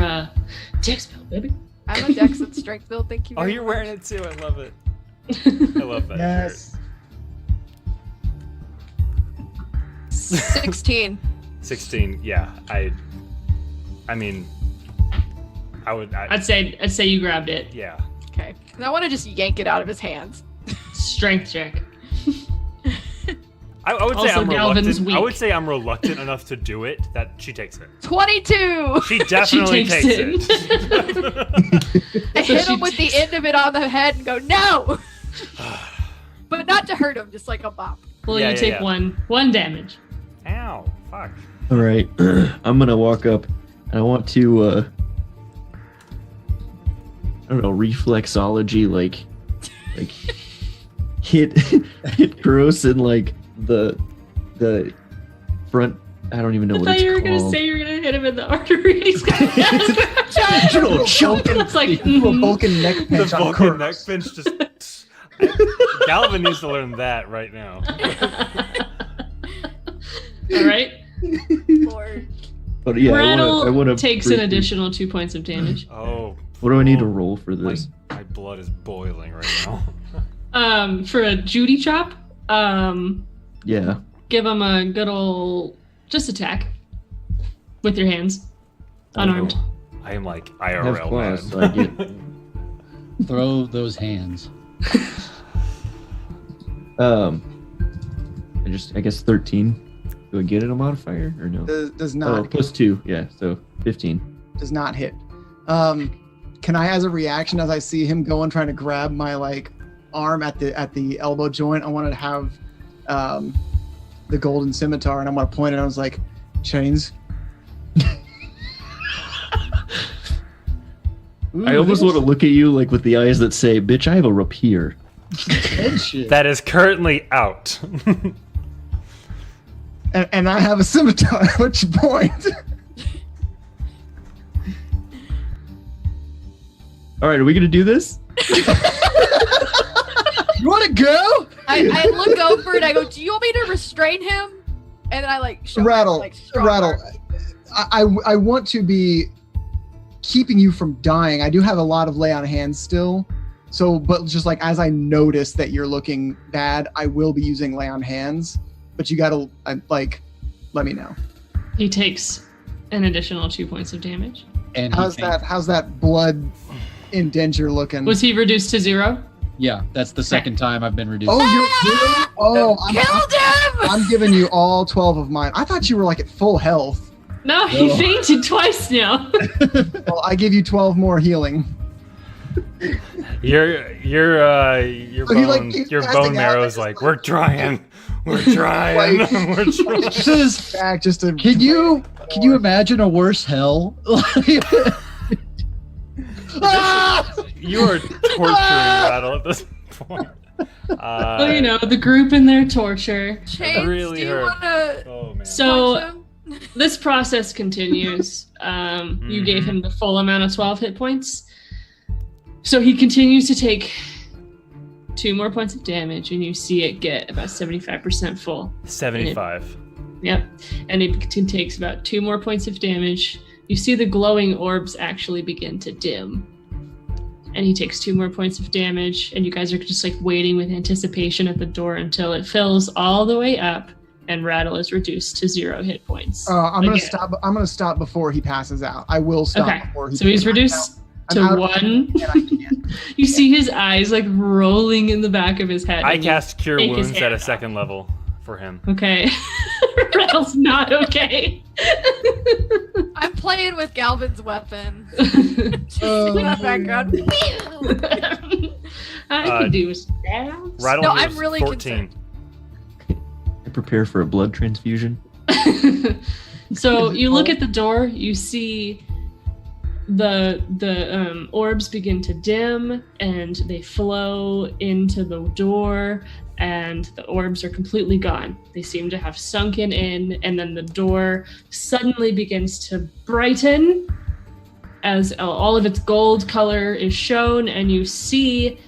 [SPEAKER 1] dex build, baby.
[SPEAKER 2] I'm a dex and strength build. Thank you.
[SPEAKER 5] oh,
[SPEAKER 2] very
[SPEAKER 5] you're
[SPEAKER 2] much.
[SPEAKER 5] wearing it too. I love it. I love that
[SPEAKER 3] Yes.
[SPEAKER 2] 16.
[SPEAKER 5] shirt. 16. Yeah, I mean, I would.
[SPEAKER 1] I'd say you grabbed it.
[SPEAKER 5] Yeah.
[SPEAKER 2] Okay, 'cause I want to just yank it out of his hands.
[SPEAKER 1] Strength check.
[SPEAKER 5] I would say
[SPEAKER 1] Also,
[SPEAKER 5] I'm
[SPEAKER 1] Galvin's
[SPEAKER 5] reluctant. I
[SPEAKER 1] weak.
[SPEAKER 5] would say I'm reluctant enough to do it that she takes it.
[SPEAKER 2] 22.
[SPEAKER 5] She definitely
[SPEAKER 1] takes
[SPEAKER 5] takes it.
[SPEAKER 2] I
[SPEAKER 1] So
[SPEAKER 2] hit
[SPEAKER 1] she
[SPEAKER 2] him with the end of it on the head and go no, but not to hurt him, just like a bop.
[SPEAKER 1] Well,
[SPEAKER 5] Yeah,
[SPEAKER 1] you
[SPEAKER 5] yeah,
[SPEAKER 1] take
[SPEAKER 5] yeah.
[SPEAKER 1] one damage.
[SPEAKER 5] Ow! Fuck.
[SPEAKER 4] all right, I'm gonna walk up and I want to, I don't know, reflexology, like hit Kuros in like the front. I don't even know
[SPEAKER 1] I
[SPEAKER 4] what
[SPEAKER 1] thought
[SPEAKER 4] it's
[SPEAKER 1] you were
[SPEAKER 4] called.
[SPEAKER 1] gonna say you were gonna hit him in the arteries.
[SPEAKER 3] Little
[SPEAKER 1] It's like
[SPEAKER 3] little Vulcan neck
[SPEAKER 5] The
[SPEAKER 3] pinch on
[SPEAKER 5] Vulcan
[SPEAKER 3] Kuros.
[SPEAKER 5] neck pinch just. Galvin needs to learn that right now.
[SPEAKER 1] All right.
[SPEAKER 2] Lord.
[SPEAKER 4] But yeah,
[SPEAKER 1] Rattle
[SPEAKER 4] I want to
[SPEAKER 1] takes an additional 2 points of damage.
[SPEAKER 5] Oh.
[SPEAKER 4] What do I need to
[SPEAKER 5] oh,
[SPEAKER 4] roll for this?
[SPEAKER 5] My blood is boiling right now.
[SPEAKER 1] For a Judy chop,
[SPEAKER 4] Yeah.
[SPEAKER 1] give him a good old just attack with your hands, unarmed.
[SPEAKER 5] Oh, I am like
[SPEAKER 4] I have
[SPEAKER 5] IRL
[SPEAKER 4] claws,
[SPEAKER 5] man.
[SPEAKER 4] so I get.
[SPEAKER 6] Throw those hands.
[SPEAKER 4] I guess 13. Do I get it a modifier or no?
[SPEAKER 3] Does
[SPEAKER 4] Oh,
[SPEAKER 3] not
[SPEAKER 4] plus 2. Yeah, so 15.
[SPEAKER 3] does not hit. Can I, as a reaction, as I see him going, trying to grab my like arm at the elbow joint, I wanted to have the golden scimitar, and I'm gonna point it. I was like, Chains.
[SPEAKER 4] I almost want to look at you like with the eyes that say, "Bitch, I have a rapier."
[SPEAKER 6] Headshot.
[SPEAKER 5] That is currently out.
[SPEAKER 3] And I have a scimitar. At which point,
[SPEAKER 4] All right, are we gonna do this?
[SPEAKER 3] you want to go?
[SPEAKER 2] I look over and I go, do you want me to restrain him? And then I like show him,
[SPEAKER 3] Rattle,
[SPEAKER 2] like, strong
[SPEAKER 3] Rattle.
[SPEAKER 2] arm.
[SPEAKER 3] I want to be keeping you from dying. I do have a lot of lay on hands still. So, but just like as I notice that you're looking bad, I will be using lay on hands. But you gotta like, let me know.
[SPEAKER 1] He takes an additional 2 points of damage.
[SPEAKER 6] And
[SPEAKER 3] How's that blood indenture looking?
[SPEAKER 1] Was he reduced to 0?
[SPEAKER 6] Yeah, that's the second time I've been reduced.
[SPEAKER 2] Killed him!
[SPEAKER 3] I'm giving you all 12 of mine. I thought you were like at full health.
[SPEAKER 1] No, he fainted twice now.
[SPEAKER 3] Well, I give you 12 more healing.
[SPEAKER 5] Your
[SPEAKER 3] So he, like, keeps
[SPEAKER 5] your
[SPEAKER 3] passing
[SPEAKER 5] bone
[SPEAKER 3] out,
[SPEAKER 5] marrow's
[SPEAKER 3] like,
[SPEAKER 5] like, we're trying. We're trying.
[SPEAKER 3] Like-
[SPEAKER 5] We're trying.
[SPEAKER 6] This is,
[SPEAKER 3] Back just to
[SPEAKER 6] can you imagine a worse hell?
[SPEAKER 5] You are torturing Rattle at this point.
[SPEAKER 1] Well, you know, the group in their torture.
[SPEAKER 2] Chase,
[SPEAKER 5] really
[SPEAKER 2] do you
[SPEAKER 5] hurt.
[SPEAKER 2] wanna
[SPEAKER 5] Oh man.
[SPEAKER 1] So
[SPEAKER 2] punch him?
[SPEAKER 1] this process continues. You gave him the full amount of 12 hit points. So he continues to take 2 more points of damage, and you see it get about 75% full.
[SPEAKER 5] 75.
[SPEAKER 1] Yep. And it takes about 2 more points of damage. You see the glowing orbs actually begin to dim. And he takes 2 more points of damage, and you guys are just like waiting with anticipation at the door until it fills all the way up and Rattle is reduced to 0 hit points.
[SPEAKER 3] I'm gonna
[SPEAKER 1] Again.
[SPEAKER 3] stop. I'm gonna stop before he passes out. I will stop
[SPEAKER 1] Okay.
[SPEAKER 3] before he.
[SPEAKER 1] So he's reduced
[SPEAKER 3] I'm
[SPEAKER 1] to
[SPEAKER 3] out of
[SPEAKER 1] 1.
[SPEAKER 3] and I can't.
[SPEAKER 1] You see his eyes like rolling in the back of his head.
[SPEAKER 5] I
[SPEAKER 1] and you
[SPEAKER 5] cast Cure
[SPEAKER 1] take his
[SPEAKER 5] Wounds at
[SPEAKER 1] hand
[SPEAKER 5] a
[SPEAKER 1] off.
[SPEAKER 5] second level for him.
[SPEAKER 1] Okay. Rattle's not okay.
[SPEAKER 2] I'm playing with Galvin's weapon. Just in the background.
[SPEAKER 1] I could do stabs.
[SPEAKER 5] Rattle
[SPEAKER 2] No,
[SPEAKER 5] heals
[SPEAKER 2] I'm really
[SPEAKER 5] 14.
[SPEAKER 4] I prepare for a blood transfusion.
[SPEAKER 1] So you look at the door, you see the orbs begin to dim and they flow into the door, and the orbs are completely gone. They seem to have sunken in, and then the door suddenly begins to brighten as all of its gold color is shown, and you see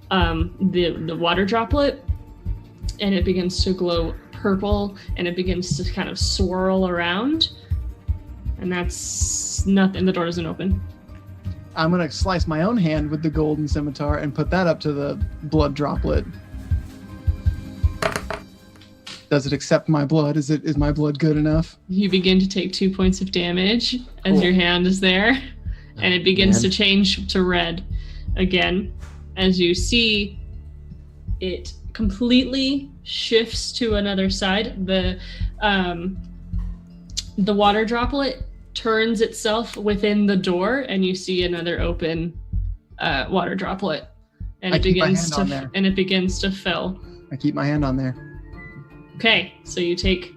[SPEAKER 1] the water droplet, and it begins to glow purple, and it begins to kind of swirl around, and that's nothing. The door doesn't open.
[SPEAKER 3] I'm gonna slice my own hand with the golden scimitar and put that up to the blood droplet. Does it accept my blood? Is my blood good enough?
[SPEAKER 1] You begin to take 2 points of damage as
[SPEAKER 3] Cool.
[SPEAKER 1] your hand is there, and it begins
[SPEAKER 4] man.
[SPEAKER 1] to change to red again as you see it completely shifts to another side. The water droplet turns itself within the door, and you see another open water droplet, and
[SPEAKER 3] I
[SPEAKER 1] it
[SPEAKER 3] keep my
[SPEAKER 1] begins
[SPEAKER 3] hand on there.
[SPEAKER 1] and it begins to fill.
[SPEAKER 3] I keep my hand on there.
[SPEAKER 1] Okay, so you take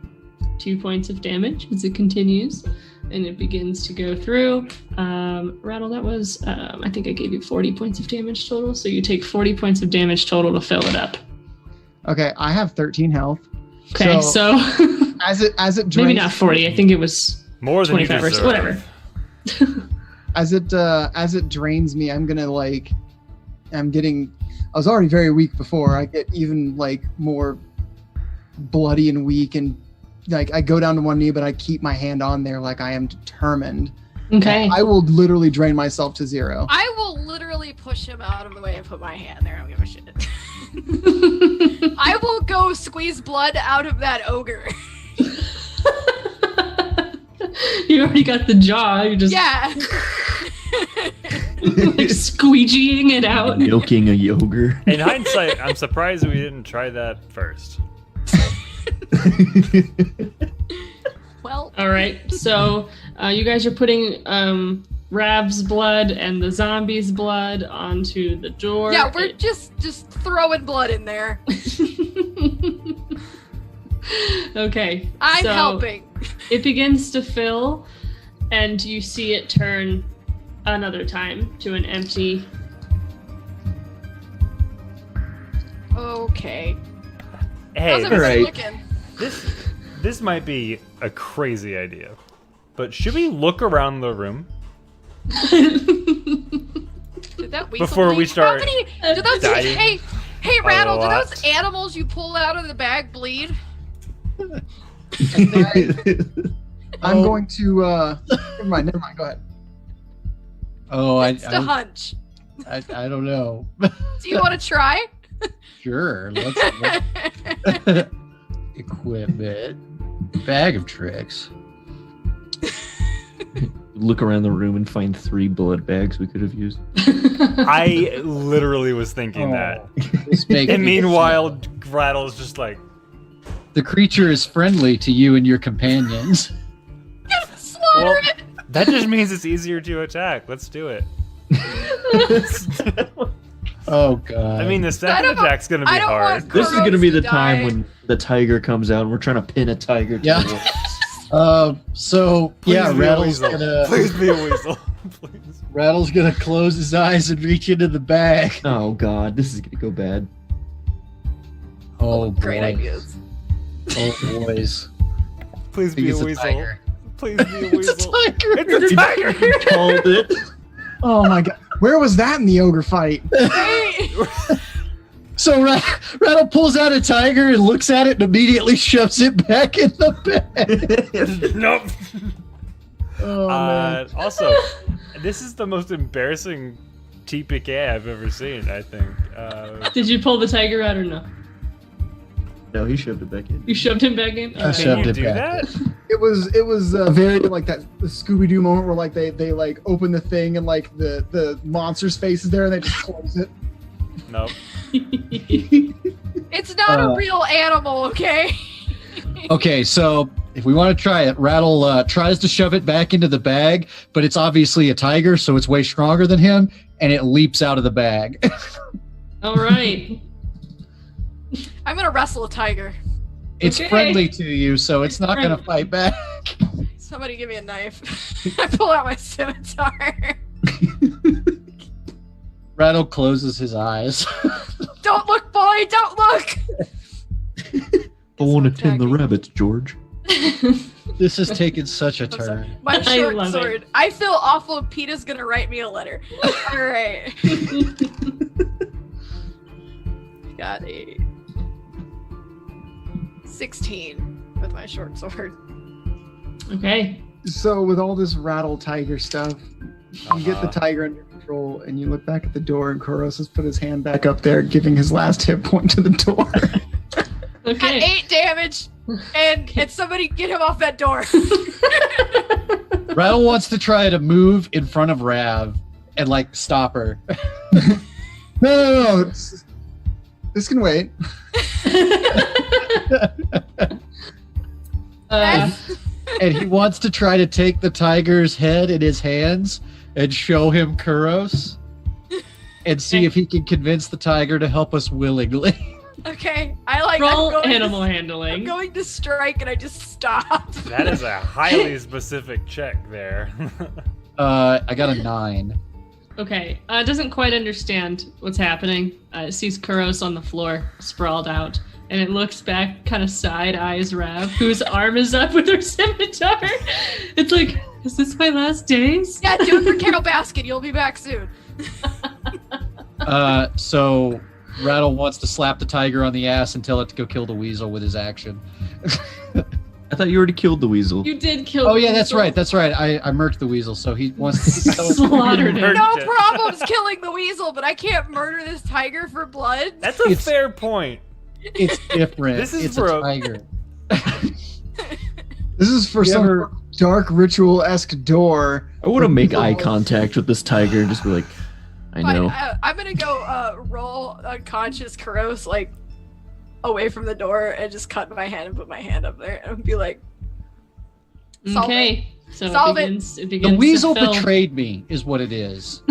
[SPEAKER 1] 2 points of damage as it continues, and it begins to go through. Rattle, that was, I think I gave you 40 points of damage total, so you take 40 points of damage total to fill it up.
[SPEAKER 3] Okay, I have 13 health.
[SPEAKER 1] Okay, so
[SPEAKER 3] as it drains,
[SPEAKER 1] maybe not 40. I think it was
[SPEAKER 5] More than you
[SPEAKER 1] 25 or
[SPEAKER 5] deserve.
[SPEAKER 1] so, whatever.
[SPEAKER 3] as it drains me, I'm gonna like, I'm getting. I was already very weak before. I get even like more bloody and weak, and like I go down to one knee, but I keep my hand on there like I am determined.
[SPEAKER 1] Okay.
[SPEAKER 3] I will literally drain myself to 0.
[SPEAKER 2] I will literally push him out of the way and put my hand there. I don't give a shit. I will go squeeze blood out of that ogre.
[SPEAKER 1] You already got the jaw. You're just
[SPEAKER 2] Yeah.
[SPEAKER 1] like squeegeeing it out.
[SPEAKER 4] Milking a yogurt.
[SPEAKER 5] In hindsight, I'm surprised we didn't try that first.
[SPEAKER 2] Well,
[SPEAKER 1] All right, so you guys are putting Rav's blood and the zombie's blood onto the door.
[SPEAKER 2] yeah, we're just throwing blood in there.
[SPEAKER 1] Okay.
[SPEAKER 2] I'm
[SPEAKER 1] so
[SPEAKER 2] helping.
[SPEAKER 1] It begins to fill, and you see it turn another time to an empty.
[SPEAKER 2] Okay.
[SPEAKER 5] Hey,
[SPEAKER 2] How's everybody
[SPEAKER 4] right.
[SPEAKER 2] looking?
[SPEAKER 5] this might be a crazy idea, but should we look around the room?
[SPEAKER 2] Did that weasel
[SPEAKER 5] Before we
[SPEAKER 2] bleed?
[SPEAKER 5] start
[SPEAKER 2] How many, do those,
[SPEAKER 5] dying
[SPEAKER 2] hey, Rattle, do
[SPEAKER 5] lot.
[SPEAKER 2] those animals you pull out of the bag bleed?
[SPEAKER 3] I'm going to. Never mind. Go ahead.
[SPEAKER 6] Oh,
[SPEAKER 2] It's a hunch.
[SPEAKER 6] I don't know.
[SPEAKER 2] Do you want to try?
[SPEAKER 6] Sure. Let's equipment. Bag of tricks.
[SPEAKER 4] Look around the room and find 3 blood bags we could have used.
[SPEAKER 5] I literally was thinking that.
[SPEAKER 6] This makes
[SPEAKER 5] And
[SPEAKER 6] me
[SPEAKER 5] meanwhile, Rattle's just like,
[SPEAKER 6] the creature is friendly to you and your companions.
[SPEAKER 2] Slaughter
[SPEAKER 5] well,
[SPEAKER 2] it!
[SPEAKER 5] that just means it's easier to attack. Let's do it.
[SPEAKER 6] Oh god.
[SPEAKER 5] I mean, the second attack's gonna be
[SPEAKER 2] I don't
[SPEAKER 5] hard.
[SPEAKER 2] want
[SPEAKER 4] This is going to be the
[SPEAKER 2] Kuros to
[SPEAKER 4] time
[SPEAKER 2] die.
[SPEAKER 4] when the tiger comes out and we're trying to pin a tiger to
[SPEAKER 6] Yeah.
[SPEAKER 4] the wall.
[SPEAKER 6] So
[SPEAKER 5] Please
[SPEAKER 6] yeah,
[SPEAKER 5] be a
[SPEAKER 6] Rattle's
[SPEAKER 5] weasel.
[SPEAKER 6] gonna
[SPEAKER 5] Please be a weasel. Please.
[SPEAKER 6] Rattle's gonna close his eyes and reach into the bag.
[SPEAKER 4] Oh god, this is going to go bad.
[SPEAKER 6] Oh
[SPEAKER 2] Great
[SPEAKER 6] boy.
[SPEAKER 2] ideas.
[SPEAKER 6] Oh boys.
[SPEAKER 5] Please
[SPEAKER 6] I think
[SPEAKER 5] be a
[SPEAKER 6] it's a
[SPEAKER 5] weasel.
[SPEAKER 6] tiger.
[SPEAKER 5] Please be a
[SPEAKER 6] It's a
[SPEAKER 5] weasel.
[SPEAKER 6] tiger.
[SPEAKER 5] It's a tiger.
[SPEAKER 4] You called it.
[SPEAKER 3] Oh my god. Where was that in the ogre fight?
[SPEAKER 2] Hey!
[SPEAKER 6] So Rattle pulls out a tiger and looks at it and immediately shoves it back in the bag.
[SPEAKER 5] Nope.
[SPEAKER 6] Oh man.
[SPEAKER 5] Also, this is the most embarrassing TPK I've ever seen, I think.
[SPEAKER 1] Did you pull the tiger out or no?
[SPEAKER 4] No, he shoved it back in.
[SPEAKER 1] You shoved him back in?
[SPEAKER 6] I
[SPEAKER 1] Okay.
[SPEAKER 6] shoved
[SPEAKER 5] Can you
[SPEAKER 6] it
[SPEAKER 5] do
[SPEAKER 6] back.
[SPEAKER 5] that?
[SPEAKER 3] It was very like that Scooby Doo moment where like they like open the thing and like the monster's face is there and they just close it.
[SPEAKER 5] Nope.
[SPEAKER 2] It's not a real animal, okay?
[SPEAKER 6] Okay, so if we want to try it, Rattle tries to shove it back into the bag, but it's obviously a tiger, so it's way stronger than him, and it leaps out of the bag.
[SPEAKER 1] All right.
[SPEAKER 2] I'm gonna wrestle a tiger.
[SPEAKER 6] It's
[SPEAKER 1] Okay.
[SPEAKER 6] friendly to you, so it's not going to fight back.
[SPEAKER 2] Somebody give me a knife. I pull out my scimitar.
[SPEAKER 6] Rattle closes his eyes.
[SPEAKER 2] Don't look, boy! Don't look!
[SPEAKER 4] I want to
[SPEAKER 2] It's
[SPEAKER 4] tin the
[SPEAKER 2] attacking.
[SPEAKER 4] rabbits, George.
[SPEAKER 6] This has taken such a
[SPEAKER 2] I'm sorry.
[SPEAKER 6] turn.
[SPEAKER 2] My
[SPEAKER 1] I
[SPEAKER 2] short
[SPEAKER 1] love it.
[SPEAKER 2] sword. I feel awful. Peta's gonna write me a letter. All right. Got a 16 with my short sword.
[SPEAKER 1] Okay.
[SPEAKER 3] So with all this rattle tiger stuff, you get the tiger under control and you look back at the door and Kuros has put his hand back up there, giving his last hit point to the door.
[SPEAKER 2] At
[SPEAKER 1] Okay.
[SPEAKER 2] 8 damage, and somebody get him off that door.
[SPEAKER 6] Rattle wants to try to move in front of Rav and like stop her.
[SPEAKER 3] No. This can wait.
[SPEAKER 6] And he wants to try to take the tiger's head in his hands and show him Kuros and see if he can convince the tiger to help us willingly.
[SPEAKER 2] Okay, I like.
[SPEAKER 1] Roll
[SPEAKER 2] I'm going
[SPEAKER 1] animal
[SPEAKER 2] to, I'm
[SPEAKER 1] handling.
[SPEAKER 2] going to strike, and I just stop.
[SPEAKER 5] That is a highly specific check there.
[SPEAKER 6] I got a 9.
[SPEAKER 1] Okay. Doesn't quite understand what's happening. It sees Kuros on the floor, sprawled out, and it looks back, kind of side eyes Rav, whose arm is up with her scimitar. It's like, is this my last days?
[SPEAKER 2] Yeah, do it for Carol Baskin. You'll be back soon.
[SPEAKER 6] So Rattle wants to slap the tiger on the ass and tell it to go kill the weasel with his action.
[SPEAKER 4] I thought you already killed the weasel.
[SPEAKER 1] You did kill.
[SPEAKER 6] Oh
[SPEAKER 1] the
[SPEAKER 6] yeah, that's
[SPEAKER 1] weasel.
[SPEAKER 6] right. That's right. I murked the weasel, so he wants to tell it.
[SPEAKER 1] Slaughtered him.
[SPEAKER 2] No
[SPEAKER 5] It.
[SPEAKER 2] problems killing the weasel, but I can't murder this tiger for blood.
[SPEAKER 5] That's a
[SPEAKER 6] It's-
[SPEAKER 5] fair point.
[SPEAKER 6] It's different.
[SPEAKER 5] This is
[SPEAKER 6] it's
[SPEAKER 5] for
[SPEAKER 6] a
[SPEAKER 5] a-
[SPEAKER 6] tiger.
[SPEAKER 3] This is for
[SPEAKER 6] You
[SPEAKER 3] some
[SPEAKER 6] ever-
[SPEAKER 3] dark ritual-esque door.
[SPEAKER 4] I want to make eye contact with this tiger and just be like, I
[SPEAKER 2] Fine,
[SPEAKER 4] know.
[SPEAKER 2] I'm gonna go roll unconscious Kuros like away from the door and just cut my hand and put my hand up there and be like, Solve
[SPEAKER 1] Okay. So
[SPEAKER 2] Solve it.
[SPEAKER 1] it begins
[SPEAKER 6] The weasel
[SPEAKER 1] to fill.
[SPEAKER 6] betrayed me, is what it is.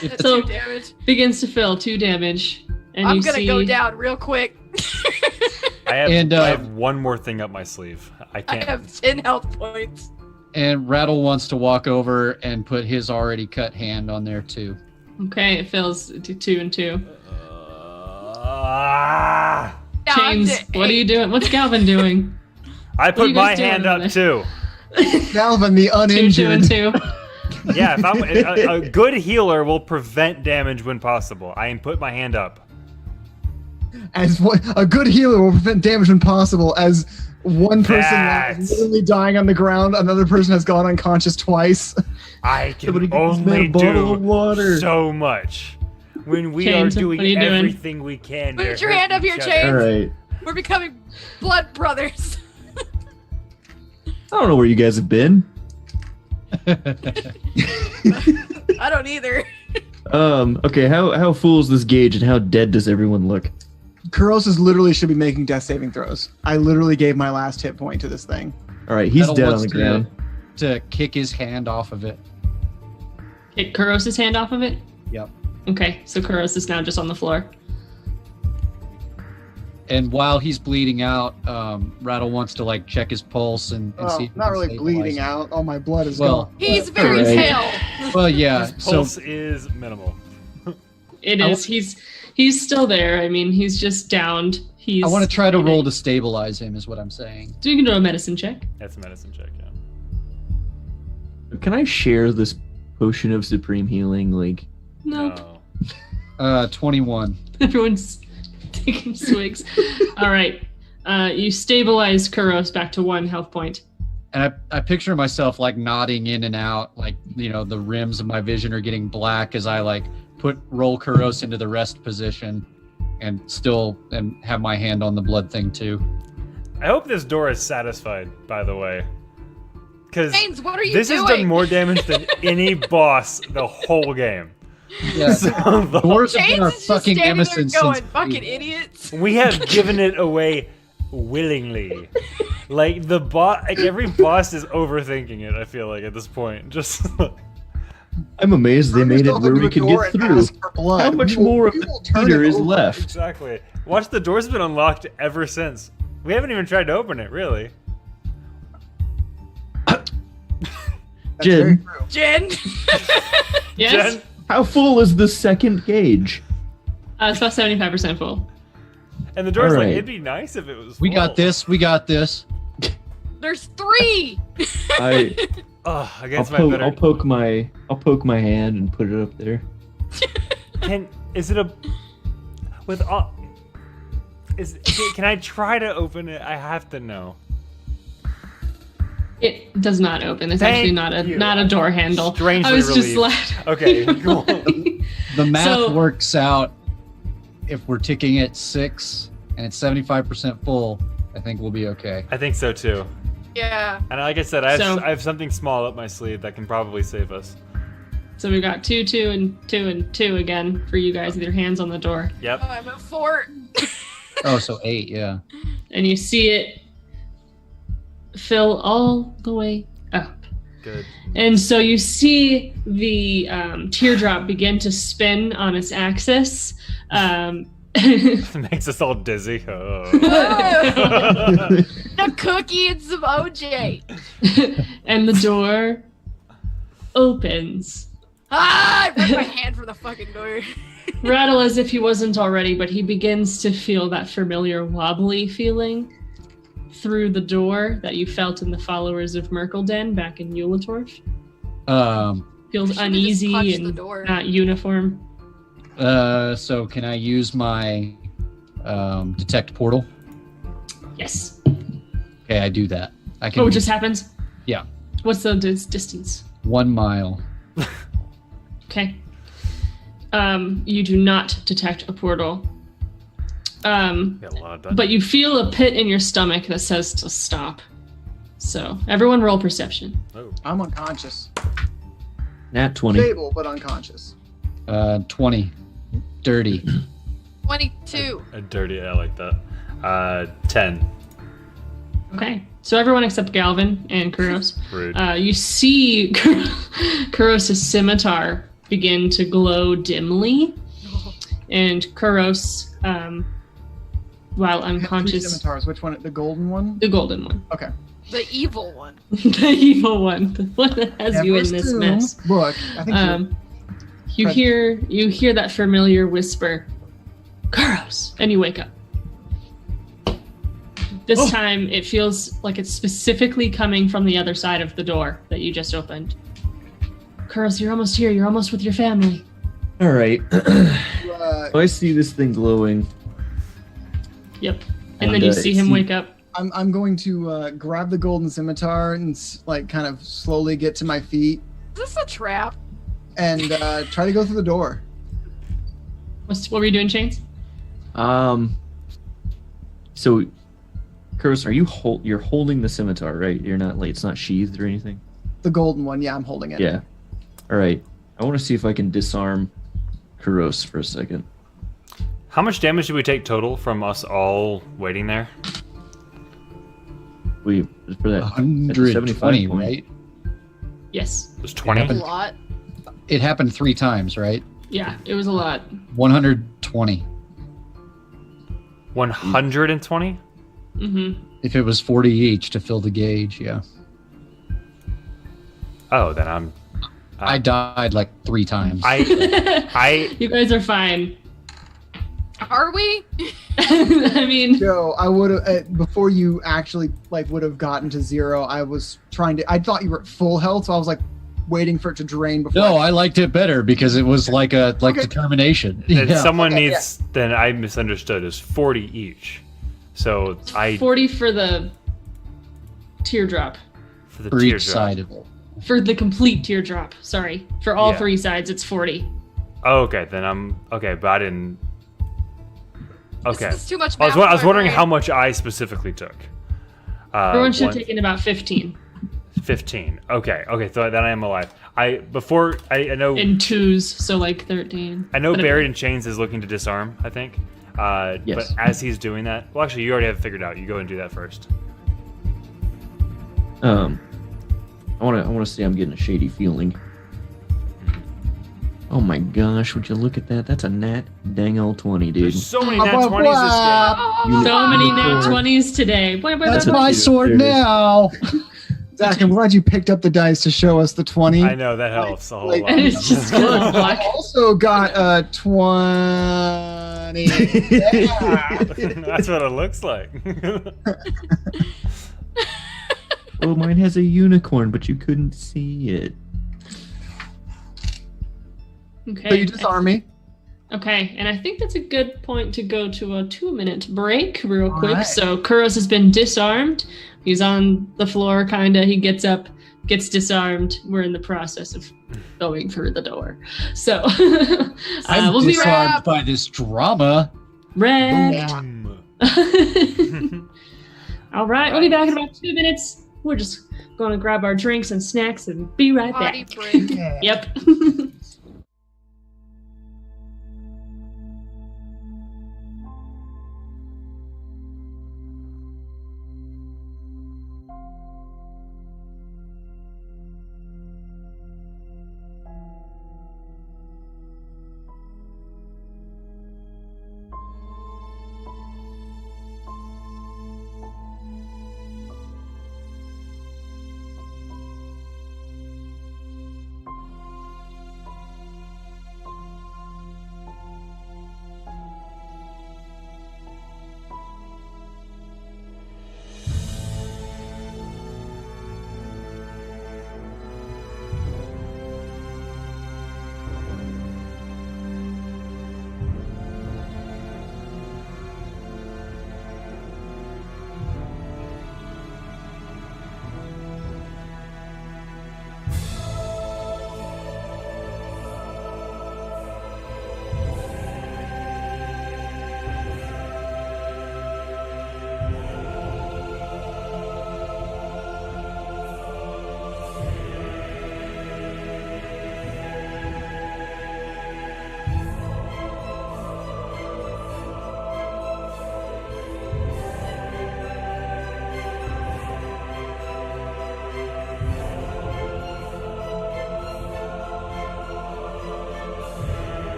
[SPEAKER 2] that's
[SPEAKER 1] So-
[SPEAKER 2] 2 damage.
[SPEAKER 1] Begins to fill 2 damage. And
[SPEAKER 2] I'm
[SPEAKER 1] you
[SPEAKER 2] gonna
[SPEAKER 1] see,
[SPEAKER 2] go down real quick.
[SPEAKER 5] I have,
[SPEAKER 6] And,
[SPEAKER 5] I have one more thing up my sleeve. I
[SPEAKER 2] I
[SPEAKER 5] can't.
[SPEAKER 2] have 10 health points.
[SPEAKER 6] And Rattle wants to walk over and put his already cut hand on there too.
[SPEAKER 1] Okay, it fills to 2 and 2.
[SPEAKER 5] Ah!
[SPEAKER 2] Now I'm
[SPEAKER 1] Chains,
[SPEAKER 2] to
[SPEAKER 1] what are you
[SPEAKER 2] 8.
[SPEAKER 1] doing? What's Galvin doing?
[SPEAKER 5] I
[SPEAKER 1] What are
[SPEAKER 5] put
[SPEAKER 1] you
[SPEAKER 5] my
[SPEAKER 1] guys doing
[SPEAKER 5] hand
[SPEAKER 1] over
[SPEAKER 5] up too.
[SPEAKER 3] Galvin, the
[SPEAKER 1] 2, 2,
[SPEAKER 3] uninjured.
[SPEAKER 1] and 2.
[SPEAKER 5] Yeah, if I'm a good healer will prevent damage when possible. I put my hand up.
[SPEAKER 3] As what a good healer will prevent damage when possible. As one person
[SPEAKER 5] That.
[SPEAKER 3] is literally dying on the ground, another person has gone unconscious twice.
[SPEAKER 5] I
[SPEAKER 4] Somebody
[SPEAKER 5] can
[SPEAKER 4] give this man
[SPEAKER 5] only
[SPEAKER 4] a bottle of
[SPEAKER 5] do
[SPEAKER 4] water.
[SPEAKER 5] so much when we
[SPEAKER 1] Chains,
[SPEAKER 5] are
[SPEAKER 1] what
[SPEAKER 5] doing
[SPEAKER 1] are you doing?
[SPEAKER 5] everything we can.
[SPEAKER 2] Put
[SPEAKER 5] to
[SPEAKER 2] your
[SPEAKER 5] hurt
[SPEAKER 2] hand up
[SPEAKER 5] each
[SPEAKER 2] here,
[SPEAKER 5] other.
[SPEAKER 2] Chains.
[SPEAKER 4] All right.
[SPEAKER 2] We're becoming blood brothers.
[SPEAKER 4] I don't know where you guys have been.
[SPEAKER 2] I don't either.
[SPEAKER 4] Okay, how full is this gauge and how dead does everyone look?
[SPEAKER 3] Kuros is literally should be making death saving throws. I literally gave my last hit point to this thing.
[SPEAKER 4] All right, he's
[SPEAKER 6] Metal
[SPEAKER 4] dead on
[SPEAKER 6] wants
[SPEAKER 4] the ground.
[SPEAKER 6] To kick his hand off of it.
[SPEAKER 1] Kick Kuros' hand off of it?
[SPEAKER 6] Yep.
[SPEAKER 1] Okay, so Kuros is now just on the floor.
[SPEAKER 6] And while he's bleeding out, Rattle wants to like check his pulse and see. If he
[SPEAKER 3] Not
[SPEAKER 6] can
[SPEAKER 3] really
[SPEAKER 6] stabilize
[SPEAKER 3] bleeding
[SPEAKER 6] it.
[SPEAKER 3] out. Oh, my blood is
[SPEAKER 6] Well,
[SPEAKER 3] gone.
[SPEAKER 2] He's very
[SPEAKER 4] Alright.
[SPEAKER 2] pale.
[SPEAKER 6] Well, yeah.
[SPEAKER 5] His
[SPEAKER 6] So
[SPEAKER 5] pulse is minimal.
[SPEAKER 1] It is. He's still there. I mean, he's just downed. He's.
[SPEAKER 6] I want to try to roll to stabilize him, is what I'm saying.
[SPEAKER 1] So you can do a medicine check.
[SPEAKER 5] That's a medicine check, yeah.
[SPEAKER 4] Can I share this potion of supreme healing? Like,
[SPEAKER 1] Nope.
[SPEAKER 5] No.
[SPEAKER 6] 21.
[SPEAKER 1] Everyone's taking swigs. All right. You stabilize Kuros back to 1 health point.
[SPEAKER 6] And I picture myself like nodding in and out, like, you know, the rims of my vision are getting black as I like roll Kuros into the rest position and have my hand on the blood thing too.
[SPEAKER 5] I hope this door is satisfied, by the way. Because
[SPEAKER 2] Haynes, what are you
[SPEAKER 5] this
[SPEAKER 2] doing?
[SPEAKER 5] has done more damage than any boss the whole game.
[SPEAKER 6] Yeah,
[SPEAKER 5] So the-
[SPEAKER 6] doors have been
[SPEAKER 2] Haynes
[SPEAKER 6] our
[SPEAKER 2] is just
[SPEAKER 6] fucking
[SPEAKER 2] standing
[SPEAKER 6] nemesis
[SPEAKER 2] there going,
[SPEAKER 6] since
[SPEAKER 2] fucking idiots.
[SPEAKER 5] we have given it away willingly. Like the boss, like every boss is overthinking it. I feel like at this point, just
[SPEAKER 4] I'm amazed they made it
[SPEAKER 3] Yourself
[SPEAKER 4] where
[SPEAKER 3] into
[SPEAKER 4] we
[SPEAKER 3] a
[SPEAKER 4] could
[SPEAKER 3] door
[SPEAKER 4] get
[SPEAKER 3] and
[SPEAKER 4] through.
[SPEAKER 3] ask for blood.
[SPEAKER 4] How much
[SPEAKER 3] We will-
[SPEAKER 4] more of
[SPEAKER 3] we
[SPEAKER 4] the
[SPEAKER 3] will turn
[SPEAKER 4] theater
[SPEAKER 3] it
[SPEAKER 4] is
[SPEAKER 3] over.
[SPEAKER 4] left?
[SPEAKER 5] exactly. Watch, the door's been unlocked ever since. We haven't even tried to open it, really.
[SPEAKER 3] That's very
[SPEAKER 4] Jen,
[SPEAKER 3] true.
[SPEAKER 2] Jen.
[SPEAKER 1] Yes.
[SPEAKER 5] Jen,
[SPEAKER 4] how full is the second gauge?
[SPEAKER 1] It's about 75% full.
[SPEAKER 5] and the door's
[SPEAKER 4] All
[SPEAKER 5] like,
[SPEAKER 4] right.
[SPEAKER 5] it'd be nice if it was.
[SPEAKER 6] we got
[SPEAKER 5] full.
[SPEAKER 6] this. We got this.
[SPEAKER 2] There's 3.
[SPEAKER 5] Ugh, against my
[SPEAKER 4] I'll
[SPEAKER 5] better.
[SPEAKER 4] poke my hand and put it up there.
[SPEAKER 5] Is it a with all? Can I try to open it? I have to know.
[SPEAKER 1] It does not open. It's
[SPEAKER 5] Thank
[SPEAKER 1] actually not
[SPEAKER 5] you.
[SPEAKER 1] a door handle.
[SPEAKER 5] Strangely
[SPEAKER 1] I was just
[SPEAKER 5] relieved.
[SPEAKER 1] like,
[SPEAKER 5] Okay, cool.
[SPEAKER 6] The math
[SPEAKER 1] So-
[SPEAKER 6] works out. If we're ticking at 6 and it's 75% full, I think we'll be okay.
[SPEAKER 5] I think so too.
[SPEAKER 2] Yeah.
[SPEAKER 5] And like I said, I have
[SPEAKER 1] So-
[SPEAKER 5] something small up my sleeve that can probably save us.
[SPEAKER 1] So we got 2, 2, and 2, and 2 again for you guys with your hands on the door.
[SPEAKER 5] Yep.
[SPEAKER 2] Oh, I'm at 4.
[SPEAKER 6] Oh, so 8, yeah.
[SPEAKER 1] And you see it fill all the way up.
[SPEAKER 5] Good.
[SPEAKER 1] And so you see the teardrop begin to spin on its axis.
[SPEAKER 5] It makes us all dizzy. Oh.
[SPEAKER 2] The cookie and some OJ.
[SPEAKER 1] and the door opens.
[SPEAKER 2] Ah! I ripped my hand from the fucking door.
[SPEAKER 1] Rattle as if he wasn't already, but he begins to feel that familiar wobbly feeling through the door that you felt in the followers of Merkelden back in Eulatorf. Feels
[SPEAKER 2] Should've just
[SPEAKER 1] uneasy
[SPEAKER 2] punched the
[SPEAKER 1] and
[SPEAKER 2] door.
[SPEAKER 1] not uniform.
[SPEAKER 6] So can I use my detect portal?
[SPEAKER 1] Yes.
[SPEAKER 6] Okay, I do that. I can.
[SPEAKER 1] Oh, it just happens?
[SPEAKER 6] Yeah.
[SPEAKER 1] What's the distance?
[SPEAKER 6] 1 mile.
[SPEAKER 1] Okay. You do not detect a portal.
[SPEAKER 5] Got a lot done.
[SPEAKER 1] But you feel a pit in your stomach that says to stop. So, everyone roll perception.
[SPEAKER 5] Oh.
[SPEAKER 3] I'm unconscious.
[SPEAKER 4] Nat 20.
[SPEAKER 3] Stable, but unconscious.
[SPEAKER 6] 20. Dirty.
[SPEAKER 2] 22.
[SPEAKER 5] A dirty, I like that. 10.
[SPEAKER 1] Okay. So, everyone except Galvin and Kuros.
[SPEAKER 5] Rude.
[SPEAKER 1] You see Kuros' scimitar begin to glow dimly. And Kuros, while
[SPEAKER 3] I have three
[SPEAKER 1] unconscious,
[SPEAKER 3] scimitars. Which one? The golden one?
[SPEAKER 1] the golden one,
[SPEAKER 3] Okay.
[SPEAKER 2] The evil one.
[SPEAKER 1] the evil one, the one that has you in
[SPEAKER 3] Everest
[SPEAKER 1] this
[SPEAKER 3] Tomb.
[SPEAKER 1] mess.
[SPEAKER 3] Look, I think
[SPEAKER 1] You
[SPEAKER 3] Right.
[SPEAKER 1] hear that familiar whisper, Kuros, and you wake up. This
[SPEAKER 3] Oh.
[SPEAKER 1] time, it feels like it's specifically coming from the other side of the door that you just opened. Kuros, you're almost here. You're almost with your family.
[SPEAKER 4] All right.
[SPEAKER 3] you're,
[SPEAKER 4] I see this thing glowing.
[SPEAKER 1] Yep. And then you see him wake up.
[SPEAKER 3] I'm going to grab the golden scimitar and like kind of slowly get to my feet
[SPEAKER 2] Is this a trap?
[SPEAKER 3] and try to go through the door.
[SPEAKER 1] What were you doing, Chains?
[SPEAKER 4] So Kuros, are you're holding the scimitar, right? You're not like it's not sheathed or anything.
[SPEAKER 3] The golden one, yeah, I'm holding it.
[SPEAKER 4] Yeah. All right. I want to see if I can disarm Kuros for a second.
[SPEAKER 5] How much damage did we take total from us all waiting there?
[SPEAKER 4] We for that
[SPEAKER 6] 120,
[SPEAKER 4] point.
[SPEAKER 6] right?
[SPEAKER 1] Yes.
[SPEAKER 5] It was 20?
[SPEAKER 2] A lot.
[SPEAKER 6] It happened 3 times, right?
[SPEAKER 1] Yeah, it was a lot.
[SPEAKER 6] 120.
[SPEAKER 5] 120?
[SPEAKER 1] Mm-hmm.
[SPEAKER 6] If it was 40 each to fill the gauge, yeah.
[SPEAKER 5] Oh, then
[SPEAKER 6] I died like 3 times.
[SPEAKER 1] You guys are fine.
[SPEAKER 2] Are we?
[SPEAKER 1] I mean,
[SPEAKER 3] Joe, I would have before you actually would have gotten to 0. I was I thought you were at full health, so I was waiting for it to drain before.
[SPEAKER 6] No, I liked it better because it was like
[SPEAKER 3] Okay.
[SPEAKER 6] determination.
[SPEAKER 5] Then
[SPEAKER 6] Yeah.
[SPEAKER 5] someone
[SPEAKER 3] Okay,
[SPEAKER 5] needs. Then I misunderstood. It's 40 each. So
[SPEAKER 1] 40 for the teardrop.
[SPEAKER 5] for the
[SPEAKER 6] For each
[SPEAKER 5] teardrop.
[SPEAKER 6] side of it.
[SPEAKER 1] For the complete teardrop. Sorry. For all
[SPEAKER 5] Yeah.
[SPEAKER 1] 3 sides, it's 40.
[SPEAKER 5] Oh, okay. Then I'm okay, but I didn't. Okay.
[SPEAKER 2] This is too much
[SPEAKER 5] I was
[SPEAKER 2] math for my
[SPEAKER 5] wondering
[SPEAKER 2] brain.
[SPEAKER 5] how much I specifically took.
[SPEAKER 1] Everyone should have taken about 15
[SPEAKER 5] 15. Okay. So then I am alive. I know
[SPEAKER 1] in twos, so 13.
[SPEAKER 5] I know
[SPEAKER 1] But
[SPEAKER 5] Buried in Chains is looking to disarm. I think.
[SPEAKER 4] Yes.
[SPEAKER 5] But as he's doing that, well, actually, you already have it figured out. You go and do that first.
[SPEAKER 4] I want to say I'm getting a shady feeling. Oh my gosh, would you look at that? That's a nat dang old 20, dude.
[SPEAKER 5] There's so many
[SPEAKER 3] Blah,
[SPEAKER 5] nat
[SPEAKER 3] blah,
[SPEAKER 5] 20s this game.
[SPEAKER 1] So many nat
[SPEAKER 4] Unicorn.
[SPEAKER 1] 20s today.
[SPEAKER 6] That's
[SPEAKER 4] a
[SPEAKER 6] my
[SPEAKER 4] two.
[SPEAKER 6] sword
[SPEAKER 4] There it is.
[SPEAKER 6] now.
[SPEAKER 3] Zach, I'm glad you picked up the dice to show us the 20.
[SPEAKER 5] I know that helps a whole
[SPEAKER 3] Like-
[SPEAKER 5] lot.
[SPEAKER 1] And it's just going
[SPEAKER 3] I
[SPEAKER 1] black.
[SPEAKER 3] also got a 20. Yeah.
[SPEAKER 5] That's what it looks like.
[SPEAKER 4] Oh, mine has a unicorn, but you couldn't see it.
[SPEAKER 1] Okay.
[SPEAKER 3] So you disarm me.
[SPEAKER 1] Okay, and I think that's a good point to go to a 2-minute break real quick.
[SPEAKER 3] right.
[SPEAKER 1] So Kuros has been disarmed. He's on the floor, kinda. He gets up, gets disarmed. We're in the process of going through the door. So
[SPEAKER 6] I'm
[SPEAKER 1] we'll be
[SPEAKER 6] disarmed by this drama.
[SPEAKER 1] right.
[SPEAKER 5] Boom.
[SPEAKER 1] All right, we'll be back in about 2 minutes. We're just going to grab our drinks and snacks and be right
[SPEAKER 2] Body
[SPEAKER 1] back.
[SPEAKER 2] break.
[SPEAKER 1] Yep.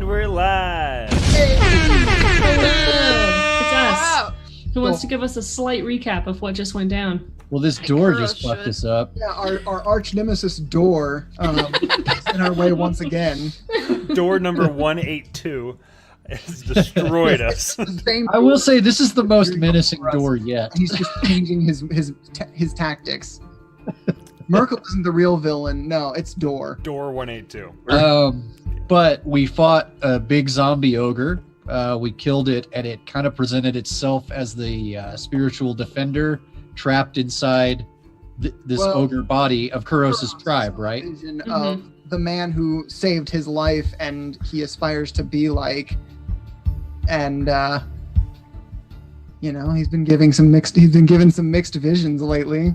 [SPEAKER 5] we're live.
[SPEAKER 1] Hello, it's us.
[SPEAKER 2] Wow.
[SPEAKER 1] Who wants to give us a slight recap of what just went down?
[SPEAKER 6] Well, this door
[SPEAKER 2] Kuro
[SPEAKER 6] just fucked
[SPEAKER 2] should.
[SPEAKER 6] us up.
[SPEAKER 3] Yeah, our arch nemesis door is in our way once again.
[SPEAKER 5] Door number 182 has destroyed us.
[SPEAKER 3] The same
[SPEAKER 6] I will
[SPEAKER 3] door.
[SPEAKER 6] say this is the most
[SPEAKER 3] Very
[SPEAKER 6] menacing
[SPEAKER 3] impressive.
[SPEAKER 6] door yet.
[SPEAKER 3] He's just changing his tactics. Merkel isn't the real villain. No, it's Door.
[SPEAKER 5] Door 182.
[SPEAKER 6] But we fought a big zombie ogre. We killed it, and it kind of presented itself as the spiritual defender trapped inside this
[SPEAKER 3] Well,
[SPEAKER 6] ogre body of Kuros's
[SPEAKER 3] Kuros
[SPEAKER 6] tribe,
[SPEAKER 3] is a
[SPEAKER 6] right?
[SPEAKER 3] Vision of the man who saved his life and he aspires to be like, and he's been given some mixed visions lately.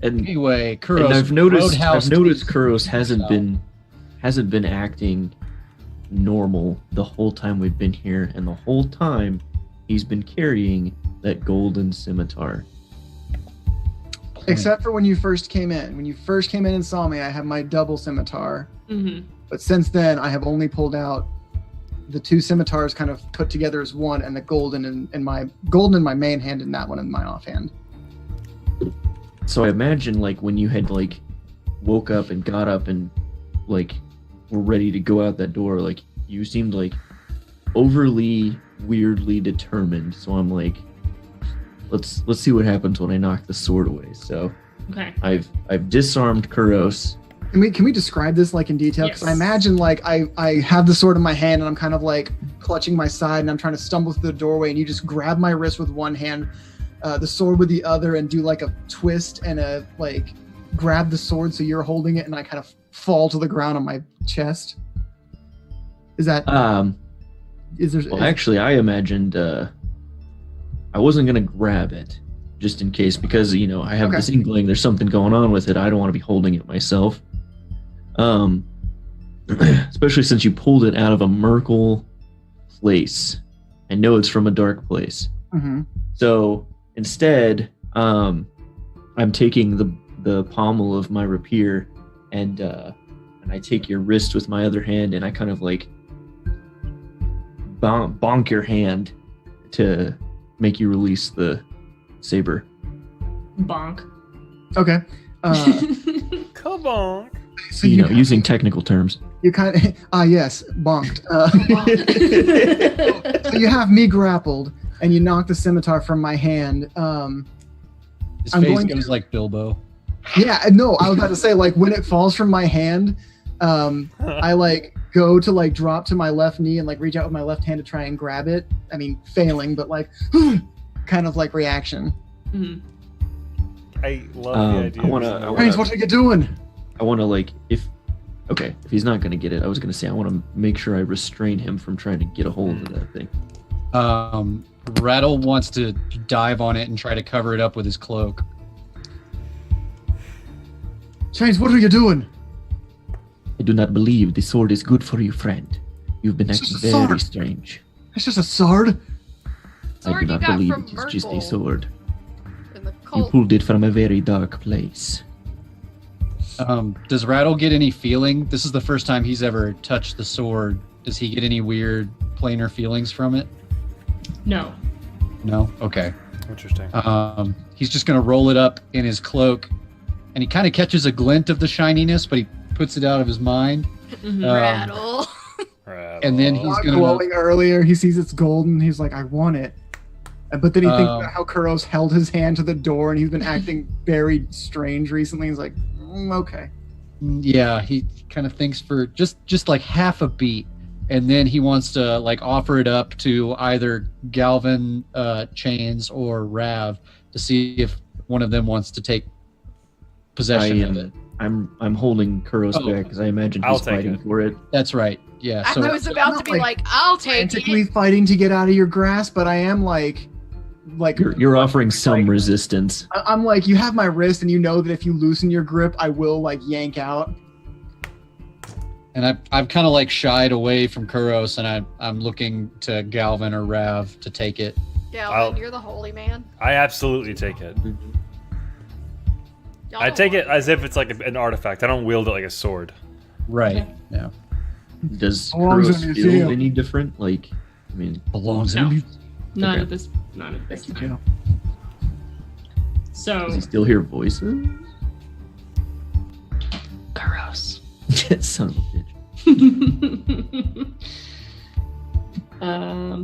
[SPEAKER 4] And
[SPEAKER 6] Anyway, Kuros.
[SPEAKER 4] And I've noticed
[SPEAKER 6] Roadhouse
[SPEAKER 4] Kuros hasn't
[SPEAKER 6] himself.
[SPEAKER 4] been acting normal the whole time we've been here, and the whole time he's been carrying that golden scimitar.
[SPEAKER 3] Except for when you first came in. When you first came in and saw me, I have my double scimitar.
[SPEAKER 1] Mm-hmm.
[SPEAKER 3] But since then, I have only pulled out the two scimitars kind of put together as one, and the golden in my main hand and that one in my offhand.
[SPEAKER 4] So I imagine like when you had like woke up and got up and like were ready to go out that door, like you seemed like overly weirdly determined. So I'm like, let's see what happens when I knock the sword away. So
[SPEAKER 1] Okay.
[SPEAKER 4] I've disarmed Kuros.
[SPEAKER 3] Can we describe this like in detail? Because I
[SPEAKER 1] Yes.
[SPEAKER 3] imagine like I have the sword in my hand and I'm kind of like clutching my side and I'm trying to stumble through the doorway and you just grab my wrist with one hand, the sword with the other, and do like a twist and a like grab the sword so you're holding it and I kind of fall to the ground on my chest. Is that is there?
[SPEAKER 4] Well, actually, I imagined I wasn't gonna grab it just in case because I have
[SPEAKER 3] Okay.
[SPEAKER 4] this inkling there's something going on with it. I don't want to be holding it myself. Especially since you pulled it out of a Merkel place. I know it's from a dark place.
[SPEAKER 3] Mhm.
[SPEAKER 4] So instead, I'm taking the pommel of my rapier and I take your wrist with my other hand and I kind of like bonk your hand to make you release the saber.
[SPEAKER 1] Bonk.
[SPEAKER 3] Okay.
[SPEAKER 5] Come on.
[SPEAKER 3] So
[SPEAKER 4] Using technical terms.
[SPEAKER 3] you kind of yes, bonked. So you have me grappled and you knock the scimitar from my hand.
[SPEAKER 6] His
[SPEAKER 3] I'm
[SPEAKER 6] face
[SPEAKER 3] going
[SPEAKER 6] goes like Bilbo.
[SPEAKER 3] Yeah, no, I was about to say like when it falls from my hand, I like go to like drop to my left knee and like reach out with my left hand to try and grab it. I mean, failing, but like kind of like reaction.
[SPEAKER 1] Mhm.
[SPEAKER 5] I love the idea.
[SPEAKER 4] I wanna-
[SPEAKER 5] of-
[SPEAKER 4] I wanna-
[SPEAKER 3] Brains, what are you doing?
[SPEAKER 4] I want to like if he's not going to get it, I was going to say I want to make sure I restrain him from trying to get a hold of that thing.
[SPEAKER 6] Rattle wants to dive on it and try to cover it up with his cloak.
[SPEAKER 3] Chains, what are you doing?
[SPEAKER 4] I do not believe the sword is good for you, friend. You've been
[SPEAKER 3] It's
[SPEAKER 4] acting
[SPEAKER 3] just a
[SPEAKER 4] very
[SPEAKER 3] sword.
[SPEAKER 4] strange.
[SPEAKER 3] It's just a sword.
[SPEAKER 4] I do
[SPEAKER 2] Sword you
[SPEAKER 4] not
[SPEAKER 2] got
[SPEAKER 4] believe
[SPEAKER 2] from
[SPEAKER 4] it is just a
[SPEAKER 2] Merkel
[SPEAKER 4] sword.
[SPEAKER 2] in the
[SPEAKER 4] You
[SPEAKER 2] cult.
[SPEAKER 4] pulled it from a very dark place.
[SPEAKER 6] Does Rattle get any feeling? This is the first time he's ever touched the sword. Does he get any weird planar feelings from it?
[SPEAKER 1] No.
[SPEAKER 6] No? Okay.
[SPEAKER 5] Interesting.
[SPEAKER 6] He's just going to roll it up in his cloak, and he kind of catches a glint of the shininess, but he puts it out of his mind.
[SPEAKER 1] Mhm.
[SPEAKER 2] Rattle.
[SPEAKER 6] and then he's
[SPEAKER 3] Not
[SPEAKER 6] gonna-
[SPEAKER 3] glowing earlier. He sees it's golden. He's like, I want it. But then he thinks
[SPEAKER 6] Um,
[SPEAKER 3] about how Kuros held his hand to the door and he's been acting very strange recently. He's like, okay.
[SPEAKER 6] Yeah, he kind of thinks for just like half a beat, and then he wants to like offer it up to either Galvin, Chains, or Rav to see if one of them wants to take possession of it.
[SPEAKER 4] I'm holding Kuros
[SPEAKER 6] Oh.
[SPEAKER 4] back because I imagine
[SPEAKER 5] I'll
[SPEAKER 4] he's
[SPEAKER 5] take
[SPEAKER 4] fighting
[SPEAKER 5] it.
[SPEAKER 4] for it.
[SPEAKER 6] That's right. Yeah. So
[SPEAKER 2] I was about to be like, I'll take
[SPEAKER 3] Frantically
[SPEAKER 2] it.
[SPEAKER 3] fighting to get out of your grasp, but I am like
[SPEAKER 4] You're offering some
[SPEAKER 3] Like-
[SPEAKER 4] resistance.
[SPEAKER 3] I'm like, you have my wrist and you know that if you loosen your grip, I will like yank out.
[SPEAKER 6] and I've kind of like shied away from Kuros, and I'm looking to Galvin or Rav to take it.
[SPEAKER 2] Galvin, you're the holy man.
[SPEAKER 5] I absolutely take it.
[SPEAKER 2] Y'all
[SPEAKER 5] I
[SPEAKER 2] don't
[SPEAKER 5] take
[SPEAKER 2] want
[SPEAKER 5] it as if it's like an artifact. I don't wield it like a sword.
[SPEAKER 6] Right.
[SPEAKER 1] Okay.
[SPEAKER 6] Yeah.
[SPEAKER 4] Does
[SPEAKER 3] Belongs in
[SPEAKER 4] Kuros
[SPEAKER 3] a
[SPEAKER 4] feel
[SPEAKER 3] museum.
[SPEAKER 4] any different? Like, I mean,
[SPEAKER 6] Belongs
[SPEAKER 1] No.
[SPEAKER 6] in.
[SPEAKER 1] Not
[SPEAKER 4] Okay.
[SPEAKER 1] at this
[SPEAKER 3] Thank you,
[SPEAKER 1] time.
[SPEAKER 3] Joe.
[SPEAKER 1] So
[SPEAKER 4] does he still hear voices?
[SPEAKER 1] gross.
[SPEAKER 4] Son of a bitch.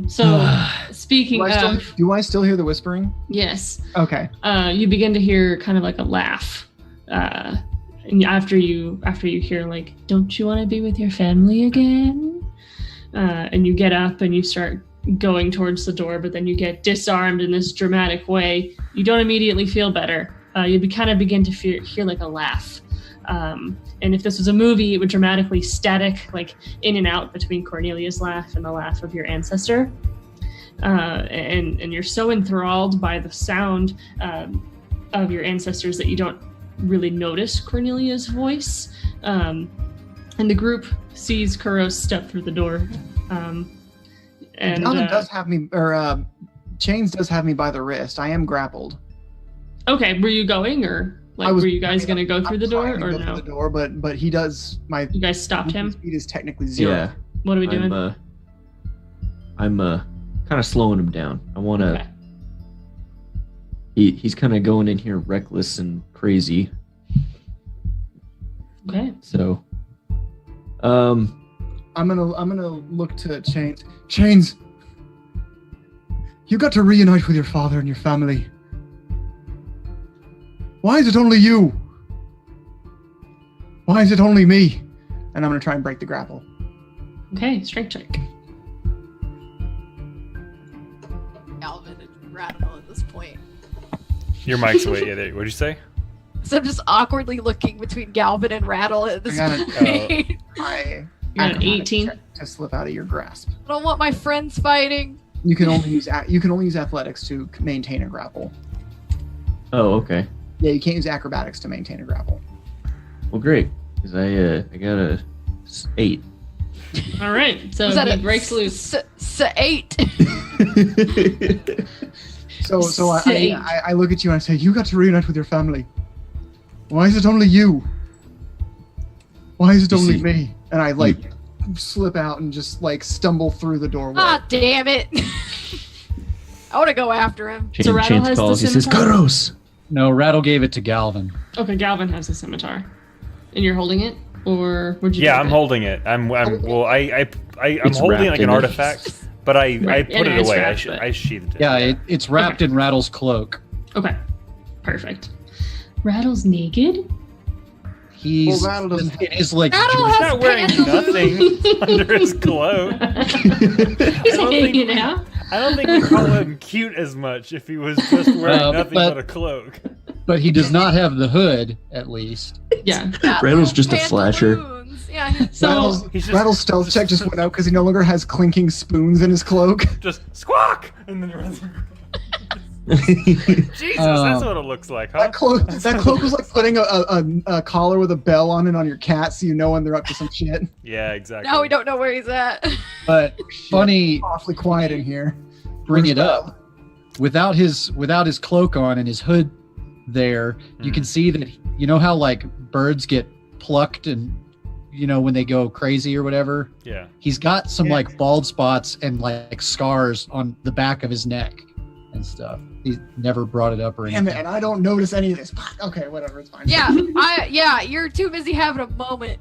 [SPEAKER 1] So speaking of,
[SPEAKER 3] Do I still hear the whispering?
[SPEAKER 1] yes,
[SPEAKER 3] Okay.
[SPEAKER 1] you begin to hear kind of like a laugh. And after you hear like, "Don't you want to be with your family again?" And you get up and you start going towards the door, but then you get disarmed in this dramatic way. You don't immediately feel better. You kind of begin to hear like a laugh. And if this was a movie, it would dramatically static, like in and out between Cornelia's laugh and the laugh of your ancestor. And you're so enthralled by the sound of your ancestors that you don't really notice Cornelia's voice. And the group sees Kuros step through the door. And
[SPEAKER 3] Alvin does have me, or Chains does have me by the wrist. I am grappled.
[SPEAKER 1] okay, were you going, or like were you guys going to go through the door, or no?
[SPEAKER 3] The door, but he does. My
[SPEAKER 1] You guys stopped him.
[SPEAKER 3] speed is technically 0.
[SPEAKER 4] Yeah.
[SPEAKER 1] What are we doing?
[SPEAKER 4] I'm kind of slowing him down. I want to.
[SPEAKER 1] Okay.
[SPEAKER 4] He's kind of going in here reckless and crazy.
[SPEAKER 1] Okay.
[SPEAKER 4] So,
[SPEAKER 3] I'm gonna look to Chains. Chains, you got to reunite with your father and your family. Why is it only you? Why is it only me? And I'm gonna try and break the grapple.
[SPEAKER 1] Okay, strength check.
[SPEAKER 2] Galvin and Rattle at this point.
[SPEAKER 5] Your mic's way. Yeah, there. What'd you say?
[SPEAKER 2] So I'm just awkwardly looking between Galvin and Rattle at this
[SPEAKER 3] I got
[SPEAKER 2] point.
[SPEAKER 3] I
[SPEAKER 1] You're at 18.
[SPEAKER 3] to slip out of your grasp.
[SPEAKER 2] I don't want my friends fighting.
[SPEAKER 3] You can only use athletics to maintain a grapple.
[SPEAKER 4] oh, okay.
[SPEAKER 3] Yeah, you can't use acrobatics to maintain a grapple.
[SPEAKER 4] Well, great. Because I got a 8.
[SPEAKER 1] All right, so
[SPEAKER 2] Was that
[SPEAKER 1] he
[SPEAKER 2] a
[SPEAKER 1] breaks loose.
[SPEAKER 2] 8?
[SPEAKER 3] So
[SPEAKER 1] Sage.
[SPEAKER 3] I look at you and I say, you got to reunite with your family. Why is it only you? Why is it
[SPEAKER 4] You
[SPEAKER 3] only
[SPEAKER 4] see-
[SPEAKER 3] me? And I like slip out and just like stumble through the doorway.
[SPEAKER 2] Ah, damn it. I want to go after him.
[SPEAKER 1] So Rattle has the
[SPEAKER 4] calls. He says,
[SPEAKER 1] scimitar?
[SPEAKER 4] "Kuros."
[SPEAKER 6] No, Rattle gave it to Galvin.
[SPEAKER 1] Okay, Galvin has the scimitar, and you're holding it, or would you?
[SPEAKER 5] Yeah,
[SPEAKER 1] give
[SPEAKER 5] I'm
[SPEAKER 1] it?
[SPEAKER 5] holding it. I'm holding
[SPEAKER 4] It's
[SPEAKER 5] like
[SPEAKER 4] wrapped
[SPEAKER 5] an
[SPEAKER 4] in it.
[SPEAKER 5] artifact, but I
[SPEAKER 1] Right,
[SPEAKER 5] put
[SPEAKER 1] and
[SPEAKER 5] it
[SPEAKER 1] it's
[SPEAKER 5] away.
[SPEAKER 1] wrapped, but-
[SPEAKER 5] I sheathed it.
[SPEAKER 6] Yeah, it's wrapped in Rattle's cloak.
[SPEAKER 1] Okay, perfect. Rattle's naked.
[SPEAKER 6] He's
[SPEAKER 3] Well, Rattle doesn't
[SPEAKER 6] it is like
[SPEAKER 2] Rattle
[SPEAKER 5] He's
[SPEAKER 2] has
[SPEAKER 5] not wearing
[SPEAKER 2] pants.
[SPEAKER 5] nothing under his cloak.
[SPEAKER 1] He's
[SPEAKER 5] don't
[SPEAKER 1] hanging
[SPEAKER 5] think-
[SPEAKER 1] out.
[SPEAKER 5] I don't think we call him cute as much if he was just wearing nothing but a cloak.
[SPEAKER 6] but he does not have the hood, at least.
[SPEAKER 1] Yeah.
[SPEAKER 2] Yeah,
[SPEAKER 4] Rattle's just a
[SPEAKER 2] pantaloons. Yeah,
[SPEAKER 1] So
[SPEAKER 5] He's just-
[SPEAKER 3] Rattle's stealth check just went out because he no longer has clinking spoons in his cloak.
[SPEAKER 5] Just squawk, and then he runs. Jesus, that's what it looks like, huh?
[SPEAKER 3] That cloak was like putting a collar with a bell on it on your cat, so you know when they're up to some shit.
[SPEAKER 5] Yeah, exactly.
[SPEAKER 2] now we don't know where he's at.
[SPEAKER 6] But funny,
[SPEAKER 3] Awfully quiet in here.
[SPEAKER 6] bring
[SPEAKER 3] Where's
[SPEAKER 6] it up. Without his cloak on and his hood there, you can see that you know how like birds get plucked and when they go crazy or whatever.
[SPEAKER 5] Yeah.
[SPEAKER 6] He's got some
[SPEAKER 3] Yeah.
[SPEAKER 6] like bald spots and like scars on the back of his neck and stuff. He never brought it up or anything.
[SPEAKER 3] Damn it, and I don't notice any of this. Okay, whatever, it's fine.
[SPEAKER 2] Yeah, you're too busy having a moment.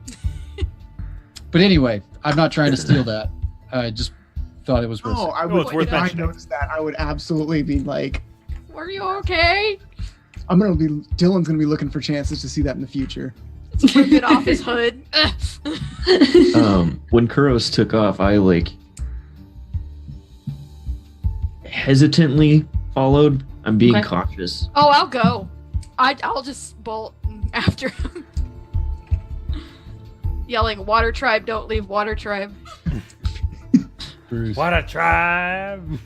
[SPEAKER 6] But anyway, I'm not trying to steal that. I just thought it was worth
[SPEAKER 3] Oh,
[SPEAKER 6] it.
[SPEAKER 3] I
[SPEAKER 5] Well,
[SPEAKER 3] would.
[SPEAKER 5] it's worth
[SPEAKER 3] If I
[SPEAKER 5] mentioning.
[SPEAKER 3] noticed that, I would absolutely be like,
[SPEAKER 2] Were you okay?
[SPEAKER 3] Dylan's gonna be looking for chances to see that in the future.
[SPEAKER 2] Let's rip it off his hood.
[SPEAKER 4] When Kuros took off, I like hesitantly followed. I'm being
[SPEAKER 1] Okay.
[SPEAKER 4] cautious.
[SPEAKER 2] Oh, I'll go. I'll just bolt after him. Yelling, "Water tribe, don't leave Water tribe."
[SPEAKER 6] Bruce.
[SPEAKER 5] What a tribe!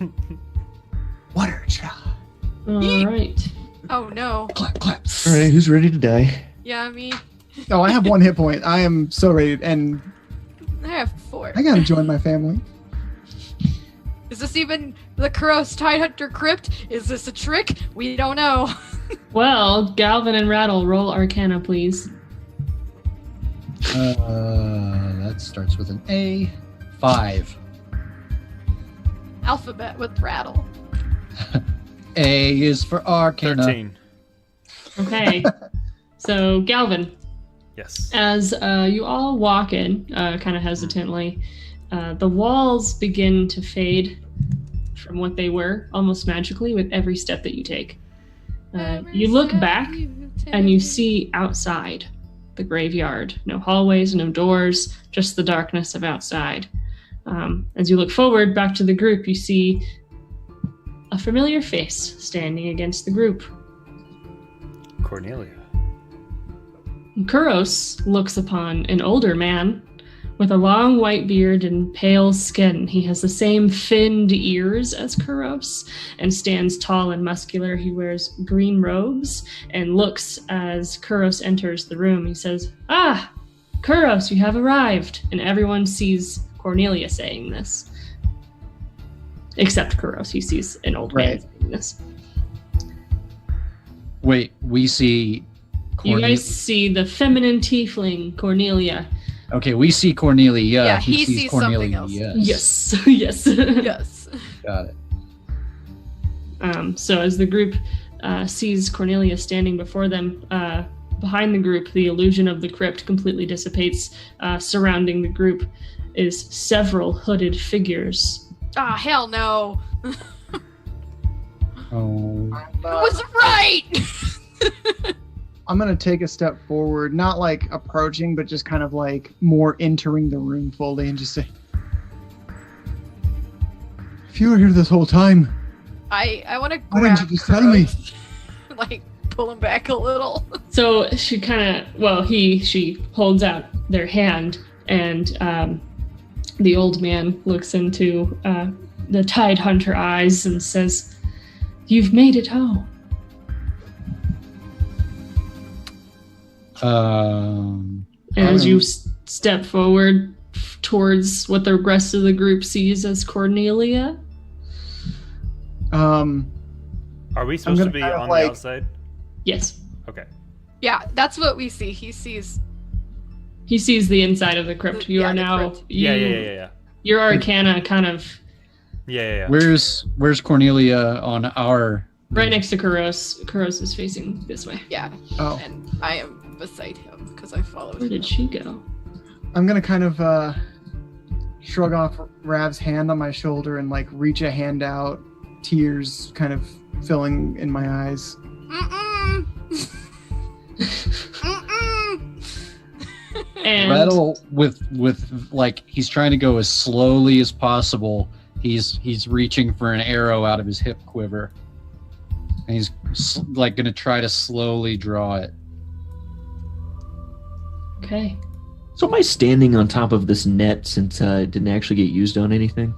[SPEAKER 3] Water child.
[SPEAKER 1] all right.
[SPEAKER 2] Oh no.
[SPEAKER 3] Clap, clap.
[SPEAKER 4] All right, who's ready to die?
[SPEAKER 2] Yeah, me.
[SPEAKER 3] Oh, I have 1 hit point. I am so ready, and
[SPEAKER 2] I have 4.
[SPEAKER 3] I gotta join my family.
[SPEAKER 2] Is this even the Kuros Tidehunter crypt? Is this a trick? We don't know.
[SPEAKER 1] Well, Galvin and Rattle, roll Arcana, please.
[SPEAKER 6] That That starts with an A. 5.
[SPEAKER 2] Alphabet with rattle.
[SPEAKER 6] A is for Arcana.
[SPEAKER 5] 13.
[SPEAKER 1] Okay. So, Galvin,
[SPEAKER 5] Yes.
[SPEAKER 1] as you all walk in, kind of hesitantly, the walls begin to fade from what they were almost magically with every step that you take. You look back and you see outside the graveyard. No hallways, no doors, just the darkness of outside. As you look forward back to the group, you see a familiar face standing against the group.
[SPEAKER 5] Cornelia.
[SPEAKER 1] Kuros looks upon an older man with a long white beard and pale skin. He has the same finned ears as Kuros and stands tall and muscular. He wears green robes and looks as Kuros enters the room. He says, "Ah, Kuros, you have arrived." And everyone sees Cornelia saying this. Except Kuros. He sees an old man saying this.
[SPEAKER 6] Wait, we see
[SPEAKER 1] You guys see the feminine tiefling, Cornelia.
[SPEAKER 6] Okay, we see Cornelia.
[SPEAKER 2] Yeah, he
[SPEAKER 6] sees
[SPEAKER 2] sees
[SPEAKER 6] Cornelia.
[SPEAKER 2] something else.
[SPEAKER 1] Yes. Yes.
[SPEAKER 2] Yes.
[SPEAKER 6] Got it.
[SPEAKER 1] So as the group sees Cornelia standing before them, behind the group, the illusion of the crypt completely dissipates. Surrounding the group is several hooded figures.
[SPEAKER 2] Ah, hell no.
[SPEAKER 6] Oh.
[SPEAKER 2] I was right.
[SPEAKER 3] I'm gonna take a step forward, not like approaching, but just kind of like more entering the room fully and just say, "If you were here this whole time,
[SPEAKER 2] I want to
[SPEAKER 3] why
[SPEAKER 2] grab
[SPEAKER 3] didn't you just tell me?"
[SPEAKER 2] like pull him back a little.
[SPEAKER 1] So she kind of, she holds out their hand, and the old man looks into the Tidehunter eyes and says, "You've made it home." And as you step forward towards what the rest of the group sees as Cornelia.
[SPEAKER 5] Are we supposed to be
[SPEAKER 3] kind of
[SPEAKER 5] on
[SPEAKER 3] like-
[SPEAKER 5] the outside?
[SPEAKER 1] Yes.
[SPEAKER 5] Okay.
[SPEAKER 2] Yeah, that's what we see. He sees.
[SPEAKER 1] He sees the inside of the crypt. You
[SPEAKER 2] Yeah,
[SPEAKER 1] are
[SPEAKER 2] the
[SPEAKER 1] now.
[SPEAKER 2] crypt.
[SPEAKER 5] Yeah.
[SPEAKER 1] Your Arcana kind of
[SPEAKER 5] Yeah.
[SPEAKER 6] Where's Cornelia on our?
[SPEAKER 1] right next to Kuros. Kuros is facing this way.
[SPEAKER 2] Yeah,
[SPEAKER 3] Oh,
[SPEAKER 2] and I am beside him because I followed
[SPEAKER 1] Where
[SPEAKER 2] him.
[SPEAKER 1] did she go?
[SPEAKER 3] I'm gonna kind of shrug off Rav's hand on my shoulder and like reach a hand out, tears kind of filling in my eyes.
[SPEAKER 2] Mm-mm. Mm-mm.
[SPEAKER 1] And
[SPEAKER 6] Rattle with like he's trying to go as slowly as possible. He's reaching for an arrow out of his hip quiver, and he's like gonna try to slowly draw it.
[SPEAKER 1] okay.
[SPEAKER 4] So am I standing on top of this net since it didn't actually get used on anything?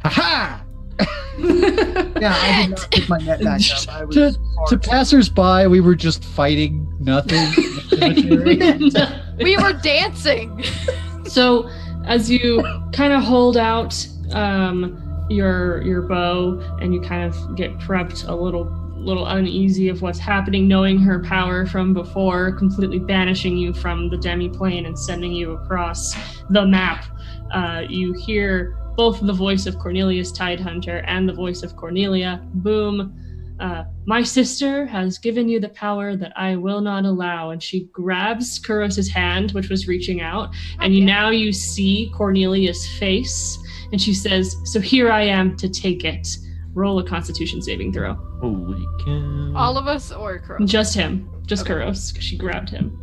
[SPEAKER 6] Ha ha!
[SPEAKER 3] Yeah, I did not pick my net back up. I was
[SPEAKER 6] To passersby, we were just fighting nothing.
[SPEAKER 2] We were dancing.
[SPEAKER 1] So as you kind of hold out your bow and you kind of get prepped a little uneasy of what's happening, knowing her power from before, completely banishing you from the demi-plane and sending you across the map, you hear both the voice of Cornelius Tidehunter and the voice of Cornelia boom. My sister has given you the power that I will not allow. And she grabs Kuros' hand, which was reaching out, and now you see Cornelia's face, and she says, "So here I am to take it." Roll a Constitution saving throw.
[SPEAKER 4] Holy cow.
[SPEAKER 2] All of us or Crow?
[SPEAKER 1] Just him. Just
[SPEAKER 2] Okay.
[SPEAKER 1] Kuros, because she grabbed him.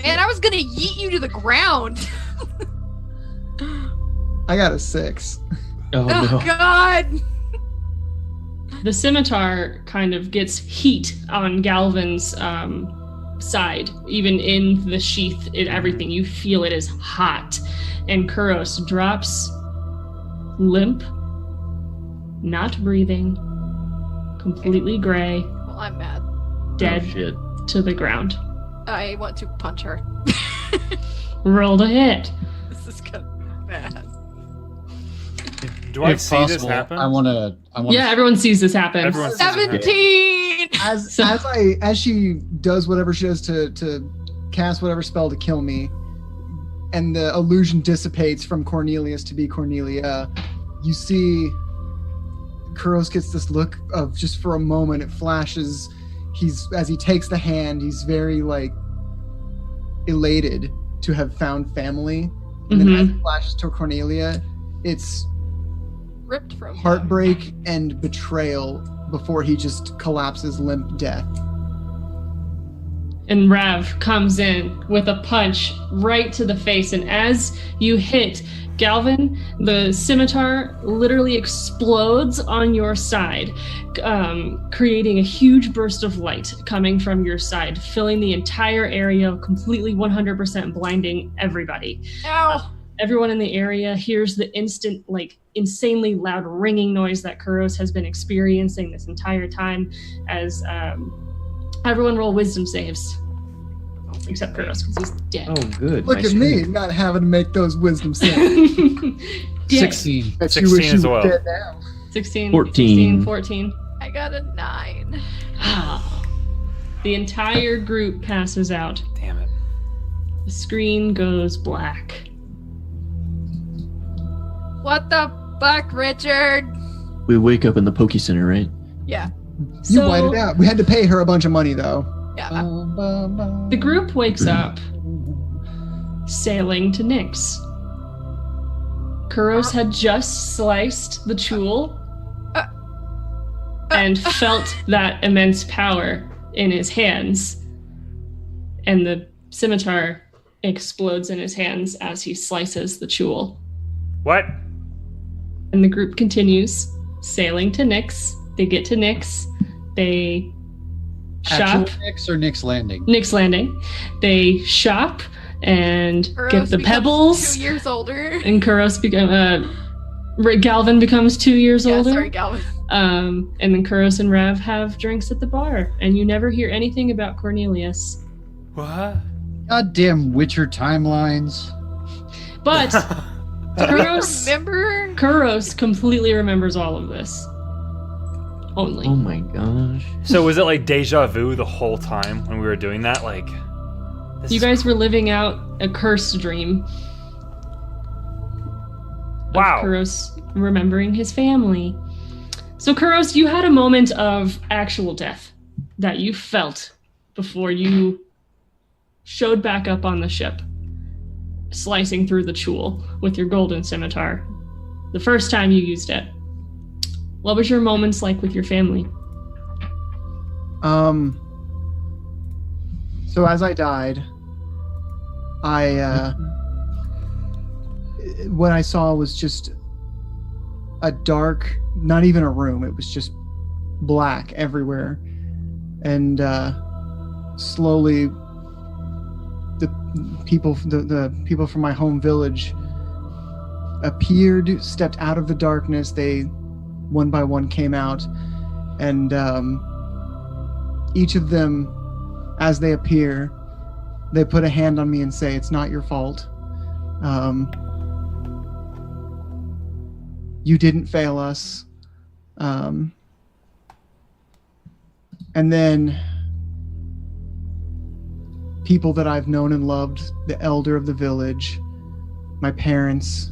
[SPEAKER 2] Man, I was gonna yeet you to the ground.
[SPEAKER 3] I got a 6.
[SPEAKER 4] Oh,
[SPEAKER 2] Oh
[SPEAKER 4] no.
[SPEAKER 2] God.
[SPEAKER 1] The scimitar kind of gets heat on Galvin's side, even in the sheath, in everything. You feel it is hot. And Kuros drops limp, not breathing, completely gray,
[SPEAKER 2] Well, I'm mad.
[SPEAKER 1] dead
[SPEAKER 4] Oh, shit.
[SPEAKER 1] to the ground.
[SPEAKER 2] I want to punch her.
[SPEAKER 1] Roll to hit.
[SPEAKER 2] This is gonna be bad.
[SPEAKER 5] Do I
[SPEAKER 6] If
[SPEAKER 5] see this
[SPEAKER 6] possible,
[SPEAKER 5] happen?
[SPEAKER 6] I want to.
[SPEAKER 1] Yeah, everyone sees this happen.
[SPEAKER 5] Everyone sees it happen.
[SPEAKER 2] 17.
[SPEAKER 3] As she does whatever she does to cast whatever spell to kill me, and the illusion dissipates from Cornelius to be Cornelia, you see Kuros gets this look of, just for a moment, it flashes. As he takes the hand, he's very like elated to have found family. And then as it flashes to Cornelia, it's
[SPEAKER 2] Ripped from
[SPEAKER 3] heartbreak and betrayal before he just collapses limp death.
[SPEAKER 1] And Rav comes in with a punch right to the face, and as you hit Galvin, the scimitar literally explodes on your side, creating a huge burst of light coming from your side, filling the entire area, completely 100% blinding everybody.
[SPEAKER 2] Ow!
[SPEAKER 1] Everyone in the area hears the instant, like, insanely loud ringing noise that Kuros has been experiencing this entire time as everyone roll wisdom saves. Except Kuros, because he's dead.
[SPEAKER 4] Oh, good.
[SPEAKER 3] Look
[SPEAKER 4] Nice
[SPEAKER 3] at me,
[SPEAKER 4] try.
[SPEAKER 3] not having to make those wisdom saves.
[SPEAKER 1] Dead.
[SPEAKER 6] 16.
[SPEAKER 3] Bet
[SPEAKER 5] 16
[SPEAKER 3] you wish
[SPEAKER 5] as
[SPEAKER 3] you were
[SPEAKER 5] well.
[SPEAKER 3] dead now.
[SPEAKER 1] 16,
[SPEAKER 4] 14.
[SPEAKER 1] 16, 14.
[SPEAKER 2] I got a 9.
[SPEAKER 1] The entire group passes out.
[SPEAKER 5] Damn it.
[SPEAKER 1] The screen goes black.
[SPEAKER 2] What the fuck, Richard?
[SPEAKER 4] We wake up in the Poke Center, right?
[SPEAKER 2] Yeah.
[SPEAKER 3] You whited out. We had to pay her a bunch of money, though.
[SPEAKER 2] Yeah.
[SPEAKER 1] The group wakes up, sailing to Nyx. Kuros had just sliced the Chul and felt that immense power in his hands. And the scimitar explodes in his hands as he slices the Chul.
[SPEAKER 5] What?
[SPEAKER 1] And the group continues sailing to Nyx. They get to Nyx. They shop.
[SPEAKER 6] Actual Nyx or Nyx Landing?
[SPEAKER 1] Nyx Landing. They shop and
[SPEAKER 2] Kuros
[SPEAKER 1] get the
[SPEAKER 2] becomes
[SPEAKER 1] pebbles.
[SPEAKER 2] 2 years older.
[SPEAKER 1] And Kuros Galvin becomes 2 years
[SPEAKER 2] Yeah,
[SPEAKER 1] older.
[SPEAKER 2] sorry, Galvin.
[SPEAKER 1] And then Kuros and Rav have drinks at the bar. And you never hear anything about Cornelius.
[SPEAKER 5] What?
[SPEAKER 6] Goddamn Witcher timelines.
[SPEAKER 1] But Kuros
[SPEAKER 2] Remember?
[SPEAKER 1] completely remembers all of this. Only.
[SPEAKER 4] Oh my gosh.
[SPEAKER 5] So was it like deja vu the whole time when we were doing that? Like, this
[SPEAKER 1] You
[SPEAKER 5] is-
[SPEAKER 1] guys were living out a cursed dream.
[SPEAKER 5] Wow.
[SPEAKER 1] Of Kuros remembering his family. So Kuros, you had a moment of actual death that you felt before you showed back up on the ship, slicing through the Chul with your golden scimitar. The first time you used it. What was your moments like with your family?
[SPEAKER 3] So as I died, what I saw was just a dark, not even a room. It was just black everywhere. And slowly the people from my home village appeared, stepped out of the darkness. They one by one came out, and each of them, as they appear, they put a hand on me and say, "It's not your fault. You didn't fail us." And then people that I've known and loved, the elder of the village, my parents,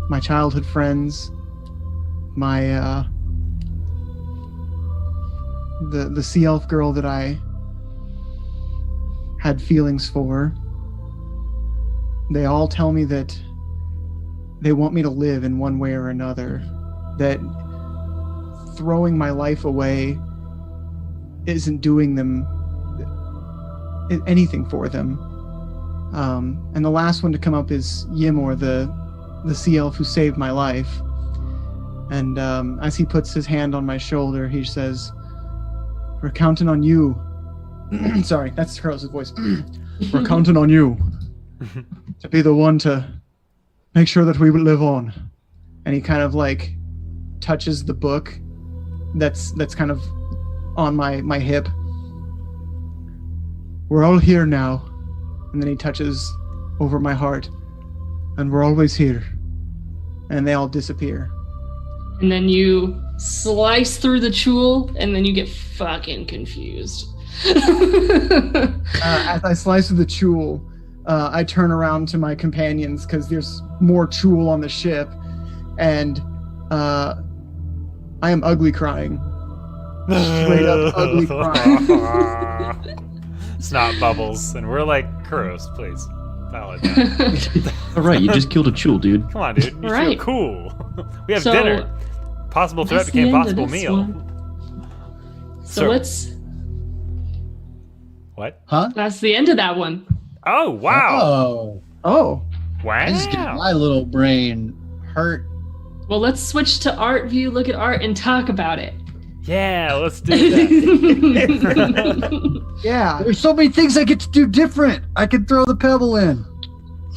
[SPEAKER 3] my childhood friends, my the sea elf girl that I had feelings for. They all tell me that they want me to live in one way or another, that throwing my life away isn't doing them anything for them. And the last one to come up is Ymor, the sea elf who saved my life. And as he puts his hand on my shoulder, he says, "We're counting on you." Sorry, that's Kuros' voice. "We're counting on you to be the one to make sure that we live on." And he kind of like touches the book that's kind of on my hip. "We're all here now." And then he touches over my heart. "And we're always here." And they all disappear.
[SPEAKER 1] And then you slice through the Chul, and then you get fucking confused.
[SPEAKER 3] As I slice through the Chul, I turn around to my companions because there's more Chul on the ship, and I am ugly crying. Straight up ugly crying.
[SPEAKER 5] Snot bubbles, and we're like, Kuros, please. Dial it down.
[SPEAKER 4] All right, you just killed a Chul, dude.
[SPEAKER 5] Come on, dude. You
[SPEAKER 1] Right.
[SPEAKER 5] feel cool. We have
[SPEAKER 1] So,
[SPEAKER 5] dinner. Possible threat
[SPEAKER 1] that's the
[SPEAKER 5] became
[SPEAKER 1] end of
[SPEAKER 5] possible
[SPEAKER 1] this
[SPEAKER 5] meal.
[SPEAKER 1] one. So
[SPEAKER 5] So-
[SPEAKER 1] let's.
[SPEAKER 5] What?
[SPEAKER 6] Huh?
[SPEAKER 1] That's the end of that one.
[SPEAKER 5] Oh, wow.
[SPEAKER 6] Oh,
[SPEAKER 3] Oh,
[SPEAKER 6] I just get
[SPEAKER 5] Wow.
[SPEAKER 6] my little brain hurt.
[SPEAKER 1] Well, let's switch to art view, look at art, and talk about it.
[SPEAKER 5] Yeah, let's do that.
[SPEAKER 3] yeah.
[SPEAKER 6] There's so many things I get to do different. I can throw the pebble in.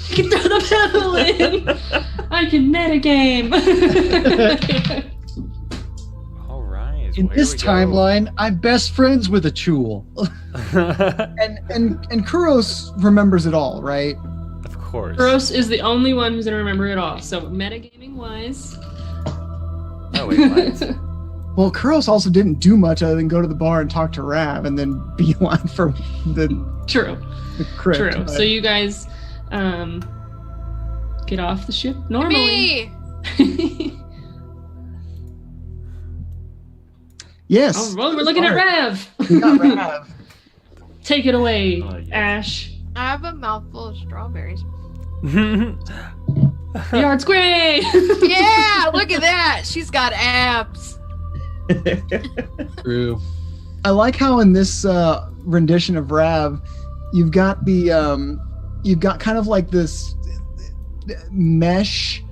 [SPEAKER 1] You can throw the pebble in. I can metagame.
[SPEAKER 5] All right.
[SPEAKER 6] In
[SPEAKER 5] well,
[SPEAKER 6] this
[SPEAKER 5] here we go.
[SPEAKER 6] timeline, I'm best friends with a Chul.
[SPEAKER 3] And Kuros remembers it all, right?
[SPEAKER 5] Of course.
[SPEAKER 1] Gross is the only one who's gonna remember it all. So metagaming wise.
[SPEAKER 5] Oh, wait, what?
[SPEAKER 3] Well, Kuros also didn't do much other than go to the bar and talk to Rav, and then beeline for the
[SPEAKER 1] True.
[SPEAKER 3] crypt.
[SPEAKER 1] True.
[SPEAKER 3] but-
[SPEAKER 1] So you guys get off the ship normally.
[SPEAKER 2] Me!
[SPEAKER 3] yes.
[SPEAKER 1] Oh, well, we're looking at Rev.
[SPEAKER 3] We got Rav.
[SPEAKER 1] Take it away,
[SPEAKER 4] Oh, yeah.
[SPEAKER 1] Ash.
[SPEAKER 2] I have a mouthful of strawberries.
[SPEAKER 1] The art's great.
[SPEAKER 2] Yeah, look at that. She's got abs.
[SPEAKER 6] True.
[SPEAKER 3] I like how in this rendition of Rav, you've got kind of like this mesh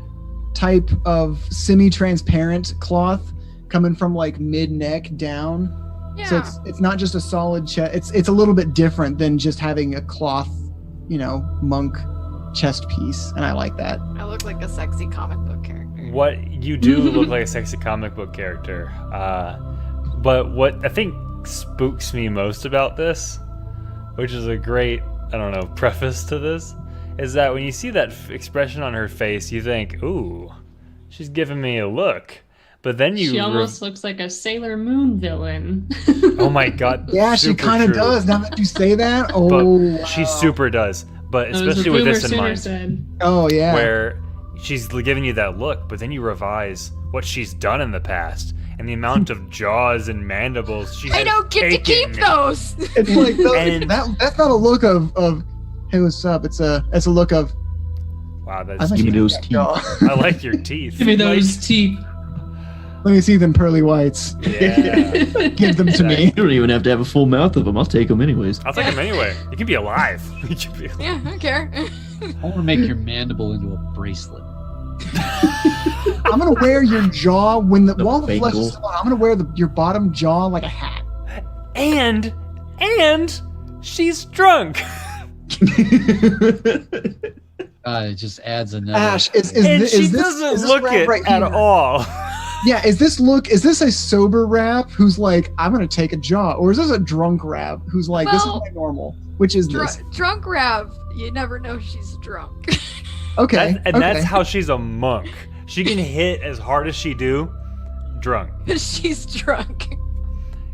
[SPEAKER 3] type of semi-transparent cloth coming from like mid-neck down.
[SPEAKER 2] Yeah.
[SPEAKER 3] So it's not just a solid chest. It's a little bit different than just having a cloth, monk chest piece, and I like that.
[SPEAKER 2] I look like a sexy comic book character.
[SPEAKER 5] What you do look like a sexy comic book character. But what I think spooks me most about this, which is a great, preface to this, is that when you see that expression on her face, you think, ooh, she's giving me a look. But then you...
[SPEAKER 1] She almost looks like a Sailor Moon villain.
[SPEAKER 5] oh my god.
[SPEAKER 3] Yeah, she
[SPEAKER 5] super
[SPEAKER 3] kind of
[SPEAKER 5] true.
[SPEAKER 3] does. Now that you say that,
[SPEAKER 5] But
[SPEAKER 3] wow.
[SPEAKER 5] she super does. But
[SPEAKER 1] That was
[SPEAKER 5] especially
[SPEAKER 1] what
[SPEAKER 5] with this
[SPEAKER 1] Boomer
[SPEAKER 5] in
[SPEAKER 1] Sooner
[SPEAKER 5] mind.
[SPEAKER 1] said.
[SPEAKER 3] Oh yeah.
[SPEAKER 5] Where she's giving you that look, but then you revise what she's done in the past and the amount of jaws and mandibles she
[SPEAKER 2] I
[SPEAKER 5] has
[SPEAKER 2] don't get to keep
[SPEAKER 5] taken.
[SPEAKER 2] those.
[SPEAKER 3] It's like
[SPEAKER 5] And-
[SPEAKER 3] that's not a look of hey, what's up? It's a look of
[SPEAKER 5] Wow,
[SPEAKER 3] I
[SPEAKER 5] that's
[SPEAKER 3] think
[SPEAKER 4] Give me
[SPEAKER 3] you
[SPEAKER 4] those
[SPEAKER 3] got
[SPEAKER 4] teeth.
[SPEAKER 3] jaw.
[SPEAKER 5] I like your teeth.
[SPEAKER 1] Give me those teeth.
[SPEAKER 3] Let me see them pearly whites.
[SPEAKER 5] Yeah.
[SPEAKER 3] Give them to me.
[SPEAKER 4] You don't even have to have a full mouth of them. I'll take them anyways.
[SPEAKER 5] I'll take them anyway. You can be alive. You can be alive.
[SPEAKER 2] Yeah, I don't care.
[SPEAKER 6] I want to make your mandible into a bracelet.
[SPEAKER 3] I'm gonna wear your jaw while the flesh
[SPEAKER 4] bangle.
[SPEAKER 3] is still on. I'm gonna wear your bottom jaw like a hat.
[SPEAKER 5] And she's drunk.
[SPEAKER 6] It just adds another.
[SPEAKER 3] Ash, is
[SPEAKER 5] And
[SPEAKER 3] this,
[SPEAKER 5] she
[SPEAKER 3] is this,
[SPEAKER 5] doesn't
[SPEAKER 3] is this
[SPEAKER 5] look
[SPEAKER 3] Rav
[SPEAKER 5] it
[SPEAKER 3] right
[SPEAKER 5] at
[SPEAKER 3] here?
[SPEAKER 5] all.
[SPEAKER 3] Yeah, is this a sober Rav who's like, I'm gonna take a jaw, or is this a drunk Rav who's like, this is
[SPEAKER 2] Well,
[SPEAKER 3] my normal? Which is this?
[SPEAKER 2] Drunk Rav, you never know she's drunk.
[SPEAKER 3] Okay,
[SPEAKER 5] That's
[SPEAKER 3] okay.
[SPEAKER 5] how she's a monk. She can hit as hard as she do, drunk.
[SPEAKER 2] She's drunk.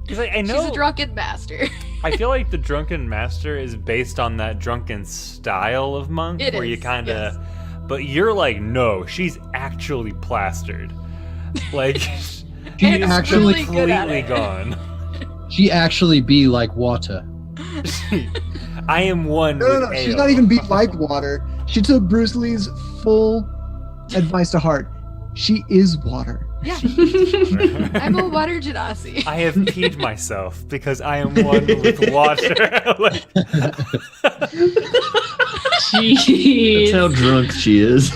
[SPEAKER 5] Because I know.
[SPEAKER 2] She's a drunken master.
[SPEAKER 5] I feel like the drunken master is based on that drunken style of monk,
[SPEAKER 2] It
[SPEAKER 5] where you
[SPEAKER 2] is,
[SPEAKER 5] kind of.
[SPEAKER 2] yes.
[SPEAKER 5] But you're like, no, she's actually plastered. Like,
[SPEAKER 6] She
[SPEAKER 2] And
[SPEAKER 6] actually,
[SPEAKER 2] really good at
[SPEAKER 5] completely
[SPEAKER 2] it.
[SPEAKER 5] gone.
[SPEAKER 6] she actually be like water.
[SPEAKER 5] I am one.
[SPEAKER 3] No,
[SPEAKER 5] with
[SPEAKER 3] she's
[SPEAKER 5] ale.
[SPEAKER 3] not even beat like water. She took Bruce Lee's full advice to heart. She is water.
[SPEAKER 2] Yeah, I'm a water genasi.
[SPEAKER 5] I have peed myself because I am one with water. Like,
[SPEAKER 1] Jeez.
[SPEAKER 4] That's how drunk she is.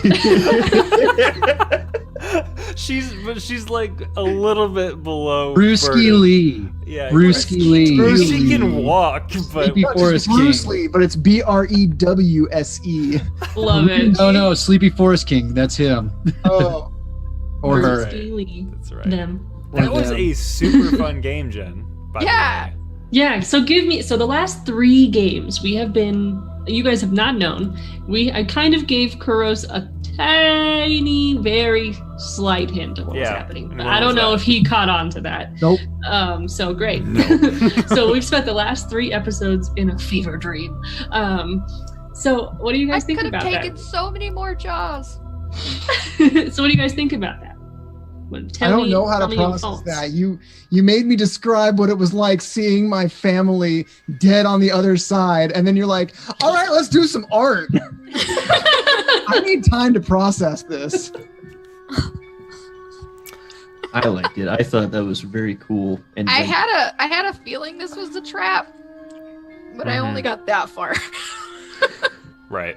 [SPEAKER 5] she's like a little bit below.
[SPEAKER 6] Brewski
[SPEAKER 5] Burden.
[SPEAKER 6] Lee.
[SPEAKER 5] Yeah,
[SPEAKER 6] Brewski Lee.
[SPEAKER 5] She can walk, but
[SPEAKER 6] Sleepy
[SPEAKER 3] Not just
[SPEAKER 6] Forest
[SPEAKER 3] Bruce
[SPEAKER 6] King.
[SPEAKER 3] Lee, but it's BREWSE.
[SPEAKER 1] Love it.
[SPEAKER 6] No, Sleepy Forest King. That's him.
[SPEAKER 3] Oh,
[SPEAKER 6] Or her.
[SPEAKER 1] Bruce Lee.
[SPEAKER 5] that's right.
[SPEAKER 1] Them.
[SPEAKER 5] That was
[SPEAKER 6] them.
[SPEAKER 5] a super fun game, Jen. by the
[SPEAKER 2] Yeah.
[SPEAKER 5] way.
[SPEAKER 1] Yeah, so the last 3 games you guys have not known. I kind of gave Kuros a tiny, very slight hint of what was
[SPEAKER 5] Yeah,
[SPEAKER 1] happening.
[SPEAKER 5] and
[SPEAKER 1] But
[SPEAKER 5] what
[SPEAKER 1] I don't
[SPEAKER 5] was
[SPEAKER 1] know
[SPEAKER 5] that?
[SPEAKER 1] if he caught on to that.
[SPEAKER 3] nope.
[SPEAKER 1] So great. So we've spent the last 3 episodes in a fever dream. So, what do you
[SPEAKER 2] I
[SPEAKER 1] guys think
[SPEAKER 2] could have
[SPEAKER 1] about
[SPEAKER 2] taken so many more jaws.
[SPEAKER 1] that? So, what do you guys think about that?
[SPEAKER 3] I don't know how to process that. You made me describe what it was like seeing my family dead on the other side, and then you're like, "All right, let's do some art." I need time to process this.
[SPEAKER 4] I liked it. I thought that was very cool. And
[SPEAKER 2] I
[SPEAKER 4] like,
[SPEAKER 2] had a feeling this was a trap, but I only got that far.
[SPEAKER 5] Right.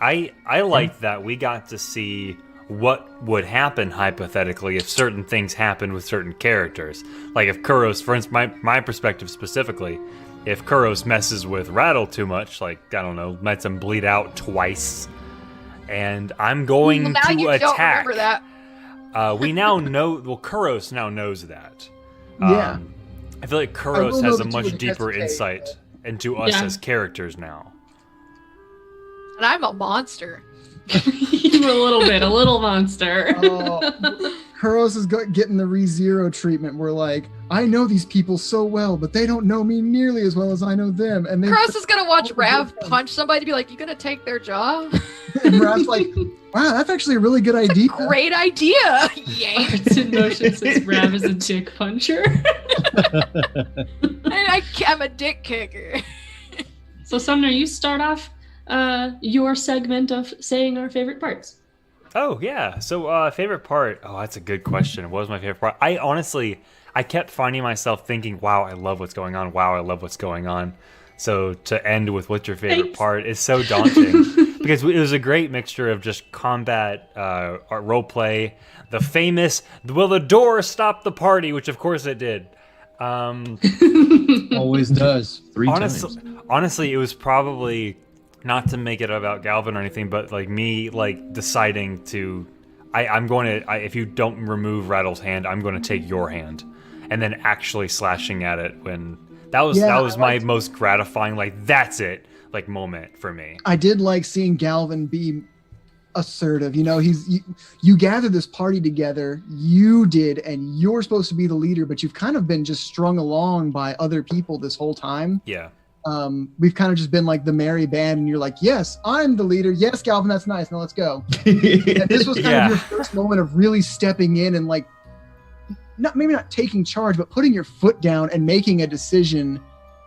[SPEAKER 5] I liked that we got to see what would happen hypothetically if certain things happened with certain characters. Like if Kuros, for instance, my perspective specifically, if Kuros messes with Rattle too much, like, I don't know, lets him bleed out twice, and I'm going
[SPEAKER 2] Well, now
[SPEAKER 5] to
[SPEAKER 2] you
[SPEAKER 5] attack.
[SPEAKER 2] don't remember that.
[SPEAKER 5] We now know, well, Kuros now knows that.
[SPEAKER 3] Yeah.
[SPEAKER 5] I feel like
[SPEAKER 3] will
[SPEAKER 5] Kuros
[SPEAKER 3] know
[SPEAKER 5] has
[SPEAKER 3] the
[SPEAKER 5] a
[SPEAKER 3] two
[SPEAKER 5] much
[SPEAKER 3] with the
[SPEAKER 5] deeper
[SPEAKER 3] SK,
[SPEAKER 5] insight into us
[SPEAKER 1] Yeah.
[SPEAKER 5] as characters now.
[SPEAKER 2] And I'm a monster.
[SPEAKER 1] You were a little monster.
[SPEAKER 3] Kuros is getting the ReZero treatment. We're like, I know these people so well, but they don't know me nearly as well as I know them. And they
[SPEAKER 2] Kroos is gonna watch
[SPEAKER 3] Oh,
[SPEAKER 2] Rav
[SPEAKER 3] yeah.
[SPEAKER 2] punch somebody and be like, "You gonna take their jaw?"
[SPEAKER 3] and Rav's like, wow, that's actually a really good idea.
[SPEAKER 2] Great idea. Yay!
[SPEAKER 1] Arts in Motion says Rav is a dick puncher.
[SPEAKER 2] I'm a dick kicker.
[SPEAKER 1] So, Sumner, you start off your segment of saying our favorite parts.
[SPEAKER 5] Oh, yeah. So, favorite part. Oh, that's a good question. What was my favorite part? I kept finding myself thinking, wow, I love what's going on. Wow, I love what's going on. So, to end with what's your favorite
[SPEAKER 1] Thanks.
[SPEAKER 5] part is so daunting because it was a great mixture of just combat, role play, the famous, will the door stop the party, which of course it did.
[SPEAKER 6] Always does.
[SPEAKER 4] three times.
[SPEAKER 5] Honestly, it was probably not to make it about Galvin or anything, but like me, like deciding to, if you don't remove Rattle's hand, I'm going to take your hand, and then actually slashing at it when that was my most gratifying, like that's it, like moment for me.
[SPEAKER 3] I did like seeing Galvin be assertive. You know, you gathered this party together, you did, and you're supposed to be the leader, but you've kind of been just strung along by other people this whole time.
[SPEAKER 5] Yeah.
[SPEAKER 3] We've kind of just been like the merry band, and you're like, yes, I'm the leader. Yes, Galvin, that's nice. Now let's go. And this was kind of your first moment of really stepping in and like, maybe not taking charge, but putting your foot down and making a decision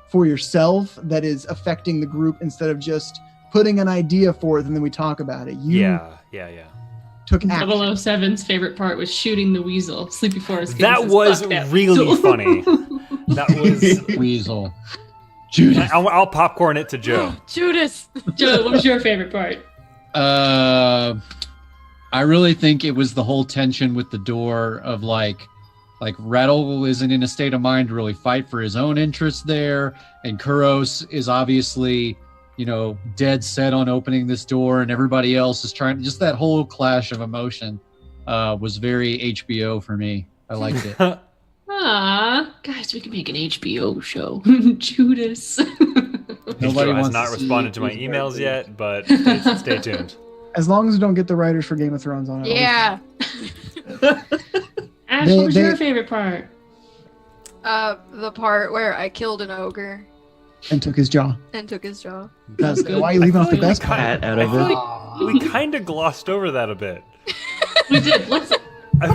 [SPEAKER 3] for yourself that is affecting the group instead of just putting an idea forth and then we talk about it. You took action.
[SPEAKER 1] 007's favorite part was shooting the weasel. Sleepy Forest.
[SPEAKER 5] That was really funny. That was
[SPEAKER 6] Weasel. Judas.
[SPEAKER 5] I'll popcorn it to Joe.
[SPEAKER 2] Judas.
[SPEAKER 1] Joe, what was your favorite part?
[SPEAKER 6] I really think it was the whole tension with the door of like Rattle isn't in a state of mind to really fight for his own interests there, and Kuros is obviously, dead set on opening this door, and everybody else is trying. Just that whole clash of emotion was very HBO for me. I liked it.
[SPEAKER 1] Ah, guys, we can make an HBO show. Judas.
[SPEAKER 5] Nobody has
[SPEAKER 6] wants
[SPEAKER 5] not
[SPEAKER 6] to
[SPEAKER 5] responded
[SPEAKER 6] see
[SPEAKER 5] to my
[SPEAKER 6] his
[SPEAKER 5] emails
[SPEAKER 6] character.
[SPEAKER 5] yet, but stay tuned.
[SPEAKER 3] As long as we don't get the writers for Game of Thrones on it.
[SPEAKER 2] Yeah.
[SPEAKER 1] Ash, what was your favorite part?
[SPEAKER 2] The part where I killed an ogre
[SPEAKER 3] And took his jaw.
[SPEAKER 2] and took his jaw.
[SPEAKER 3] That's
[SPEAKER 1] good.
[SPEAKER 3] why are you leaving off the
[SPEAKER 5] feel
[SPEAKER 3] best
[SPEAKER 5] like
[SPEAKER 3] part?
[SPEAKER 4] Cat out
[SPEAKER 5] I
[SPEAKER 4] of
[SPEAKER 5] feel
[SPEAKER 4] it.
[SPEAKER 5] like we kind of glossed over that a bit.
[SPEAKER 1] We did. Let's
[SPEAKER 6] I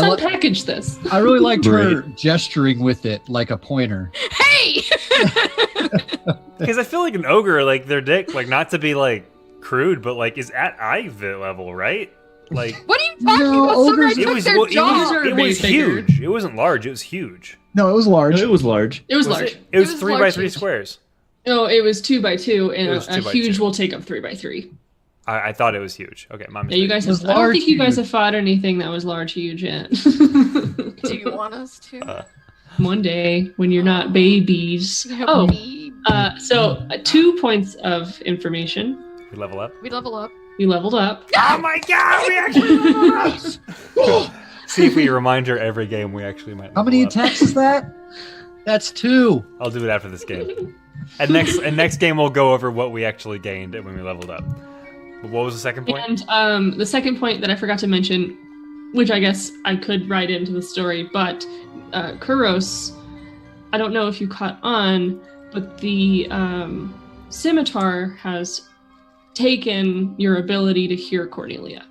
[SPEAKER 6] li-
[SPEAKER 1] unpackage this.
[SPEAKER 6] I really liked her gesturing with it like a pointer.
[SPEAKER 2] Hey!
[SPEAKER 5] Because I feel like an ogre, like their dick, like not to be like crude, but like is at eye level, right? Like
[SPEAKER 2] What are you talking
[SPEAKER 3] No,
[SPEAKER 2] about? Some guy
[SPEAKER 3] ogres-
[SPEAKER 2] took their jaw.
[SPEAKER 1] are
[SPEAKER 5] it
[SPEAKER 1] way
[SPEAKER 5] was
[SPEAKER 1] bigger.
[SPEAKER 5] huge. It wasn't large. It was huge.
[SPEAKER 3] No, it was large.
[SPEAKER 4] No, it was large.
[SPEAKER 1] It was
[SPEAKER 5] Was
[SPEAKER 1] large.
[SPEAKER 5] It was
[SPEAKER 2] was
[SPEAKER 5] 3 by
[SPEAKER 2] large,
[SPEAKER 5] 3
[SPEAKER 2] huge.
[SPEAKER 5] squares.
[SPEAKER 1] No, it was 2 by 2, and
[SPEAKER 5] It was
[SPEAKER 1] a
[SPEAKER 5] 2 by
[SPEAKER 1] huge
[SPEAKER 5] 2.
[SPEAKER 1] will take up 3 by 3.
[SPEAKER 5] I thought it was huge. Okay, my
[SPEAKER 1] Yeah,
[SPEAKER 5] mistake.
[SPEAKER 1] you guys
[SPEAKER 6] It was
[SPEAKER 1] have. I don't think you
[SPEAKER 6] large,
[SPEAKER 1] guys
[SPEAKER 6] huge.
[SPEAKER 1] have fought anything that was large, huge yet.
[SPEAKER 2] Do you want us to?
[SPEAKER 1] One day when you're not babies. Oh,
[SPEAKER 2] We
[SPEAKER 1] so 2 points of information.
[SPEAKER 5] We level up.
[SPEAKER 2] level up.
[SPEAKER 1] You leveled up.
[SPEAKER 5] Oh my god, we actually leveled up! See if we remind her every game we actually might.
[SPEAKER 6] How many
[SPEAKER 5] level up.
[SPEAKER 6] attacks is that? That's 2.
[SPEAKER 5] I'll do it after this game. And next game we'll go over what we actually gained when we leveled up. But what was the second point?
[SPEAKER 1] And the second point that I forgot to mention, which I guess I could write into the story, but Kuros, I don't know if you caught on, but the scimitar has taken your ability to hear Cornelia.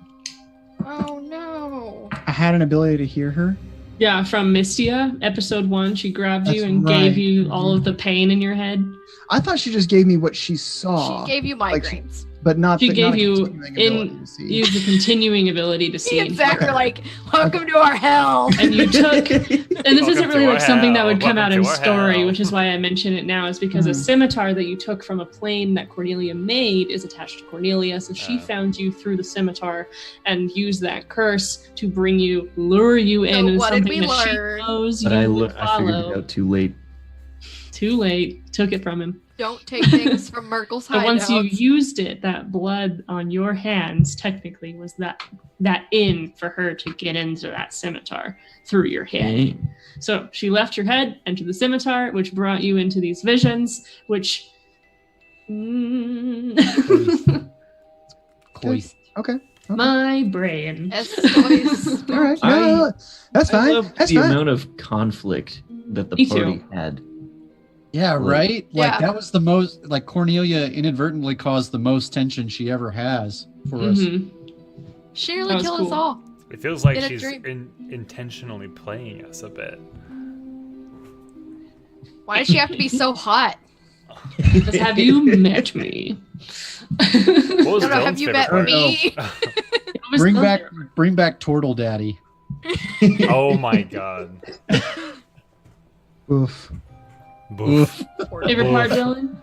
[SPEAKER 2] Oh no.
[SPEAKER 3] I had an ability to hear her.
[SPEAKER 1] Yeah, from Mystia, episode 1, she grabbed you
[SPEAKER 3] That's
[SPEAKER 1] and
[SPEAKER 3] right.
[SPEAKER 1] gave you all of the pain in your head.
[SPEAKER 3] I thought she just gave me what she saw.
[SPEAKER 2] She gave you
[SPEAKER 3] Like,
[SPEAKER 2] migraines.
[SPEAKER 3] but not
[SPEAKER 1] She
[SPEAKER 3] the,
[SPEAKER 1] gave
[SPEAKER 3] not a
[SPEAKER 1] you
[SPEAKER 3] continuing ability to see.
[SPEAKER 1] use the continuing ability to
[SPEAKER 2] Me
[SPEAKER 1] see.
[SPEAKER 2] and Zach are like, welcome to our hell.
[SPEAKER 1] And you took, and this
[SPEAKER 5] Welcome
[SPEAKER 1] isn't really
[SPEAKER 5] to
[SPEAKER 1] like
[SPEAKER 5] our
[SPEAKER 1] something that
[SPEAKER 5] hell.
[SPEAKER 1] would come out
[SPEAKER 5] Welcome
[SPEAKER 1] in
[SPEAKER 5] to our
[SPEAKER 1] story,
[SPEAKER 5] hell.
[SPEAKER 1] which is why I mention it now, is because a scimitar that you took from a plane that Cornelia made is attached to Cornelia. So she found you through the scimitar and used that curse to bring you, lure you in,
[SPEAKER 2] So
[SPEAKER 1] and
[SPEAKER 2] what did
[SPEAKER 1] something
[SPEAKER 2] we
[SPEAKER 1] that
[SPEAKER 2] learn?
[SPEAKER 1] she knows
[SPEAKER 4] But
[SPEAKER 1] you
[SPEAKER 4] I
[SPEAKER 1] would
[SPEAKER 4] I figured
[SPEAKER 1] follow.
[SPEAKER 4] it out too late.
[SPEAKER 1] Too late. Took it from him.
[SPEAKER 2] Don't take things from Merkel's
[SPEAKER 1] But once you
[SPEAKER 2] hideout.
[SPEAKER 1] used it, that blood on your hands technically was that in for her to get into that scimitar through your head.
[SPEAKER 4] Okay.
[SPEAKER 1] So she left your head, entered the scimitar, which brought you into these visions, which.
[SPEAKER 6] Coist.
[SPEAKER 3] Okay.
[SPEAKER 1] My brain.
[SPEAKER 2] Estois.
[SPEAKER 3] All right.
[SPEAKER 4] I-
[SPEAKER 3] No, that's
[SPEAKER 4] I
[SPEAKER 3] fine.
[SPEAKER 4] love
[SPEAKER 3] That's
[SPEAKER 4] the
[SPEAKER 3] fine.
[SPEAKER 4] amount of conflict that the
[SPEAKER 1] Me
[SPEAKER 4] party
[SPEAKER 1] too.
[SPEAKER 4] had.
[SPEAKER 6] Yeah, right? Like
[SPEAKER 2] Yeah.
[SPEAKER 6] that was the most like Cornelia inadvertently caused the most tension she ever has for us.
[SPEAKER 1] Mhm.
[SPEAKER 2] She
[SPEAKER 1] That
[SPEAKER 2] nearly
[SPEAKER 1] was
[SPEAKER 2] killed
[SPEAKER 1] cool.
[SPEAKER 2] us all.
[SPEAKER 5] It feels like
[SPEAKER 2] In a
[SPEAKER 5] she's
[SPEAKER 2] dream.
[SPEAKER 5] intentionally playing us a bit.
[SPEAKER 2] Why does she have to be so hot?
[SPEAKER 1] Because have you met me?
[SPEAKER 5] What was
[SPEAKER 2] No, no, have
[SPEAKER 5] Dylan's
[SPEAKER 2] you
[SPEAKER 5] favorite
[SPEAKER 2] met
[SPEAKER 5] part?
[SPEAKER 2] me?
[SPEAKER 1] It was
[SPEAKER 6] Bring back Turtle Daddy.
[SPEAKER 5] Oh my god.
[SPEAKER 3] Oof.
[SPEAKER 5] Boof.
[SPEAKER 1] favorite part, Dylan?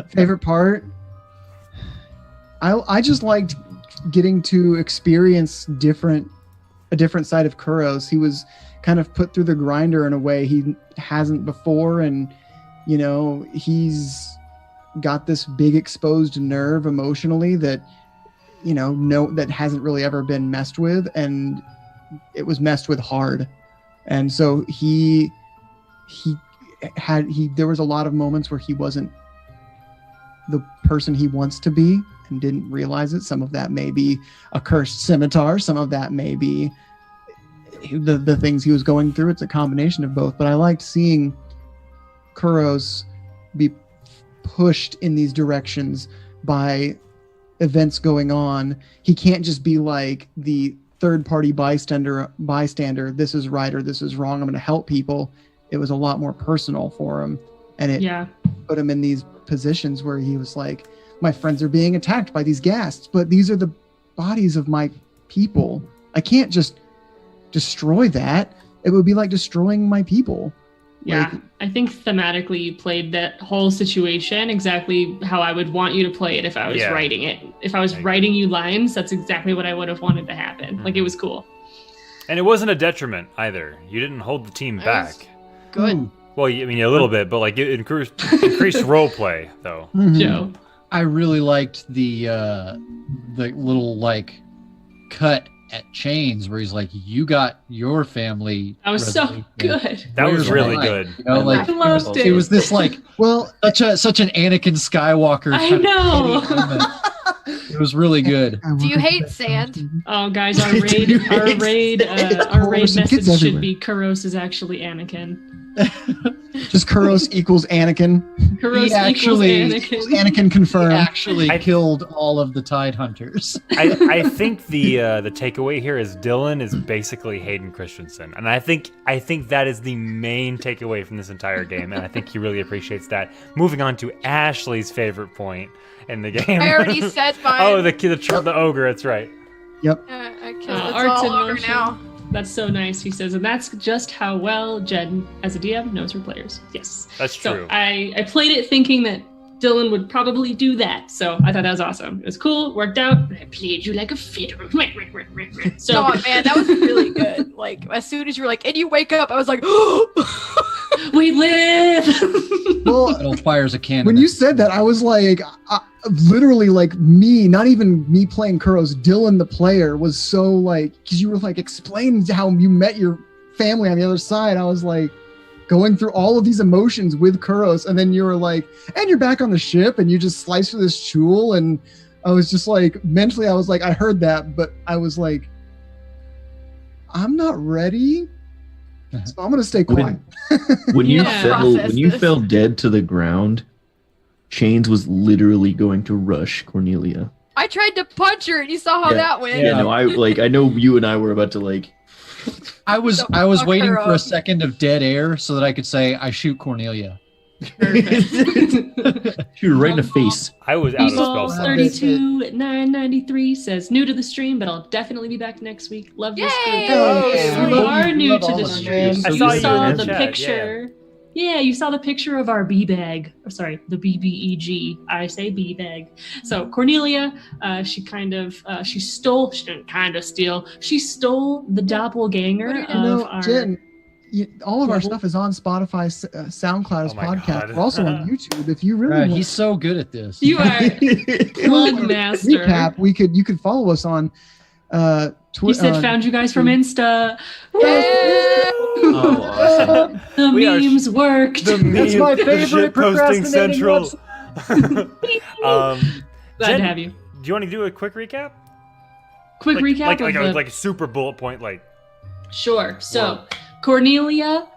[SPEAKER 3] Favorite part? I just liked getting to experience a different side of Kuros. He was kind of put through the grinder in a way he hasn't before, and you know, he's got this big exposed nerve emotionally that that hasn't really ever been messed with, and it was messed with hard. And so there was a lot of moments where he wasn't the person he wants to be and didn't realize it. Some of that may be a cursed scimitar, some of that may be the things he was going through. It's a combination of both, but I liked seeing Kuros be pushed in these directions by events going on. He can't just be like the third party bystander, this is right or this is wrong, I'm going to help people. It was a lot more personal for him, and it
[SPEAKER 1] Yeah.
[SPEAKER 3] put him in these positions where he was like, my friends are being attacked by these ghasts, but these are the bodies of my people. I can't just destroy that. It would be like destroying my people.
[SPEAKER 1] Yeah,
[SPEAKER 3] Like,
[SPEAKER 1] I think thematically you played that whole situation exactly how I would want you to play it if I was
[SPEAKER 5] Yeah.
[SPEAKER 1] writing it. If I was
[SPEAKER 5] I agree.
[SPEAKER 1] writing you lines, that's exactly what I would have wanted to happen. Like, it was cool.
[SPEAKER 5] And it wasn't a detriment either. You didn't hold the team
[SPEAKER 2] That was-
[SPEAKER 5] back.
[SPEAKER 2] Good.
[SPEAKER 5] Well, I mean, a little bit, but like it increased role play, though.
[SPEAKER 3] mhm.
[SPEAKER 1] Joe.
[SPEAKER 6] I really liked the little like cut at Chains where he's like, "You got your family."
[SPEAKER 1] That was so
[SPEAKER 6] resolution.
[SPEAKER 1] good.
[SPEAKER 5] That was
[SPEAKER 6] Where's
[SPEAKER 5] really
[SPEAKER 6] mine?"
[SPEAKER 5] good.
[SPEAKER 6] You know, like
[SPEAKER 1] I loved it.
[SPEAKER 6] it was this like
[SPEAKER 3] Well,
[SPEAKER 6] such an Anakin Skywalker.
[SPEAKER 1] I
[SPEAKER 6] kind of
[SPEAKER 1] know.
[SPEAKER 6] petty moment. It was really good.
[SPEAKER 2] Do you hate sand?
[SPEAKER 1] Oh, guys, our raid
[SPEAKER 3] Kids
[SPEAKER 1] message should
[SPEAKER 3] everywhere.
[SPEAKER 1] be Kuros is actually Anakin.
[SPEAKER 3] just Kuros equals Anakin.
[SPEAKER 1] Kuros
[SPEAKER 6] actually-
[SPEAKER 1] equals Anakin.
[SPEAKER 3] Anakin
[SPEAKER 6] He
[SPEAKER 3] confirmed.
[SPEAKER 6] actually
[SPEAKER 5] I-
[SPEAKER 6] killed all of the Tidehunters.
[SPEAKER 5] I think the takeaway here is Dylan is basically Hayden Christensen, and I think that is the main takeaway from this entire game, and I think he really appreciates that. Moving on to Ashley's favorite point in the game.
[SPEAKER 2] I already said mine.
[SPEAKER 5] Oh, the ogre. That's right.
[SPEAKER 2] I killed it's
[SPEAKER 1] Arts
[SPEAKER 2] all
[SPEAKER 1] in
[SPEAKER 2] over
[SPEAKER 1] motion.
[SPEAKER 2] now.
[SPEAKER 1] That's so nice, he says, and that's just how well Jen, as a DM, knows her players. Yes.
[SPEAKER 5] That's
[SPEAKER 1] So
[SPEAKER 5] true.
[SPEAKER 1] I played it thinking that Dylan would probably do that. So I thought that was awesome. It was cool, worked out, but I played you like a fiddle. So
[SPEAKER 2] No, man, that was really good. Like, as soon as you were like, and you wake up, I was like,
[SPEAKER 1] we live.
[SPEAKER 3] Well,
[SPEAKER 6] Metal fires a cannon.
[SPEAKER 3] when you said that, I was like, literally, like me, not even me playing Kuros, Dylan the player was so like, because you were like explaining how you met your family on the other side. I was like going through all of these emotions with Kuros, and then you were like, and you're back on the ship, and you just sliced through this chul, and I was just like, mentally, I was like, I heard that, but I was like, I'm not ready, so I'm gonna stay quiet.
[SPEAKER 4] When
[SPEAKER 1] Yeah.
[SPEAKER 4] you
[SPEAKER 2] Process
[SPEAKER 4] fell
[SPEAKER 2] this.
[SPEAKER 4] dead to the ground, Chains was literally going to rush Cornelia.
[SPEAKER 2] I tried to punch her, and you saw how that went.
[SPEAKER 4] Yeah, no, I know you and I were about to like.
[SPEAKER 6] I was
[SPEAKER 2] Don't fuck
[SPEAKER 6] waiting
[SPEAKER 2] her
[SPEAKER 6] for a
[SPEAKER 2] up.
[SPEAKER 6] second of dead air so that I could say I shoot Cornelia.
[SPEAKER 4] Shoot her right in the face.
[SPEAKER 5] I was out of spell
[SPEAKER 1] People
[SPEAKER 5] slots.
[SPEAKER 1] 32,993 says new to the stream, but I'll definitely be back next week. Love this group.
[SPEAKER 2] Yay!
[SPEAKER 3] Oh,
[SPEAKER 1] If you
[SPEAKER 3] sweet.
[SPEAKER 1] are new
[SPEAKER 6] Love
[SPEAKER 1] to
[SPEAKER 6] all
[SPEAKER 1] the
[SPEAKER 6] of them.
[SPEAKER 1] stream,
[SPEAKER 3] I
[SPEAKER 1] you
[SPEAKER 3] saw you
[SPEAKER 1] saw
[SPEAKER 5] in
[SPEAKER 1] the
[SPEAKER 5] the chat,
[SPEAKER 1] picture. Yeah, you saw the picture of our bee bag. Or sorry, the BBEG. I say bee bag. So Cornelia, she stole. She didn't kind of steal. She stole the doppelganger of our.
[SPEAKER 3] Jen, all of our
[SPEAKER 1] Yeah.
[SPEAKER 3] stuff is on Spotify, SoundCloud, as
[SPEAKER 5] Oh my
[SPEAKER 3] podcast.
[SPEAKER 5] God.
[SPEAKER 3] We're also on YouTube. If you really want
[SPEAKER 6] He's so good at this.
[SPEAKER 1] You are plug master.
[SPEAKER 3] recap, you could follow us on Twitter.
[SPEAKER 1] You said found you guys from Insta.
[SPEAKER 4] Oh, awesome.
[SPEAKER 1] The
[SPEAKER 5] We are
[SPEAKER 1] memes worked.
[SPEAKER 5] The
[SPEAKER 6] That's my
[SPEAKER 5] the
[SPEAKER 6] favorite
[SPEAKER 5] shit posting
[SPEAKER 6] procrastinating
[SPEAKER 5] central.
[SPEAKER 1] Glad
[SPEAKER 5] Jen,
[SPEAKER 1] to have you.
[SPEAKER 5] Do you want to do a quick recap?
[SPEAKER 1] Quick recap of the...
[SPEAKER 5] like a super bullet point, like
[SPEAKER 1] Sure. So, Cornelia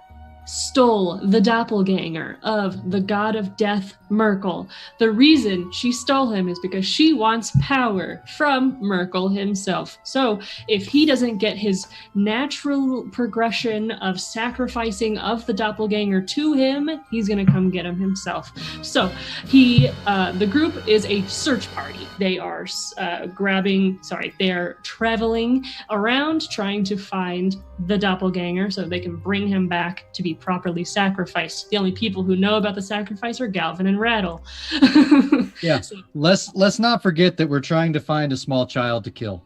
[SPEAKER 1] stole the doppelganger of the god of death, Merkel. The reason she stole him is because she wants power from Merkel himself. So, if he doesn't get his natural progression of sacrificing of the doppelganger to him, he's going to come get him himself. So, the group is a search party. They are they're traveling around trying to find the doppelganger so they can bring him back to be properly sacrificed. The only people who know about the sacrifice are Galvin and Rattle.
[SPEAKER 6] Yeah.
[SPEAKER 1] So,
[SPEAKER 6] Let's not forget that we're trying to find a small child to kill.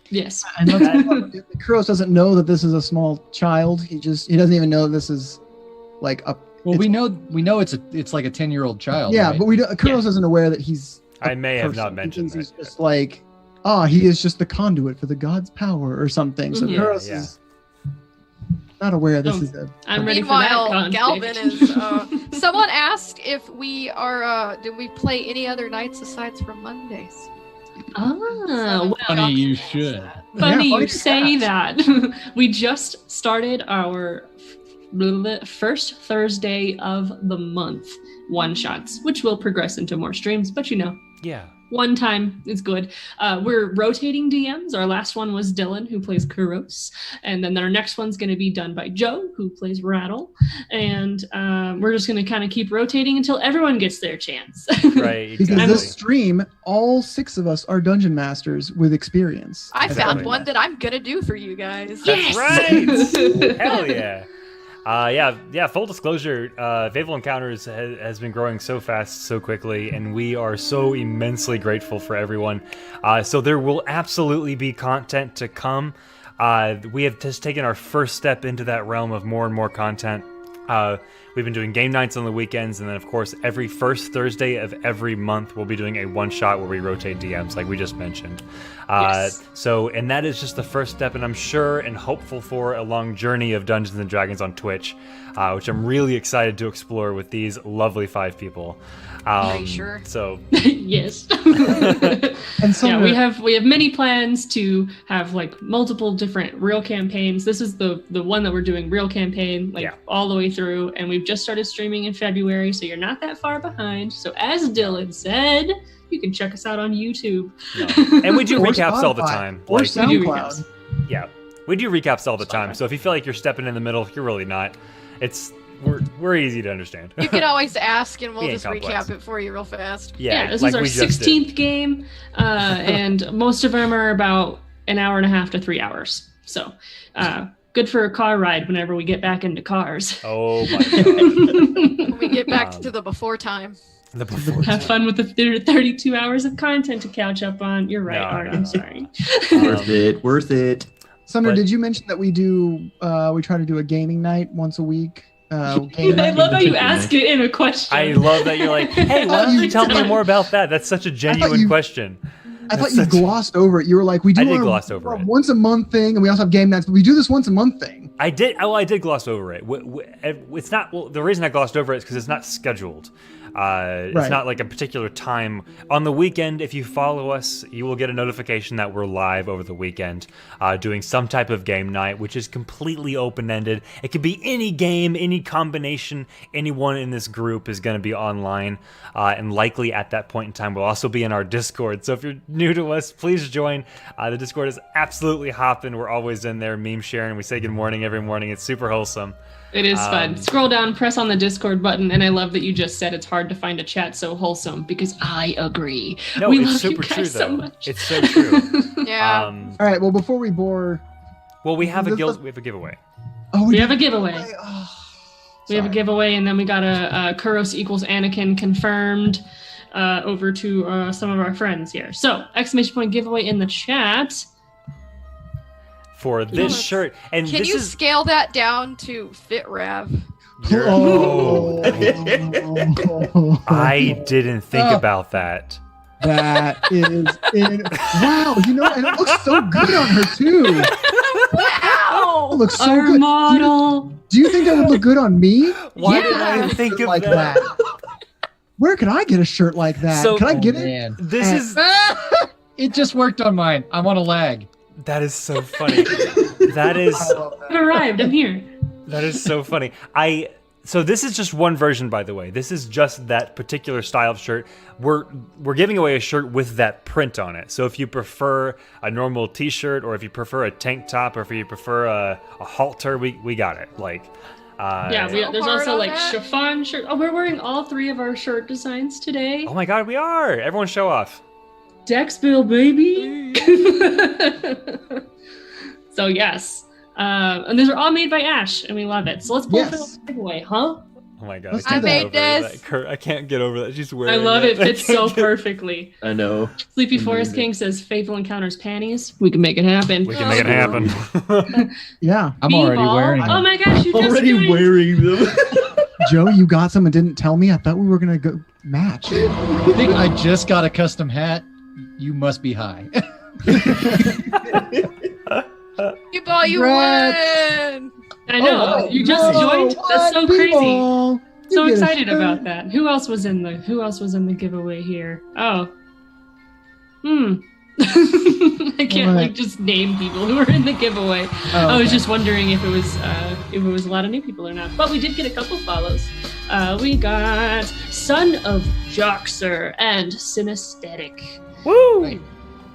[SPEAKER 1] yes.
[SPEAKER 3] And Kuros doesn't know that this is a small child. He doesn't even know this is like a.
[SPEAKER 6] Well, we know it's like a 10-year-old child.
[SPEAKER 3] Yeah,
[SPEAKER 6] right?
[SPEAKER 3] but Kuros isn't aware that he's.
[SPEAKER 5] I may have
[SPEAKER 3] person.
[SPEAKER 5] not
[SPEAKER 3] He
[SPEAKER 5] mentioned
[SPEAKER 3] thinks
[SPEAKER 5] that.
[SPEAKER 3] He's just like, he is just the conduit for the god's power or something. So
[SPEAKER 1] Mhm.
[SPEAKER 3] Kuros
[SPEAKER 5] Yeah.
[SPEAKER 3] is not aware this
[SPEAKER 1] Oh.
[SPEAKER 3] is a.
[SPEAKER 1] I'm ready for that
[SPEAKER 2] Meanwhile,
[SPEAKER 1] conflict.
[SPEAKER 2] Galvin is. Someone asked if we are. Do we play any other nights aside from Mondays?
[SPEAKER 1] well,
[SPEAKER 6] Funny you should.
[SPEAKER 1] funny
[SPEAKER 3] funny
[SPEAKER 1] you say
[SPEAKER 3] ask.
[SPEAKER 1] that. We just started our first Thursday of the month one shots, which will progress into more streams, but
[SPEAKER 5] Yeah.
[SPEAKER 1] one time is good. We're rotating DMs. Our last one was Dylan, who plays Kuros. And then our next one's going to be done by Joe, who plays Rattle. And we're just going to kind of keep rotating until everyone gets their chance.
[SPEAKER 5] Right.
[SPEAKER 3] Because
[SPEAKER 5] Exactly.
[SPEAKER 3] this stream, all 6 of us are dungeon masters with experience.
[SPEAKER 2] I
[SPEAKER 5] Exactly.
[SPEAKER 2] found one that I'm gonna do for you guys.
[SPEAKER 5] That's
[SPEAKER 1] Yes!
[SPEAKER 5] right. Hell yeah. Yeah. Full disclosure, Faithful Encounters has been growing so fast, so quickly, and we are so immensely grateful for everyone. So there will absolutely be content to come. We have just taken our first step into that realm of more and more content. We've been doing game nights on the weekends, and then, of course, every first Thursday of every month, we'll be doing a one-shot where we rotate DMs, like we just mentioned.
[SPEAKER 1] Yes.
[SPEAKER 5] And that is just the first step, and I'm sure and hopeful for a long journey of Dungeons & Dragons on Twitch, which I'm really excited to explore with these lovely 5 people.
[SPEAKER 2] Are you sure?
[SPEAKER 5] So,
[SPEAKER 1] Yes.
[SPEAKER 3] And so
[SPEAKER 1] Yeah, we have many plans to have like multiple different real campaigns. This is the one that we're doing real campaign
[SPEAKER 5] Yeah.
[SPEAKER 1] all the way through, and we've just started streaming in February, so you're not that far behind. So as Dylan said, you can check us out on YouTube.
[SPEAKER 5] no. And we do
[SPEAKER 3] Or
[SPEAKER 5] recaps all the
[SPEAKER 3] Spotify,
[SPEAKER 5] time.
[SPEAKER 3] or
[SPEAKER 1] we do
[SPEAKER 3] SoundCloud.
[SPEAKER 5] Yeah, we do recaps all the time.
[SPEAKER 1] Spotify.
[SPEAKER 5] So if you feel like you're stepping in the middle, you're really not. We're easy to understand.
[SPEAKER 2] You can always ask, and we'll
[SPEAKER 5] We ain't
[SPEAKER 2] just
[SPEAKER 5] complex.
[SPEAKER 2] recap it for you real fast.
[SPEAKER 1] Yeah, this
[SPEAKER 5] like
[SPEAKER 1] is our
[SPEAKER 5] we just did.
[SPEAKER 1] 16th game, and most of them are about an hour and a half to 3 hours. So good for a car ride whenever we get back into cars.
[SPEAKER 5] Oh my god.
[SPEAKER 2] When we get back
[SPEAKER 5] Um,
[SPEAKER 2] to the before time.
[SPEAKER 5] The before
[SPEAKER 1] Have fun with the 32 hours of content to catch up on. You're right,
[SPEAKER 5] No,
[SPEAKER 1] Art.
[SPEAKER 5] no.
[SPEAKER 1] I'm sorry.
[SPEAKER 4] Worth it.
[SPEAKER 3] Sumner,
[SPEAKER 5] But-
[SPEAKER 3] did you mention that we try to do a gaming night once a week? Game
[SPEAKER 1] I
[SPEAKER 3] night?
[SPEAKER 1] love how you
[SPEAKER 4] Chicken
[SPEAKER 1] ask it in a question.
[SPEAKER 5] I love that you're like, hey, why don't you tell me more about that? That's such a genuine
[SPEAKER 3] you-
[SPEAKER 5] question.
[SPEAKER 3] I thought
[SPEAKER 5] That's
[SPEAKER 3] you
[SPEAKER 5] such-
[SPEAKER 3] glossed over it. You were like, we do
[SPEAKER 5] I did
[SPEAKER 3] our-
[SPEAKER 5] gloss over
[SPEAKER 3] our
[SPEAKER 5] it.
[SPEAKER 3] once a month thing, and we also have game nights, but we do this once a month thing.
[SPEAKER 5] I did gloss over it. It's not. Well, the reason I glossed over it is because it's not scheduled. It's not like a particular time. On the weekend, if you follow us, you will get a notification that we're live over the weekend doing some type of game night, which is completely open-ended. It could be any game, any combination. Anyone in this group is going to be online, and likely at that point in time we'll also be in our Discord. So if you're new to us, please join. The Discord is absolutely hopping. We're always in there meme sharing. We say good morning every morning. It's super wholesome.
[SPEAKER 1] It is fun. Scroll down, press on the Discord button, and I love that you just said it's hard to find a chat so wholesome, because I agree.
[SPEAKER 5] No,
[SPEAKER 1] we
[SPEAKER 5] it's
[SPEAKER 1] love
[SPEAKER 5] super
[SPEAKER 1] you guys
[SPEAKER 5] true,
[SPEAKER 1] so
[SPEAKER 5] though.
[SPEAKER 1] much.
[SPEAKER 5] It's so true.
[SPEAKER 2] Yeah.
[SPEAKER 3] All right. Well, before we bore.
[SPEAKER 5] Well, we have a giveaway.
[SPEAKER 3] Oh,
[SPEAKER 1] We have a giveaway.
[SPEAKER 3] Oh,
[SPEAKER 1] We have a giveaway, and then we got a Kuros equals Anakin confirmed over to some of our friends here. So, exclamation point giveaway in the chat.
[SPEAKER 5] For this shirt. And
[SPEAKER 2] Can
[SPEAKER 5] this
[SPEAKER 2] you
[SPEAKER 5] is
[SPEAKER 2] scale that down to fit Rav?
[SPEAKER 5] your,
[SPEAKER 3] Oh.
[SPEAKER 5] I didn't think about that.
[SPEAKER 3] That is wow, and it looks so good on her too. It
[SPEAKER 2] Wow!
[SPEAKER 3] looks so
[SPEAKER 1] Our
[SPEAKER 3] good.
[SPEAKER 1] model.
[SPEAKER 3] Do you think that would look good on me?
[SPEAKER 5] Why
[SPEAKER 1] Yeah.
[SPEAKER 5] did I
[SPEAKER 3] A
[SPEAKER 5] think
[SPEAKER 3] shirt
[SPEAKER 5] of
[SPEAKER 3] like
[SPEAKER 5] that?
[SPEAKER 3] Where could I get a shirt like that?
[SPEAKER 5] So-
[SPEAKER 3] Can I get it?
[SPEAKER 6] Man.
[SPEAKER 5] This is
[SPEAKER 6] It just worked on mine. I'm on a lag.
[SPEAKER 5] that is so funny. That is
[SPEAKER 3] I love that.
[SPEAKER 1] I've arrived. I'm here.
[SPEAKER 5] that is so funny. So this is just one version, by the way. This is just that particular style of shirt. We're giving away a shirt with that print on it. So if you prefer a normal t-shirt, or if you prefer a tank top, or if you prefer a halter, we got it. Like
[SPEAKER 1] Yeah, there's
[SPEAKER 2] hard
[SPEAKER 1] also
[SPEAKER 2] on
[SPEAKER 1] like
[SPEAKER 2] that.
[SPEAKER 1] chiffon shirt. Oh, we're wearing all three of our shirt designs today.
[SPEAKER 5] oh my god, we are. Everyone show off.
[SPEAKER 1] Dexville, baby. So yes, and these are all made by Ash, and we love it. So let's pull for
[SPEAKER 3] Yes.
[SPEAKER 1] the giveaway, huh?
[SPEAKER 5] Oh my god,
[SPEAKER 3] Let's
[SPEAKER 5] I can't
[SPEAKER 3] do
[SPEAKER 5] get
[SPEAKER 2] that.
[SPEAKER 5] over
[SPEAKER 2] I made
[SPEAKER 5] that.
[SPEAKER 2] this.
[SPEAKER 5] Kurt, I can't get over that. She's wearing
[SPEAKER 1] I love it. Fits
[SPEAKER 5] I can't
[SPEAKER 1] so
[SPEAKER 5] get-
[SPEAKER 1] perfectly.
[SPEAKER 4] I know.
[SPEAKER 1] Sleepy Forest King says Faithful Encounters panties. We can make it happen.
[SPEAKER 5] We can make it happen.
[SPEAKER 3] Yeah.
[SPEAKER 6] I'm already
[SPEAKER 1] B-ball.
[SPEAKER 6] wearing
[SPEAKER 1] Oh
[SPEAKER 6] them.
[SPEAKER 1] my gosh, you just
[SPEAKER 4] Already
[SPEAKER 1] joined.
[SPEAKER 4] wearing them.
[SPEAKER 3] Joe, you got some and didn't tell me. I thought we were gonna go match.
[SPEAKER 6] I think I just got a custom hat. You must be high.
[SPEAKER 2] People, you
[SPEAKER 3] Congrats.
[SPEAKER 2] win!
[SPEAKER 1] I know.
[SPEAKER 3] Oh,
[SPEAKER 1] you just
[SPEAKER 3] no,
[SPEAKER 1] joined. That's so
[SPEAKER 3] what,
[SPEAKER 1] crazy.
[SPEAKER 3] people?
[SPEAKER 1] So
[SPEAKER 3] You get a
[SPEAKER 1] excited
[SPEAKER 3] shirt.
[SPEAKER 1] about that. Who else was in the giveaway here? Oh. I can't
[SPEAKER 3] What?
[SPEAKER 1] just name people who were in the giveaway.
[SPEAKER 3] Oh,
[SPEAKER 1] I was
[SPEAKER 3] okay.
[SPEAKER 1] just wondering if it was a lot of new people or not. But we did get a couple follows. We got Son of Joxer and Synesthetic.
[SPEAKER 5] Woo!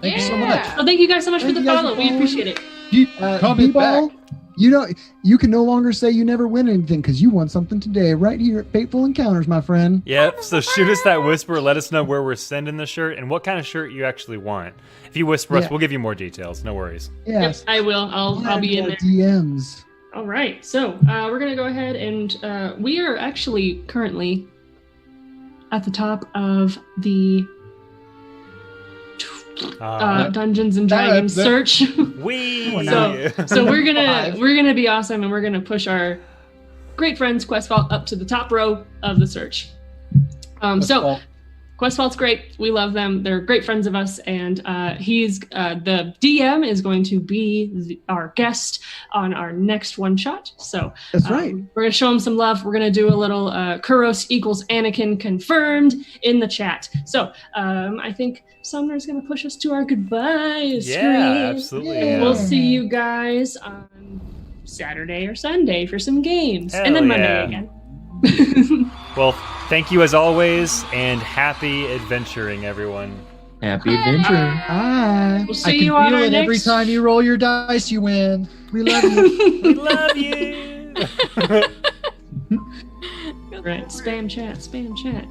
[SPEAKER 6] Thank you so
[SPEAKER 2] Yeah.
[SPEAKER 6] much.
[SPEAKER 1] Oh, thank you guys so much
[SPEAKER 3] Thank
[SPEAKER 1] for the
[SPEAKER 3] you guys
[SPEAKER 1] follow.
[SPEAKER 3] for
[SPEAKER 1] We
[SPEAKER 3] following.
[SPEAKER 1] appreciate it.
[SPEAKER 6] Keep coming
[SPEAKER 3] B-ball,
[SPEAKER 6] back.
[SPEAKER 3] you can no longer say you never win anything because you won something today, right here at Fateful Encounters, my friend.
[SPEAKER 5] Yep. So shoot us that whisper. Let us know where we're sending the shirt and what kind of shirt you actually want. If you whisper us,
[SPEAKER 3] Yeah.
[SPEAKER 5] we'll give you more details. No worries.
[SPEAKER 3] Yes.
[SPEAKER 1] Yep, I will. I'll be in there.
[SPEAKER 3] DMs.
[SPEAKER 1] All right, so we're gonna go ahead and we are actually currently at the top of the Dungeons and Dragons
[SPEAKER 6] that-
[SPEAKER 1] search.
[SPEAKER 5] We.
[SPEAKER 1] So we're gonna be awesome, and we're gonna push our great friends Quest Vault up to the top row of the search. So Quest Vault's great. We love them. They're great friends of us, and he's the DM is going to be our guest on our next one shot. So
[SPEAKER 3] That's right.
[SPEAKER 1] we're gonna show him some love. We're gonna do a little Kuros equals Anakin confirmed in the chat. So I think Sumner's gonna push us to our goodbye screen.
[SPEAKER 5] Yeah, absolutely.
[SPEAKER 3] Yeah.
[SPEAKER 1] We'll see you guys on Saturday or Sunday for some games,
[SPEAKER 5] Hell
[SPEAKER 1] and then Monday
[SPEAKER 5] yeah.
[SPEAKER 1] again.
[SPEAKER 5] Well, thank you as always, and happy adventuring, everyone.
[SPEAKER 4] Happy adventuring.
[SPEAKER 3] Bye.
[SPEAKER 1] We'll
[SPEAKER 6] I
[SPEAKER 1] see
[SPEAKER 6] can
[SPEAKER 1] you on
[SPEAKER 6] feel
[SPEAKER 1] our
[SPEAKER 6] it
[SPEAKER 1] next.
[SPEAKER 6] every time you roll your dice, you win.
[SPEAKER 3] We love you.
[SPEAKER 5] We love you.
[SPEAKER 1] Right, spam chat, spam chat.